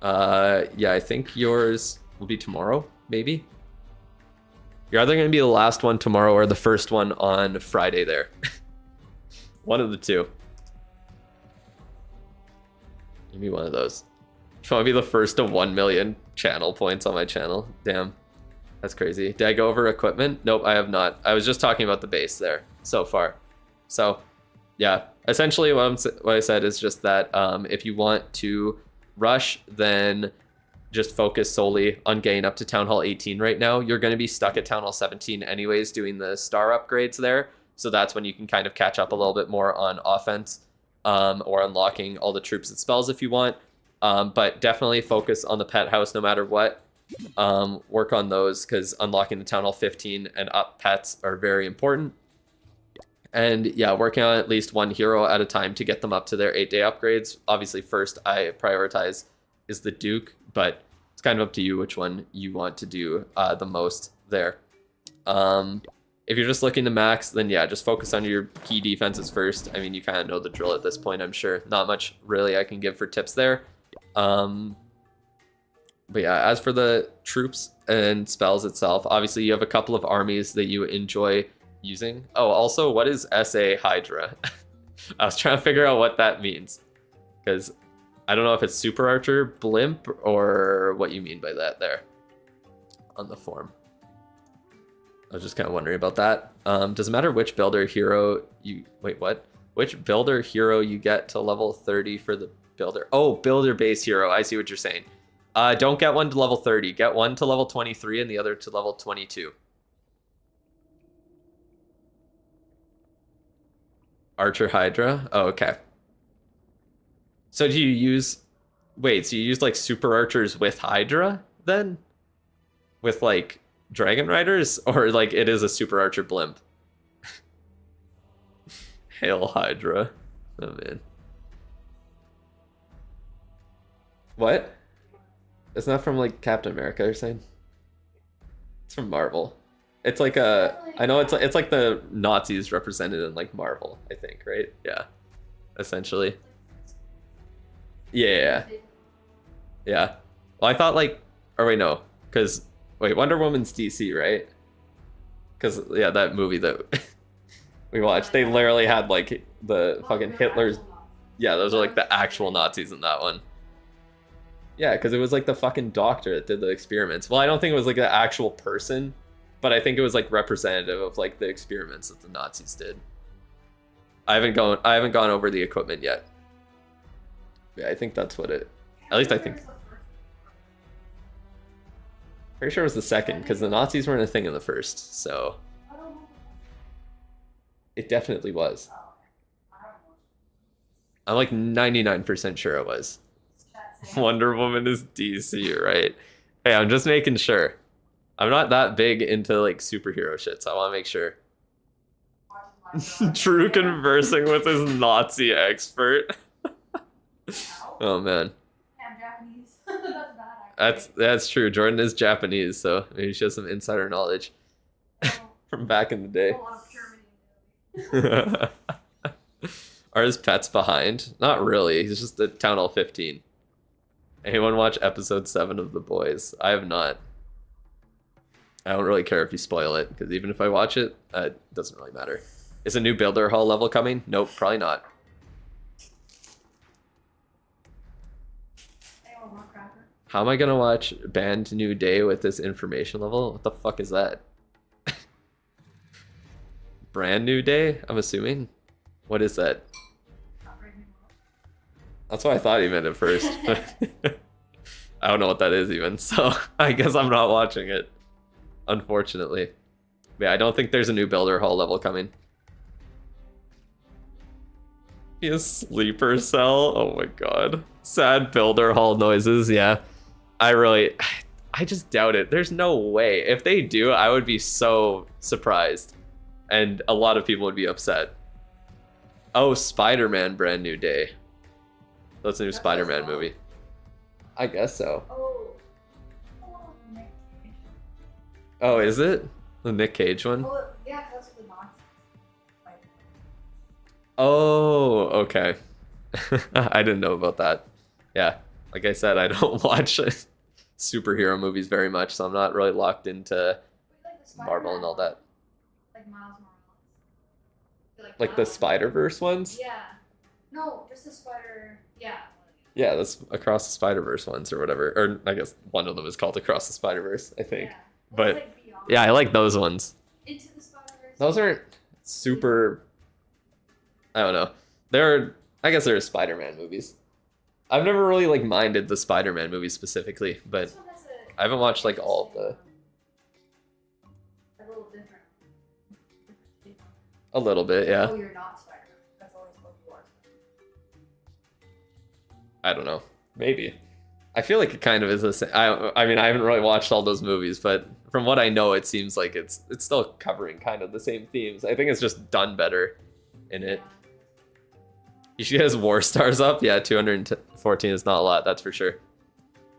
yeah, I think yours will be tomorrow, maybe. You're either going to be the last one tomorrow or the first one on Friday there. One of the two. Give me one of those. If you want to be the first to 1 million channel points on my channel. Damn. That's crazy. Did I go over equipment? Nope, I have not. I was just talking about the base there so far. So, yeah. Essentially, what I said is just that if you want to rush, then just focus solely on getting up to Town Hall 18 right now. You're going to be stuck at Town Hall 17 anyways doing the star upgrades there. So that's when you can kind of catch up a little bit more on offense or unlocking all the troops and spells if you want. But definitely focus on the pet house no matter what. Work on those because unlocking the Town Hall 15 and up pets are very important. And yeah, working on at least one hero at a time to get them up to their 8-day upgrades. Obviously, first I prioritize is the Duke, but it's kind of up to you which one you want to do the most there. If you're just looking to max, then yeah, just focus on your key defenses first. I mean, you kind of know the drill at this point, I'm sure. Not much really I can give for tips there. But yeah, as for the troops and spells itself, obviously you have a couple of armies that you enjoy using. Oh, also, what is SA Hydra? I was trying to figure out what that means. Because I don't know if it's Super Archer, Blimp, or what you mean by that there on the form. I was just kind of wondering about that. Does it matter which builder hero you... Wait, what? Which builder hero you get to level 30 for the builder? Oh, builder base hero. I see what you're saying. Don't get one to level 30. Get one to level 23 and the other to level 22. Archer Hydra? Oh, okay. So do you use... Wait, so you use like Super Archers with Hydra then? With like Dragon Riders? Or like it is a Super Archer Blimp? Hail Hydra. Oh man. What? Isn't that from like Captain America you're saying? It's from Marvel. It's like a... I know it's like the Nazis represented in like Marvel, I think, right? Yeah. Essentially. Yeah. Yeah. Well, I thought like... Or wait, no. Because... Wait, Wonder Woman's DC, right? Because, yeah, that movie that we watched, they literally had like the fucking Hitler's... Yeah, those are like the actual Nazis in that one. Yeah, because it was like the fucking doctor that did the experiments. Well, I don't think it was like the actual person, but I think it was like representative of like the experiments that the Nazis did. I haven't gone over the equipment yet. Yeah, I think that's what it... At least I think... Pretty sure it was the second, because the Nazis weren't a thing in the first, so... It definitely was. I'm like 99% sure it was. Wonder Woman is DC, right? Hey, I'm just making sure. I'm not that big into like superhero shit, so I want to make sure. Drew conversing with his Nazi expert. Oh man. I'm Japanese. That's bad. That's true. Jordan is Japanese, so maybe she has some insider knowledge from back in the day. Are his pets behind? Not really. He's just at Town Hall 15. Anyone watch episode 7 of The Boys? I have not. I don't really care if you spoil it, because even if I watch it, it doesn't really matter. Is a new Builder Hall level coming? Nope, probably not. How am I gonna watch Band New Day with this information level? What the fuck is that? Brand New Day, I'm assuming? What is that? That's what I thought he meant at first. I don't know what that is even, so I guess I'm not watching it, unfortunately. But yeah, I don't think there's a new Builder Hall level coming. A sleeper cell? Oh my god. Sad Builder Hall noises, yeah. I just doubt it. There's no way. If they do, I would be so surprised. And a lot of people would be upset. Oh, Spider-Man Brand New Day. That's a new Spider-Man movie. I guess so. Oh. Oh, Nick Cage. Oh, is it? The Nick Cage one? Oh, yeah, that's the Nazis. Like, Oh, okay. I didn't know about that. Yeah, like I said, I don't watch superhero movies very much, so I'm not really locked into like the Marvel and all that. Like Miles Morales. Like the Miles- Spider-Verse ones? Yeah. No, just the spider. Yeah. Yeah, that's Across the Spider-Verse ones or whatever. Or I guess one of them is called Across the Spider-Verse, I think. Yeah. But Like Beyond. yeah, I like those ones. Into the Spider-Verse. Those aren't super... I don't know. I guess they're Spider-Man movies. I've never really like minded the Spider-Man movies specifically, but This one has a- I haven't watched like all of the... A little different. A little bit, yeah. Oh, you're not Spider-Man. That's always what you are. I don't know. Maybe. I feel like it kind of is the same. I mean, I haven't really watched all those movies, but from what I know, it seems like it's still covering kind of the same themes. I think it's just done better in it. She has War Stars up. Yeah, 214 is not a lot, that's for sure.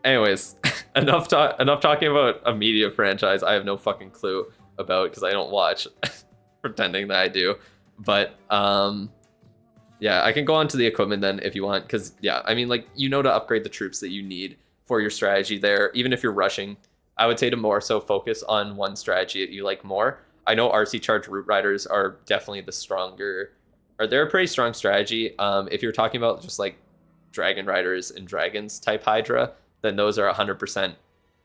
Anyways, enough talking about a media franchise I have no fucking clue about because I don't watch, pretending that I do. But yeah, I can go on to the equipment then if you want, because yeah, I mean, like, you know, to upgrade the troops that you need for your strategy there, even if you're rushing, I would say to more so focus on one strategy that you like more. I know RC Charge Root Riders are definitely the stronger, or they're a pretty strong strategy. If you're talking about just like Dragon Riders and Dragons type Hydra, then those are 100%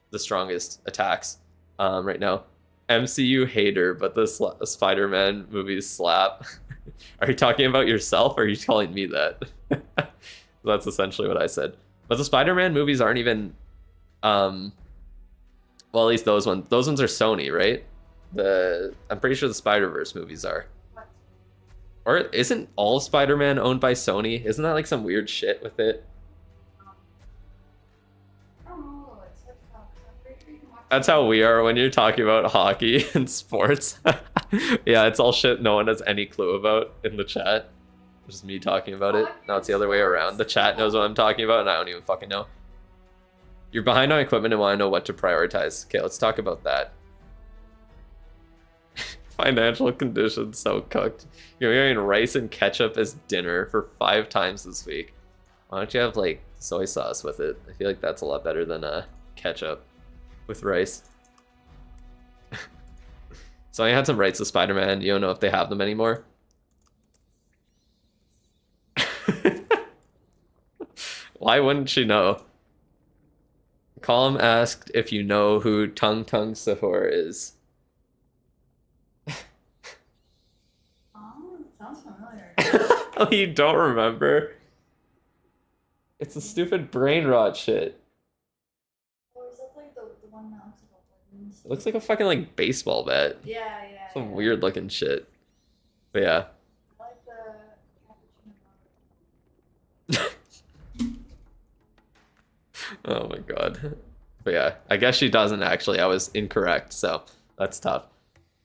the strongest attacks right now. MCU hater, but the Spider-Man movies slap. Are you talking about yourself, or are you calling me that? That's essentially what I said. But the Spider-Man movies aren't even, well, at least those ones. Those ones are Sony, right? I'm pretty sure the Spider-Verse movies are. What? Or isn't all Spider-Man owned by Sony? Isn't that like some weird shit with it? I don't know. It's like, I'm pretty sure you can watch That's how we are when you're talking about hockey and sports. Yeah, it's all shit no one has any clue about in the chat. Just me talking about it. Now it's the other way around. The chat knows what I'm talking about and I don't even fucking know. You're behind on equipment and want to know what to prioritize. Okay, let's talk about that. Financial conditions so cooked. You're eating rice and ketchup as dinner for 5 times this week. Why don't you have like soy sauce with it? I feel like that's a lot better than ketchup with rice. So I had some rights to Spider-Man. You don't know if they have them anymore. Why wouldn't she know? Column asked if you know who Tung Tung Sahur is. Oh, sounds familiar. Oh, you don't remember? It's a stupid brain rot shit. Or is that like the one that looks like a balloon? It looks like a fucking like baseball bat. Yeah, yeah. Some yeah. weird looking shit. But yeah. I like the cappuccino. Oh my god. But yeah, I guess she doesn't actually. I was incorrect, so that's tough.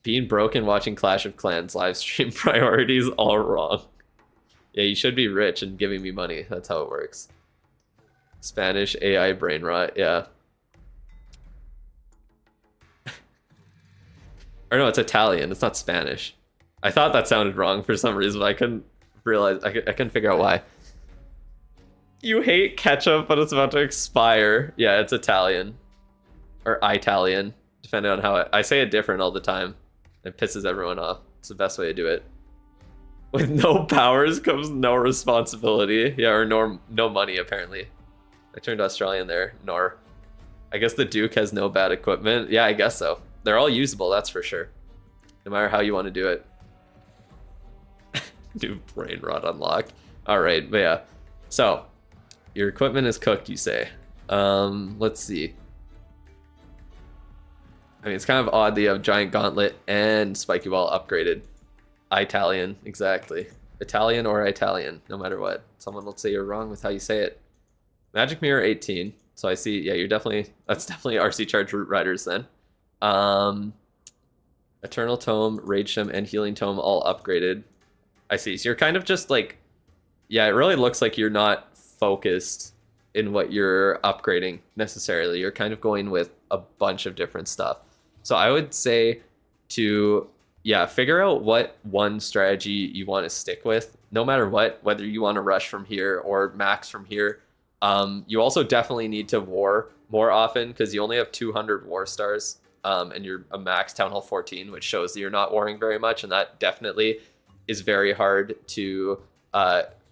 Being broke and watching Clash of Clans live stream priorities all wrong. Yeah, you should be rich and giving me money. That's how it works. Spanish AI brain rot, yeah. Or no, it's Italian. It's not Spanish. I thought that sounded wrong for some reason, but I couldn't realize. I couldn't figure out why. You hate ketchup, but it's about to expire. Yeah, it's Italian. Or Italian, depending on how I say it different all the time. It pisses everyone off. It's the best way to do it. With no powers comes no responsibility. Yeah, or no money, apparently. I turned Australian there. Nor. I guess the Duke has no bad equipment. Yeah, I guess so. They're all usable, that's for sure. No matter how you want to do it. New brain rot unlocked. Alright, but yeah. So, Your equipment is cooked, you say. Let's see. I mean, it's kind of odd that you have Giant Gauntlet and Spiky Ball upgraded. Italian, exactly. Italian or Italian, no matter what. Someone will say you're wrong with how you say it. Magic Mirror 18. So I see, yeah, that's definitely RC Charge Root Riders then. Eternal Tome, Rage Gem, and Healing Tome all upgraded. I see. So you're kind of just like, yeah, it really looks like you're not focused in what you're upgrading necessarily. You're kind of going with a bunch of different stuff. So I would say to, yeah, figure out what one strategy you want to stick with, no matter what, whether you want to rush from here or max from here. You also definitely need to war more often because you only have 200 war stars, and you're a max Town Hall 14, which shows that you're not warring very much, and that definitely is very hard to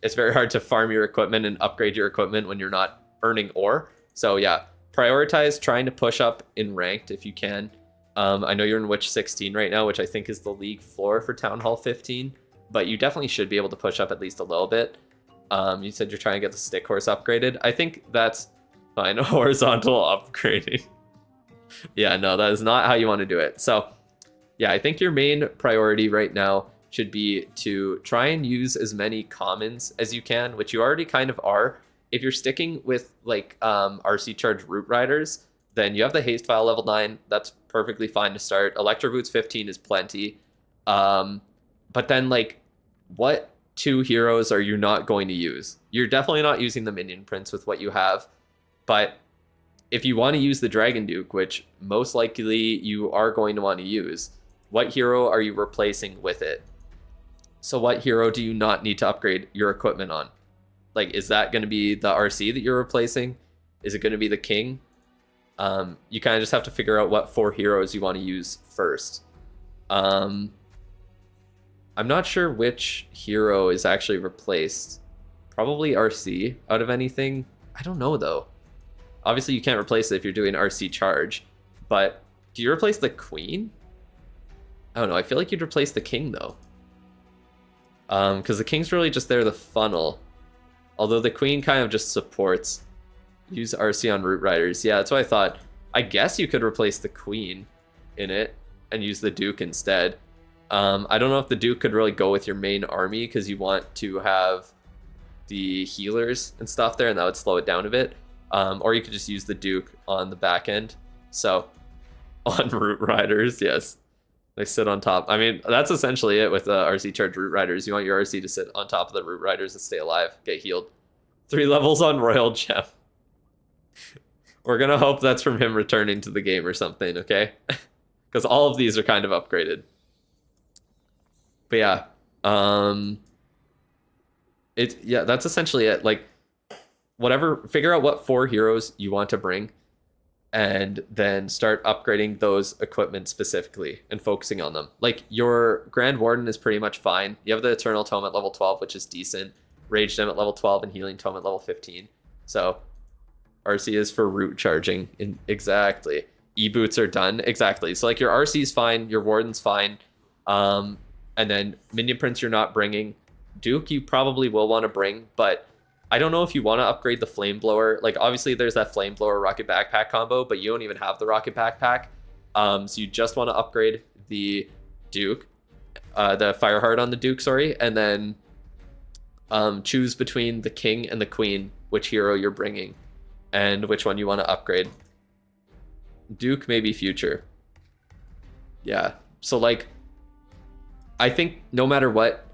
it's very hard to farm your equipment and upgrade your equipment when you're not earning ore. So yeah, prioritize trying to push up in ranked if you can. I know you're in Witch 16 right now, which I think is the league floor for Town Hall 15, but you definitely should be able to push up at least a little bit. You said you're trying to get the stick horse upgraded. I think that's fine. Horizontal upgrading. Yeah, no, that is not how you want to do it. So yeah, I think your main priority right now should be to try and use as many commons as you can, which you already kind of are. If you're sticking with like RC Charge Root Riders, then you have the Haste File level 9. That's perfectly fine to start. Electro Boots 15 is plenty. But then like, what 2 heroes are you not going to use? You're definitely not using the Minion Prince with what you have, but if you want to use the Dragon Duke, which most likely you are going to want to use, what hero are you replacing with it? So what hero do you not need to upgrade your equipment on? Like, is that going to be the RC that you're replacing? Is it going to be the King? You kind of just have to figure out what 4 heroes you want to use first. I'm not sure which hero is actually replaced. Probably RC out of anything. I don't know though. Obviously you can't replace it if you're doing RC Charge, but do you replace the Queen? I don't know. I feel like you'd replace the King though. Because the King's really just there to funnel. Although the Queen kind of just supports. Use RC on Root Riders. Yeah, that's what I thought. I guess you could replace the Queen in it and use the Duke instead. I don't know if the Duke could really go with your main army because you want to have the healers and stuff there, and that would slow it down a bit. Or you could just use the Duke on the back end. So on Root Riders, yes, they sit on top. I mean, that's essentially it with RC Charge Root Riders. You want your RC to sit on top of the Root Riders and stay alive, get healed. 3 levels on Royal Gem. We're gonna hope that's from him returning to the game or something, okay? Because all of these are kind of upgraded. But yeah, yeah, that's essentially it. Like, whatever, figure out what 4 heroes you want to bring, and then start upgrading those equipment specifically and focusing on them. Like, your Grand Warden is pretty much fine. You have the Eternal Tome at level 12, which is decent. Rage Gem at level 12 and Healing Tome at level 15. So RC is for root charging. Exactly. E-boots are done. Exactly. So like your RC's fine, your Warden's fine. And then Minion Prince you're not bringing. Duke you probably will want to bring, but I don't know if you want to upgrade the Flame Blower. Like, obviously there's that Flame Blower Rocket Backpack combo, but you don't even have the Rocket Backpack. So you just want to upgrade the Duke, the Fireheart on the Duke, sorry, and then choose between the King and the Queen, which hero you're bringing, and which one you want to upgrade. Duke, maybe Future. Yeah, so like, I think no matter what,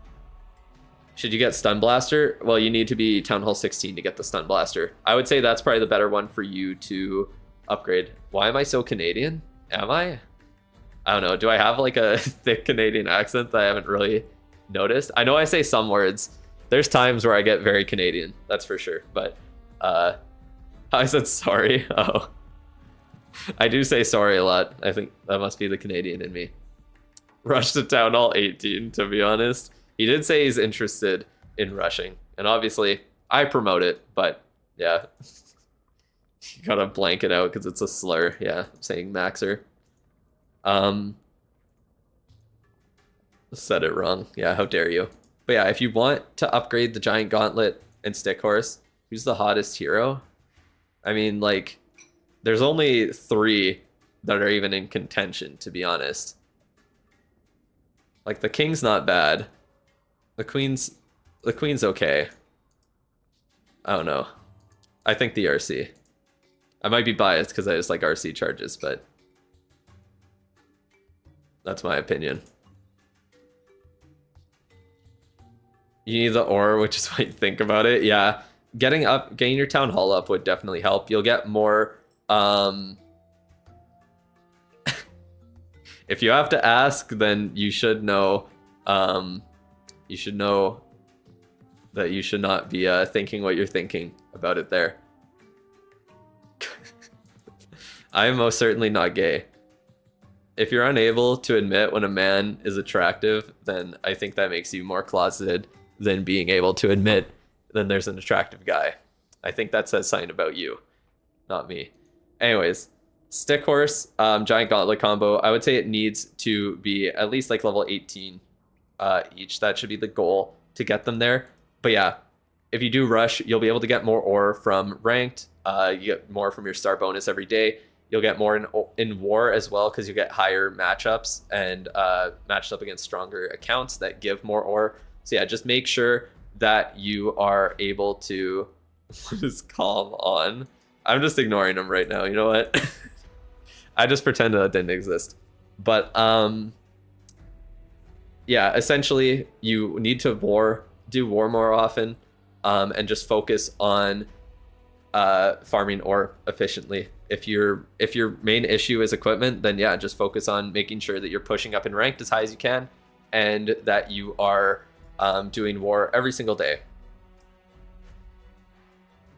should you get Stun Blaster? Well, you need to be Town Hall 16 to get the Stun Blaster. I would say that's probably the better one for you to upgrade. Why am I so Canadian? Am I? I don't know. Do I have like a thick Canadian accent that I haven't really noticed? I know I say some words. There's times where I get very Canadian, that's for sure. But I said sorry. Oh, I do say sorry a lot. I think that must be the Canadian in me. Rush to Town Hall 18, to be honest. He did say he's interested in rushing, and obviously I promote it, but yeah. You gotta blank it out because it's a slur. Yeah, I'm saying Maxer. Said it wrong. Yeah, how dare you. But yeah, if you want to upgrade the Giant Gauntlet and Stick Horse, Who's the hottest hero? I mean, like, there's only 3 that are even in contention, to be honest. Like, the king's not bad. The queen's okay. I don't know. I think the RC. I might be biased because I just like RC charges, but that's my opinion. You need the ore, which is what you think about it. Yeah, getting your town hall up would definitely help. You'll get more. If you have to ask, then you should know. You should know that you should not be thinking what you're thinking about it there. I am most certainly not gay. If you're unable to admit when a man is attractive, then I think that makes you more closeted than being able to admit then there's an attractive guy. I think that says something about you, not me. Anyways, stick horse, giant gauntlet combo. I would say it needs to be at least like level 18 each. That should be the goal to get them there. But yeah, if you do rush, you'll be able to get more ore from ranked. You get more from your star bonus every day. You'll get more in war as well because you get higher matchups and matched up against stronger accounts that give more ore. So yeah, just make sure that you are able to just calm on. I'm just ignoring them right now. You know what? I just pretend that didn't exist. But yeah, essentially you need to do war more often, and just focus on farming ore efficiently. If your main issue is equipment, then yeah, just focus on making sure that you're pushing up in ranked as high as you can, and that you are doing war every single day.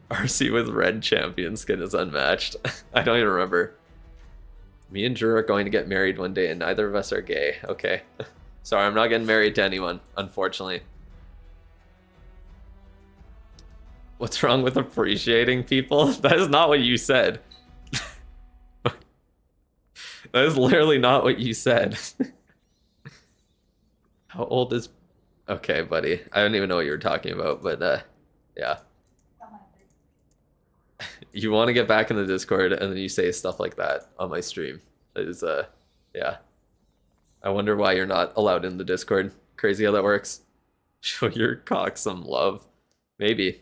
RC with red champion skin is unmatched. I don't even remember. Me and Drew are going to get married one day, and neither of us are gay. Okay. Sorry, I'm not getting married to anyone, unfortunately. What's wrong with appreciating people? That is not what you said. That is literally not what you said. How old is... Okay, buddy. I don't even know what you were talking about, but yeah. You want to get back in the Discord and then you say stuff like that on my stream. It is, yeah. I wonder why you're not allowed in the Discord. Crazy how that works. Show your cock some love. Maybe.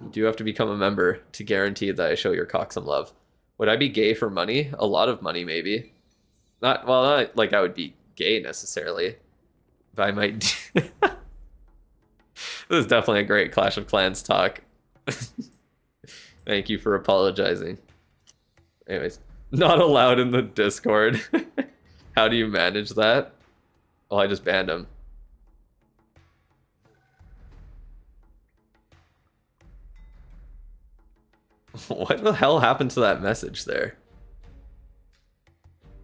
You do have to become a member to guarantee that I show your cock some love. Would I be gay for money? A lot of money, maybe. Not like I would be gay necessarily. But I might... This is definitely a great Clash of Clans talk. Thank you for apologizing. Anyways, not allowed in the Discord. How do you manage that? Well, I just banned him. What the hell happened to that message there?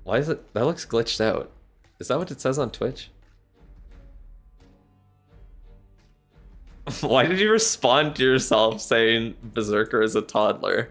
Why is it... That looks glitched out. Is that what it says on Twitch? Why did you respond to yourself saying Berserker is a toddler?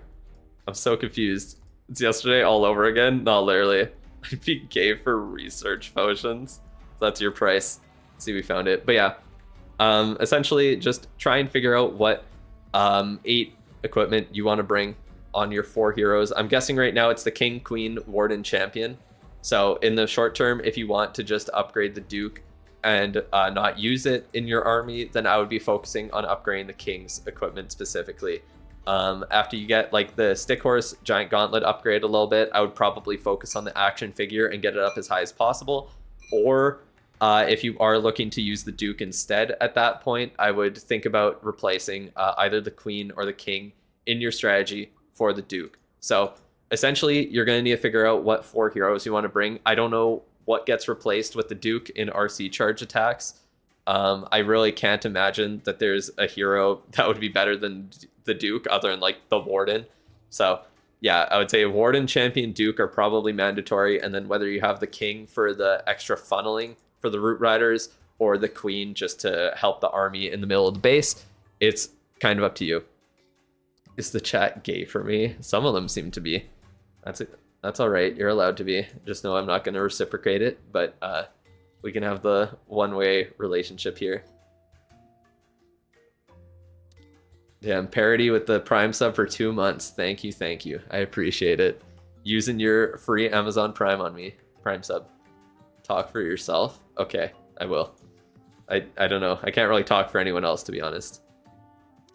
I'm so confused. It's yesterday all over again? No, literally. I'd be gay for research potions. That's your price. See, we found it. But yeah, essentially just try and figure out what 8 equipment you want to bring on your 4 heroes. I'm guessing right now it's the King, Queen, Warden, Champion. So in the short term, if you want to just upgrade the Duke and not use it in your army, then I would be focusing on upgrading the King's equipment specifically. After you get like the stick horse giant gauntlet upgrade a little bit, I would probably focus on the action figure and get it up as high as possible. Or if you are looking to use the Duke instead at that point, I would think about replacing either the Queen or the King in your strategy for the Duke. So essentially, you're going to need to figure out what 4 heroes you want to bring. I don't know what gets replaced with the Duke in RC charge attacks. I really can't imagine that there's a hero that would be better than the Duke other than like the Warden. So yeah, I would say Warden, Champion, Duke are probably mandatory. And then whether you have the King for the extra funneling for the Root Riders or the Queen just to help the army in the middle of the base, it's kind of up to you. Is the chat gay for me? Some of them seem to be. That's all right. You're allowed to be. Just know I'm not going to reciprocate it, but we can have the one-way relationship here. Damn, Parody with the Prime sub for 2 months. Thank you, thank you. I appreciate it. Using your free Amazon Prime on me. Prime sub. Talk for yourself? Okay, I will. I don't know. I can't really talk for anyone else, to be honest.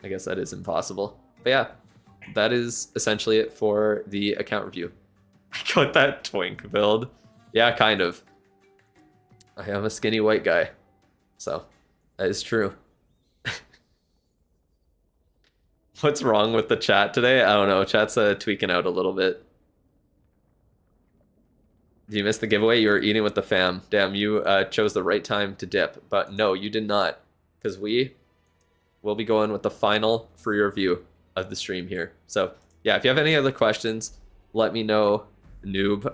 I guess that is impossible. But yeah, that is essentially it for the account review. I got that twink build. Yeah, kind of. I am a skinny white guy. So, that is true. What's wrong with the chat today? I don't know. Chat's tweaking out a little bit. Do you miss the giveaway? You were eating with the fam. Damn, you chose the right time to dip. But no, you did not. Because we will be going with the final free review of the stream here. So, yeah, if you have any other questions, let me know. Noob.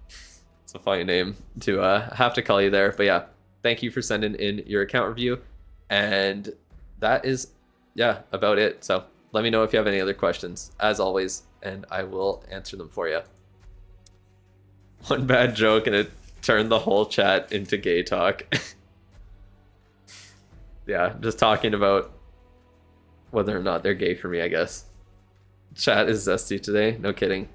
It's a funny name to have to call you there. But yeah, thank you for sending in your account review. And that is, yeah, about it. So let me know if you have any other questions, as always, and I will answer them for you. One bad joke and it turned the whole chat into gay talk. Yeah, just talking about whether or not they're gay for me, I guess. Chat is zesty today, no kidding.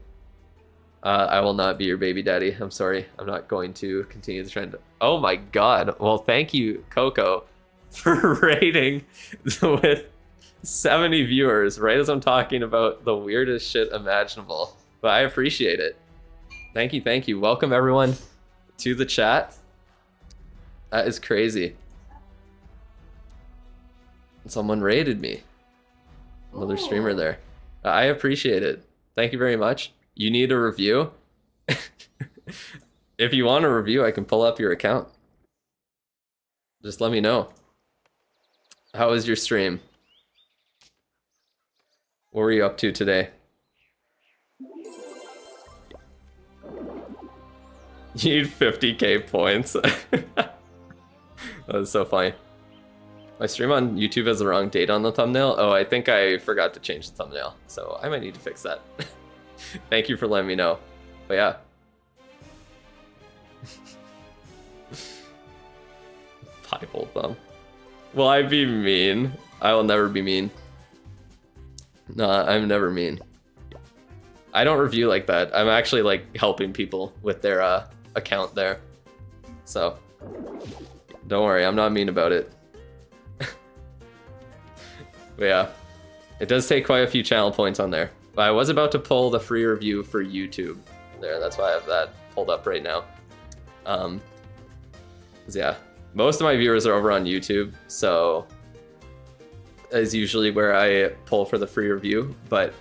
I will not be your baby daddy. I'm sorry. I'm not going to continue the trend. Oh my god. Well, thank you, Coco, for rating with 70 viewers right as I'm talking about the weirdest shit imaginable. But I appreciate it. Thank you, thank you. Welcome everyone to the chat. That is crazy. Someone rated me. Another streamer there. I appreciate it. Thank you very much. You need a review? If you want a review, I can pull up your account. Just let me know. How was your stream? What were you up to today? You need 50k points. That's so funny. My stream on YouTube has the wrong date on the thumbnail. Oh, I think I forgot to change the thumbnail, so I might need to fix that. Thank you for letting me know. But yeah. Bible thumb. Will I be mean? I will never be mean. Nah, I'm never mean. I don't review like that. I'm actually like helping people with their account there. So don't worry, I'm not mean about it. But yeah, it does take quite a few channel points on there. But I was about to pull the free review for YouTube there. That's why I have that pulled up right now. Yeah, most of my viewers are over on YouTube, so is usually where I pull for the free review. But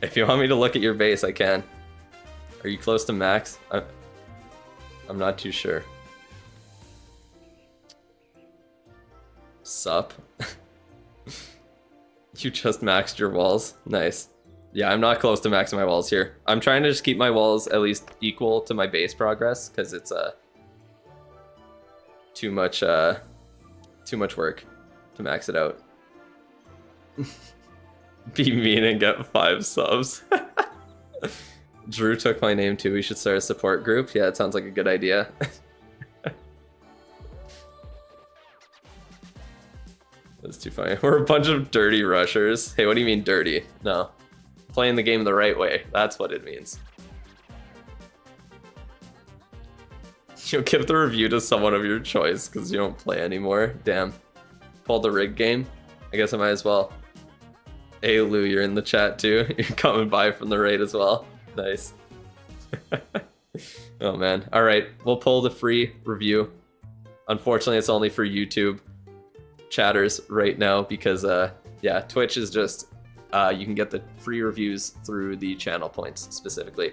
if you want me to look at your base, I can. Are you close to max? I'm not too sure. Sup? You just maxed your walls. Nice. Yeah, I'm not close to maxing my walls here. I'm trying to just keep my walls at least equal to my base progress because it's too much work to max it out. Be mean and get 5 subs. Drew took my name too. We should start a support group. Yeah, it sounds like a good idea. That's too funny. We're a bunch of dirty rushers. Hey, what do you mean dirty? No. Playing the game the right way. That's what it means. You'll give the review to someone of your choice because you don't play anymore. Damn. Pulled the rig game. I guess I might as well. Hey Lou, you're in the chat too. You're coming by from the raid as well. Nice. Oh man. Alright, we'll pull the free review. Unfortunately, it's only for YouTube chatters right now because yeah, Twitch is just you can get the free reviews through the channel points specifically.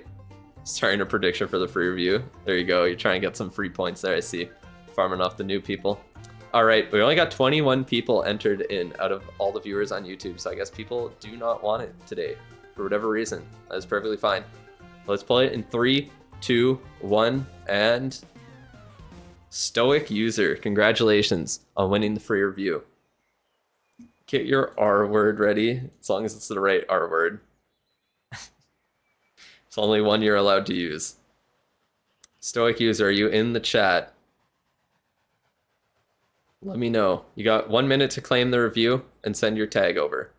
Starting a prediction for the free review. There you go. You're trying to get some free points there, I see. Farming off the new people. All right, we only got 21 people entered in out of all the viewers on YouTube, so I guess people do not want it today for whatever reason. That is perfectly fine. Let's play it in 3, 2, 1, and Stoic User. Congratulations on winning the free review. Get your R word ready, as long as it's the right R word. It's only one you're allowed to use. Stoic User, are you in the chat? Let me know. You got 1 minute to claim the review and send your tag over.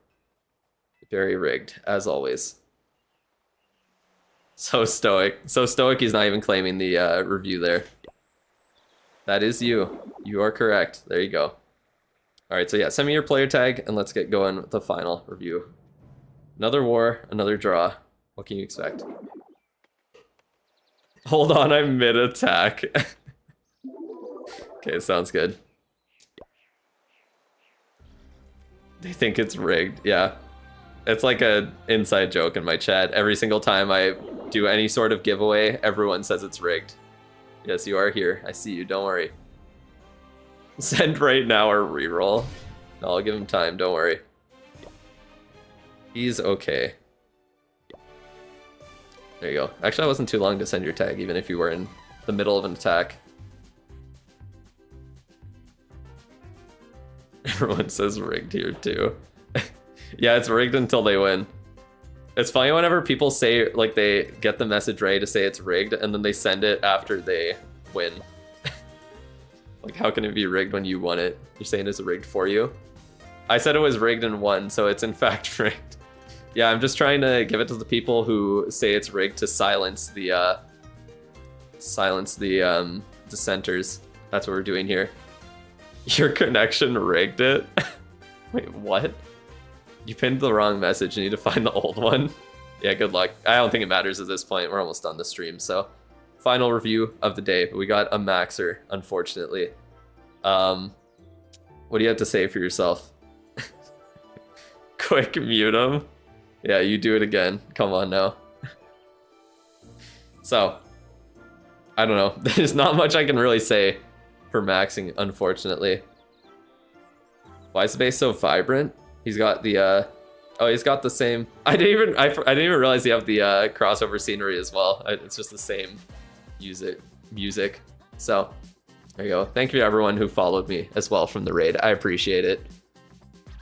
Very rigged, as always. So stoic. So stoic he's not even claiming the review there. That is you. You are correct. There you go. Alright, so yeah, send me your player tag and let's get going with the final review. Another war, another draw. What can you expect? Hold on, I'm mid-attack. Okay, sounds good. They think it's rigged, yeah. It's like a inside joke in my chat. Every single time I do any sort of giveaway, everyone says it's rigged. Yes, you are here. I see you, don't worry. Send right now or reroll. No, I'll give him time, don't worry. He's okay. There you go. Actually, I wasn't too long to send your tag, even if you were in the middle of an attack. Everyone says rigged here too. Yeah, it's rigged until they win. It's funny whenever people say, like, they get the message ready to say it's rigged, and then they send it after they win. Like, how can it be rigged when you won it? You're saying it's rigged for you? I said it was rigged and won, so it's in fact rigged. Yeah, I'm just trying to give it to the people who say it's rigged to silence the dissenters. That's what we're doing here. Your connection rigged it? Wait, what? You pinned the wrong message. You need to find the old one. Yeah, good luck. I don't think it matters at this point. We're almost done the stream, so. Final review of the day. We got a maxer, unfortunately. What do you have to say for yourself? Quick mute him. Yeah, you do it again. Come on now. So, I don't know. There's not much I can really say for maxing, unfortunately. Why is the base so vibrant? He's got the oh, he's got the same. I didn't even realize you have the crossover scenery as well. It's just the same music. So there you go. Thank you to everyone who followed me as well from the raid. I appreciate it.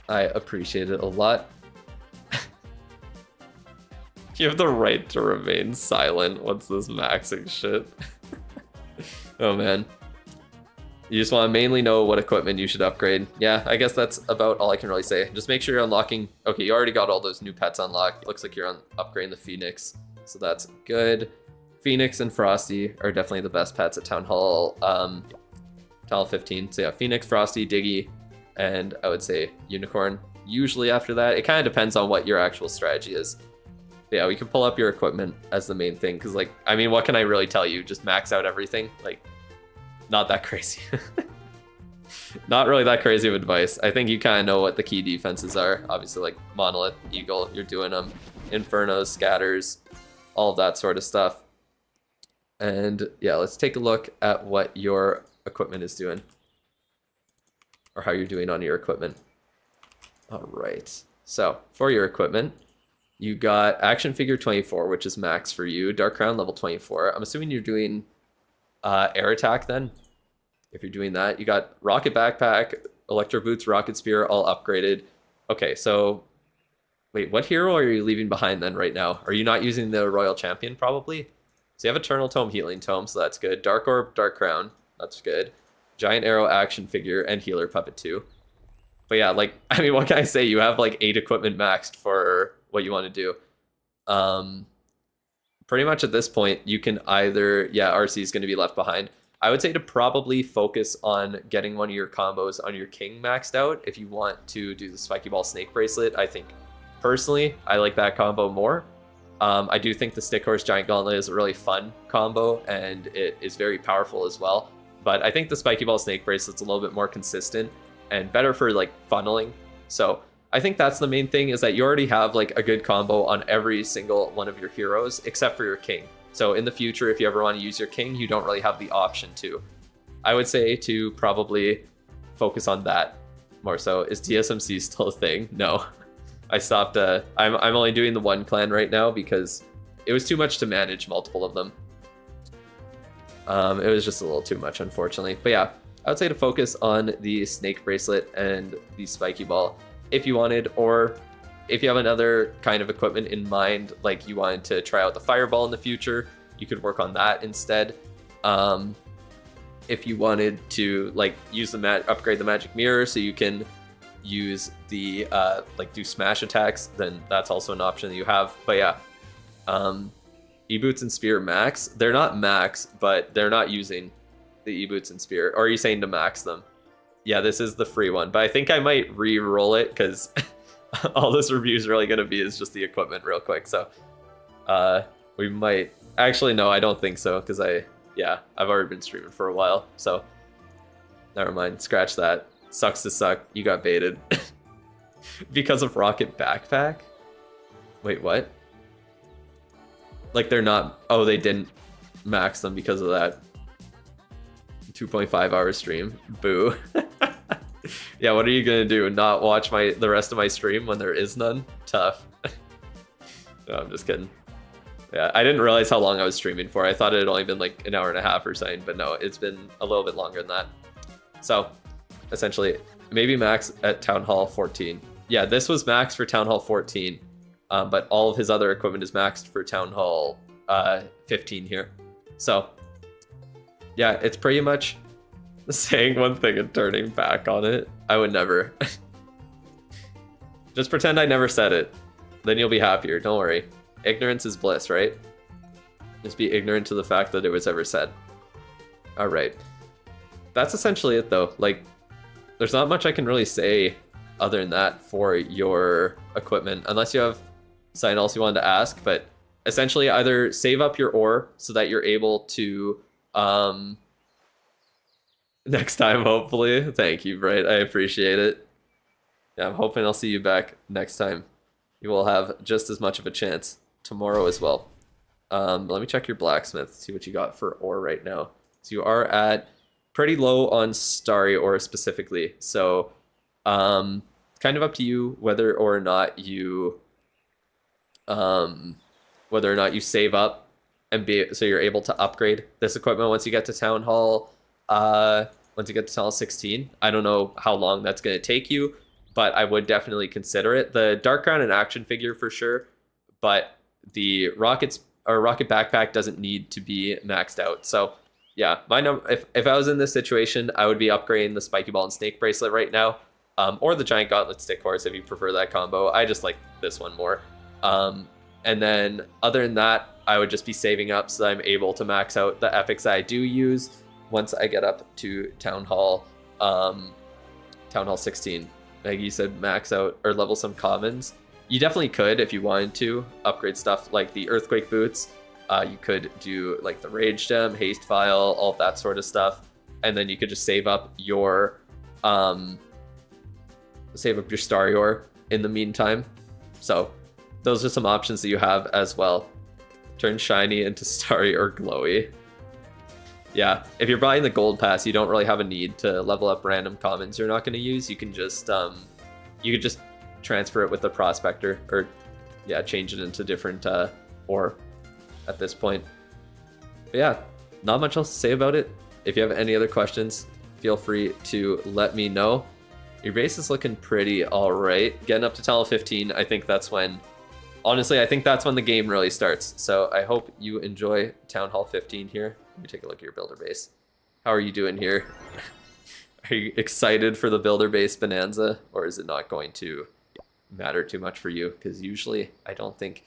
I appreciate it a lot. You have the right to remain silent. What's this maxing shit? Oh man. You just want to mainly know what equipment you should upgrade. Yeah, I guess that's about all I can really say. Just make sure you're unlocking... Okay, you already got all those new pets unlocked. Looks like you're upgrading the Phoenix, so that's good. Phoenix and Frosty are definitely the best pets at Town Hall 15. So yeah, Phoenix, Frosty, Diggy, and I would say Unicorn. Usually after that, it kind of depends on what your actual strategy is. But yeah, we can pull up your equipment as the main thing, because, like, I mean, what can I really tell you? Just max out everything? Like, not that crazy. Not really that crazy of advice. I think you kind of know what the key defenses are. Obviously, like Monolith, Eagle, you're doing them. Infernos, Scatters, all of that sort of stuff. And yeah, let's take a look at what your equipment is doing. Or how you're doing on your equipment. All right. So for your equipment, you got Action Figure 24, which is max for you. Dark Crown level 24. I'm assuming you're doing air attack then. If you're doing that, you got Rocket Backpack, Electro Boots, Rocket Spear, all upgraded. Okay, so wait, what hero are you leaving behind then right now? Are you not using the Royal Champion probably? So you have Eternal Tome, Healing Tome, so that's good. Dark Orb, Dark Crown, that's good. Giant Arrow, Action Figure, and Healer Puppet 2. But yeah, like, I mean, what can I say? You have like 8 equipment maxed for what you want to do. Pretty much at this point, you can either, yeah, RC is going to be left behind. I would say to probably focus on getting one of your combos on your King maxed out if you want to do the Spiky Ball Snake Bracelet. I think, personally, I like that combo more. I do think the Stick Horse Giant Gauntlet is a really fun combo, and it is very powerful as well. But I think the Spiky Ball Snake Bracelet's a little bit more consistent and better for, like, funneling. So I think that's the main thing, is that you already have, like, a good combo on every single one of your heroes, except for your King. So in the future, if you ever want to use your King, you don't really have the option to. I would say to probably focus on that more so. Is TSMC still a thing? No. I stopped. I'm only doing the one clan right now because it was too much to manage multiple of them. It was just a little too much, unfortunately. But yeah, I would say to focus on the Snake Bracelet and the Spiky Ball if you wanted, or if you have another kind of equipment in mind, like you wanted to try out the Fireball in the future, you could work on that instead. if you wanted to like use the upgrade the magic mirror so you can use the like do smash attacks, then that's also an option that you have. But yeah, e-boots and spear max. They're not max, but they're not using the e-boots and spear. Or are you saying to max them? Yeah, this is the free one, but I think I might re-roll it because all this review is really going to be is just the equipment real quick. So we might actually, no, I don't think so, because I've already been streaming for a while, so never mind, scratch that. Sucks to suck, you got baited. Because of Rocket Backpack? Wait, what? Like they're not, oh, they didn't max them because of that 2.5 hour stream. Boo. Yeah, what are you gonna do? Not watch the rest of my stream when there is none? Tough. No, I'm just kidding. Yeah, I didn't realize how long I was streaming for. I thought it had only been like an hour and a half or something, but no, it's been a little bit longer than that. So, essentially, maybe max at Town Hall 14. Yeah, this was max for Town Hall 14, but all of his other equipment is maxed for Town Hall 15 here. So, yeah, it's pretty much saying one thing and turning back on it. I would never. Just pretend I never said it. Then you'll be happier, don't worry. Ignorance is bliss, right? Just be ignorant to the fact that it was ever said. Alright. That's essentially it though. Like, there's not much I can really say other than that for your equipment, unless you have something else you wanted to ask, but essentially either save up your ore so that you're able to, next time, hopefully. Thank you, Bright. I appreciate it. Yeah, I'm hoping I'll see you back next time. You will have just as much of a chance tomorrow as well. Let me check your blacksmith, see what you got for ore right now. So you are at pretty low on starry ore specifically. So kind of up to you whether or not you save up and so you're able to upgrade this equipment once you get to Town Hall. Once you get to Town Hall 16. I don't know how long that's going to take you, but I would definitely consider it. The Dark Crown and action figure for sure, but the Rocket Backpack doesn't need to be maxed out. So yeah, if I was in this situation, I would be upgrading the Spiky Ball and Snake Bracelet right now, or the Giant Gauntlet Stick Horse if you prefer that combo. I just like this one more. And then other than that, I would just be saving up so that I'm able to max out the epics that I do use once I get up to Town Hall 16. Like you said, max out or level some commons. You definitely could if you wanted to upgrade stuff like the Earthquake Boots. You could do like the Rage Gem, Haste File, all of that sort of stuff, and then you could just save up your Starry Ore in the meantime. So those are some options that you have as well. Turn shiny into starry or glowy. Yeah, if you're buying the gold pass, you don't really have a need to level up random commons you're not going to use. You can just you could just transfer it with the prospector, or yeah, change it into different ore at this point. But yeah, not much else to say about it. If you have any other questions, feel free to let me know. Your base is looking pretty all right. Getting up to Town Hall 15, I think that's when, honestly, I think that's when the game really starts. So I hope you enjoy Town Hall 15 here. Let me take a look at your builder base. How are you doing here? Are you excited for the builder base bonanza, or is it not going to matter too much for you? Because usually I don't think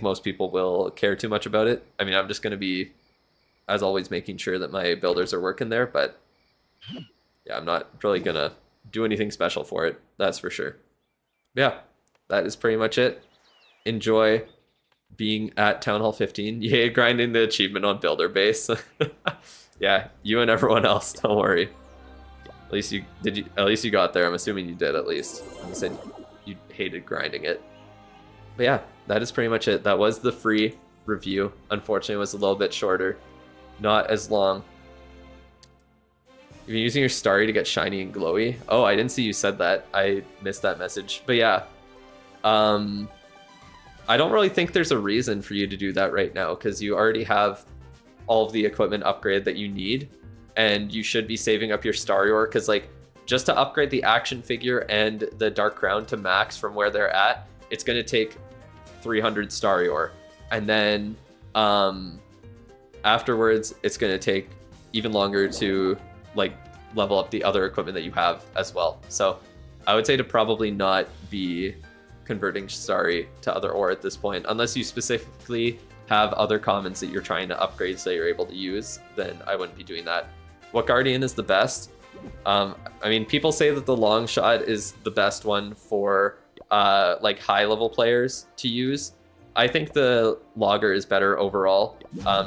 most people will care too much about it. I mean, I'm just going to be, as always, making sure that my builders are working there, but yeah, I'm not really going to do anything special for it, that's for sure. Yeah, that is pretty much it. Enjoy being at Town Hall 15. Yeah, grinding the achievement on builder base. Yeah, you and everyone else, don't worry. At least you got there. I'm assuming you did at least. You said you hated grinding it. But yeah, that is pretty much it. That was the free review. Unfortunately, it was a little bit shorter. Not as long. You've been using your starry to get shiny and glowy. Oh, I didn't see you said that. I missed that message. But yeah. I don't really think there's a reason for you to do that right now, because you already have all of the equipment upgrade that you need, and you should be saving up your Starry Ore, because like just to upgrade the action figure and the Dark Crown to max from where they're at, it's going to take 300 Starry Ore, and then afterwards it's going to take even longer to like level up the other equipment that you have as well. So I would say to probably not be converting Shasari to other ore at this point, unless you specifically have other commons that you're trying to upgrade so you're able to use, then I wouldn't be doing that. What Guardian is the best? I mean, people say that the long shot is the best one for like high level players to use. I think the Logger is better overall,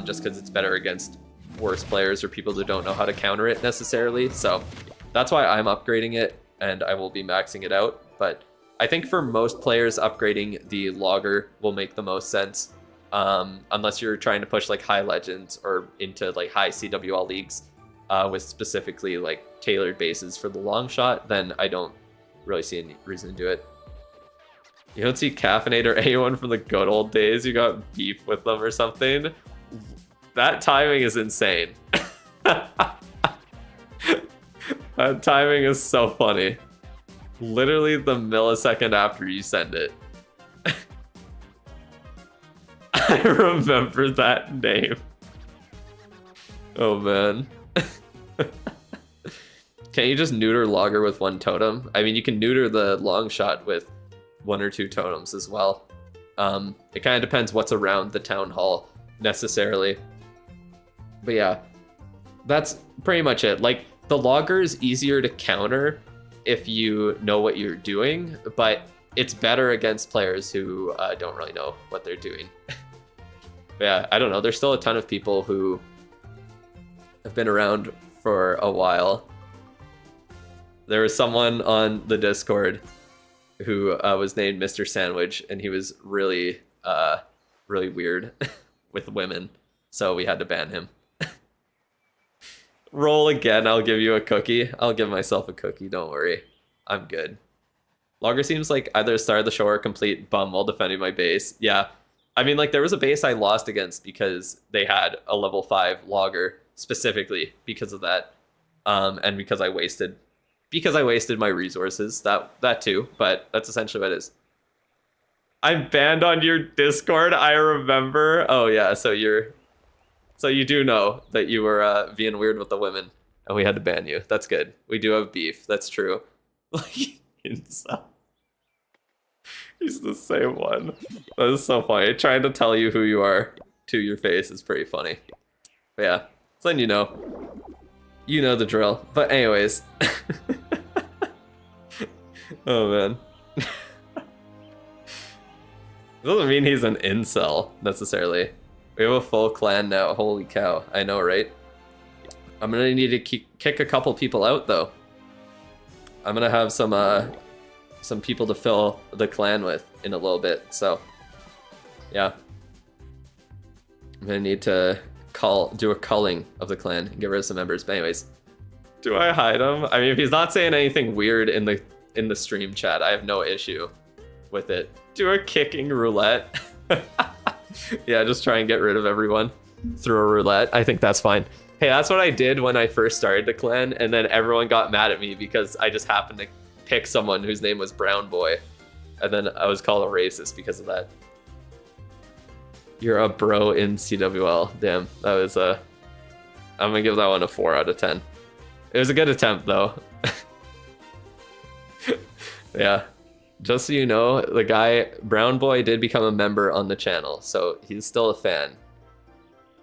just because it's better against worse players or people who don't know how to counter it necessarily. So that's why I'm upgrading it, and I will be maxing it out. But I think for most players, upgrading the Logger will make the most sense, unless you're trying to push like high legends or into like high CWL leagues with specifically like tailored bases for the long shot. Then I don't really see any reason to do it. You don't see Caffeinate or anyone from the good old days? You got beef with them or something? That timing is insane. That timing is so funny. Literally the millisecond after you send it. I remember that name. Oh man. Can't you just neuter Logger with one totem? I mean, you can neuter the long shot with 1 or 2 totems as well. It kind of depends what's around the town hall necessarily. But yeah, that's pretty much it. Like, the Logger is easier to counter if you know what you're doing, but it's better against players who don't really know what they're doing. Yeah, I don't know. There's still a ton of people who have been around for a while. There was someone on the Discord who was named Mr. Sandwich, and he was really, really weird with women, so we had to ban him. Roll again, I'll give you a cookie. I'll give myself a cookie, don't worry. I'm good. Logger seems like either start of the show or complete bum while defending my base. Yeah, I mean, like, there was a base I lost against because they had a level 5 Logger, specifically because of that, and because I wasted my resources, that too, but that's essentially what it is. I'm banned on your Discord, I remember. Oh yeah, so you do know that you were being weird with the women, and we had to ban you. That's good. We do have beef, that's true. Like, he's the same one. That is so funny. Trying to tell you who you are to your face is pretty funny. But yeah, so then you know. You know the drill. But anyways. Oh man. Doesn't mean he's an incel necessarily. We have a full clan now. Holy cow. I know, right? I'm gonna need to kick a couple people out though. I'm gonna have some people to fill the clan with in a little bit. So yeah. I'm gonna need to do a culling of the clan and get rid of some members. But anyways, do I hide him? I mean, if he's not saying anything weird in the stream chat, I have no issue with it. Do a kicking roulette. Yeah, just try and get rid of everyone through a roulette. I think that's fine. Hey, that's what I did when I first started the clan, and then everyone got mad at me because I just happened to pick someone whose name was Brown Boy, and then I was called a racist because of that. You're a bro in CWL. Damn, that was I'm gonna give that one a 4 out of 10. It was a good attempt though. Yeah, just so you know, the guy Brown Boy did become a member on the channel, so he's still a fan.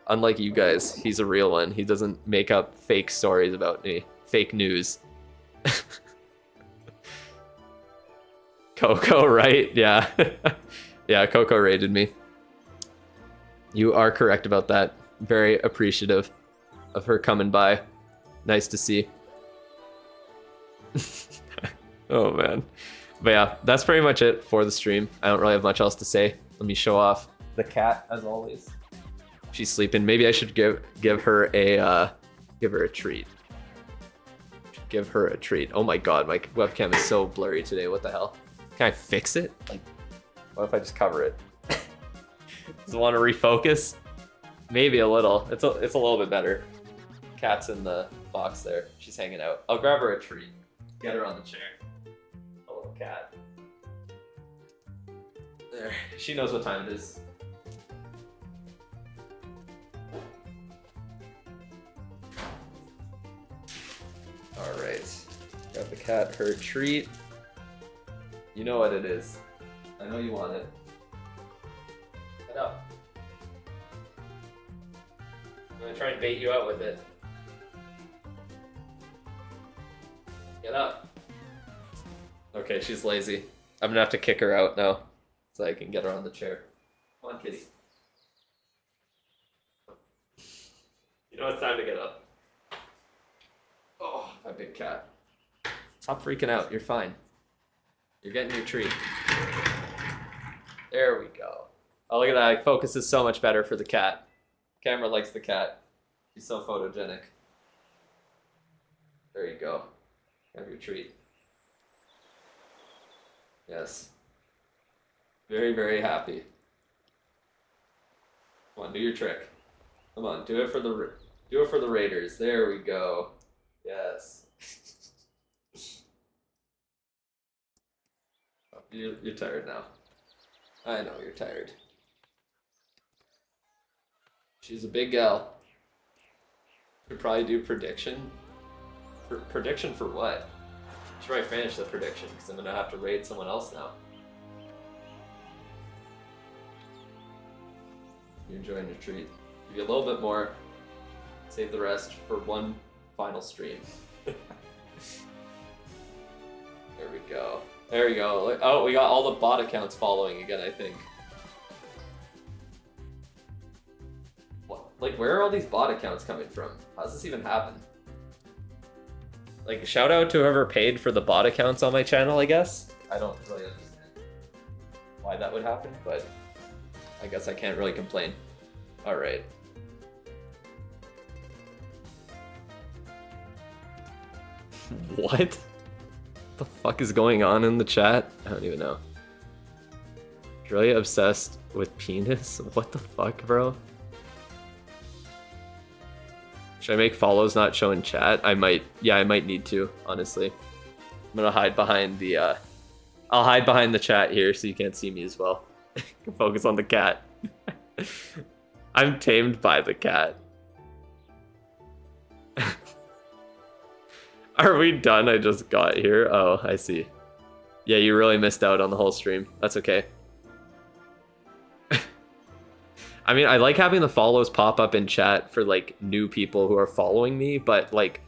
Unlike you guys, he's a real one. He doesn't make up fake stories about me, fake news. Coco, right? Yeah. Yeah, Coco raided me. You are correct about that. Very appreciative of her coming by. Nice to see. Oh man. But yeah, that's pretty much it for the stream. I don't really have much else to say. Let me show off the cat as always. She's sleeping. Maybe I should give her a treat. Give her a treat. Oh my god, my webcam is so blurry today. What the hell? Can I fix it? Like, what if I just cover it? Does it want to refocus? Maybe a little. It's a little bit better. Cat's in the box there. She's hanging out. I'll grab her a treat. Get her on the chair. A little cat. There. She knows what time it is. Got the cat her treat. You know what it is. I know you want it. Get up. I'm gonna try and bait you out with it. Get up. Okay, she's lazy. I'm gonna have to kick her out now so I can get her on the chair. Come on, kitty. You know it's time to get up. Oh, my big cat. Stop freaking out. You're fine. You're getting your treat. There we go. Oh, look at that. It focuses so much better for the cat. Camera likes the cat. She's so photogenic. There you go. Have your treat. Yes. Very, very happy. Come on, do your trick. Come on, do it for the Raiders. There we go. Yes. You're tired now. I know you're tired. She's a big gal. Could probably do prediction. Prediction for what? Should probably finish the prediction because I'm gonna have to raid someone else now. You're enjoying your treat. Give you a little bit more. Save the rest for one final stream. There we go. There we go. Oh, we got all the bot accounts following again, I think. What? Like, where are all these bot accounts coming from? How does this even happen? Like, shout out to whoever paid for the bot accounts on my channel, I guess. I don't really understand why that would happen, but I guess I can't really complain. Alright. What? The fuck is going on in the chat? I don't even know. Really obsessed with penis? What the fuck, bro? Should I make follows not show in chat? I might. Yeah, I might need to, honestly. I'm gonna hide behind the, I'll hide behind the chat here so you can't see me as well. Focus on the cat. I'm tamed by the cat. Are we done? I just got here. Oh, I see. Yeah, you really missed out on the whole stream. That's okay. I mean, I like having the follows pop up in chat for, like, new people who are following me, but, like,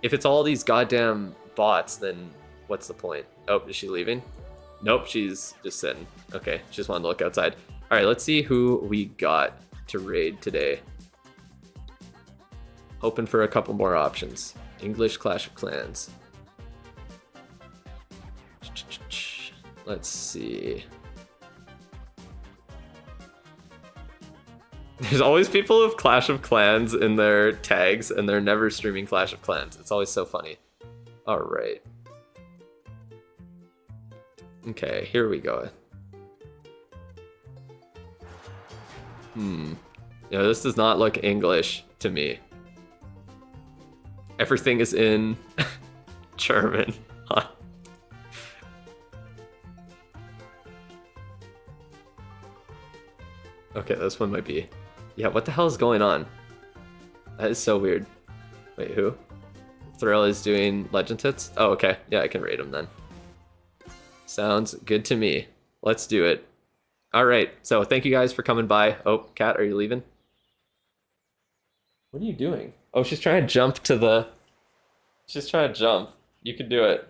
if it's all these goddamn bots, then what's the point? Oh, is she leaving? Nope, she's just sitting. Okay, she just wanted to look outside. All right, let's see who we got to raid today. Hoping for a couple more options. English Clash of Clans. Let's see. There's always people with Clash of Clans in their tags, and they're never streaming Clash of Clans. It's always so funny. All right. Okay, here we go. Yeah, this does not look English to me. Everything is in German. Okay, this one might be. Yeah, what the hell is going on? That is so weird. Wait, who? Thrill is doing Legend Hits? Oh, okay. Yeah, I can raid him then. Sounds good to me. Let's do it. All right. So thank you guys for coming by. Oh, Kat, are you leaving? What are you doing? Oh, she's trying to jump to the... She's trying to jump. You can do it.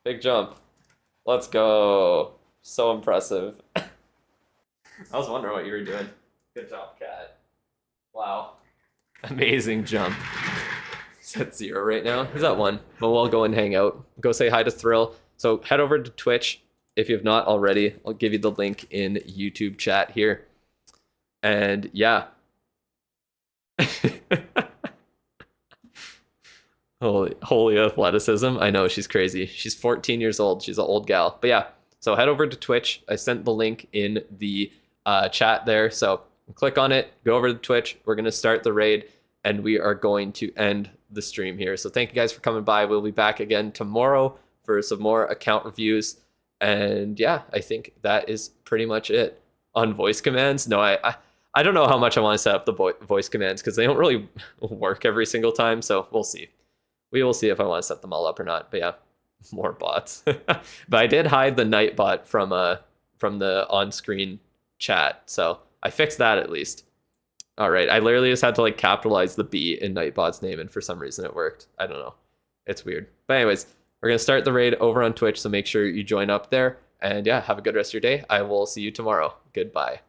Big jump. Let's go. So impressive. I was wondering what you were doing. Good job, Kat. Wow. Amazing jump. He's at 0 right now. He's at 1. But we'll go and hang out. Go say hi to Thrill. So head over to Twitch if you've not already. I'll give you the link in YouTube chat here. And yeah. Holy athleticism. I know, she's crazy. She's 14 years old. She's an old gal. But yeah, so head over to Twitch. I sent the link in the chat there. So click on it. Go over to Twitch. We're going to start the raid. And we are going to end the stream here. So thank you guys for coming by. We'll be back again tomorrow for some more account reviews. And yeah, I think that is pretty much it. On voice commands, no, I don't know how much I want to set up the voice commands because they don't really work every single time. So we'll see. We will see if I want to set them all up or not. But yeah, more bots. But I did hide the Nightbot from the on-screen chat, so I fixed that at least. All right, I literally just had to like capitalize the B in Nightbot's name, and for some reason it worked. I don't know. It's weird. But anyways, we're gonna start the raid over on Twitch, so make sure you join up there. And yeah, have a good rest of your day. I will see you tomorrow. Goodbye.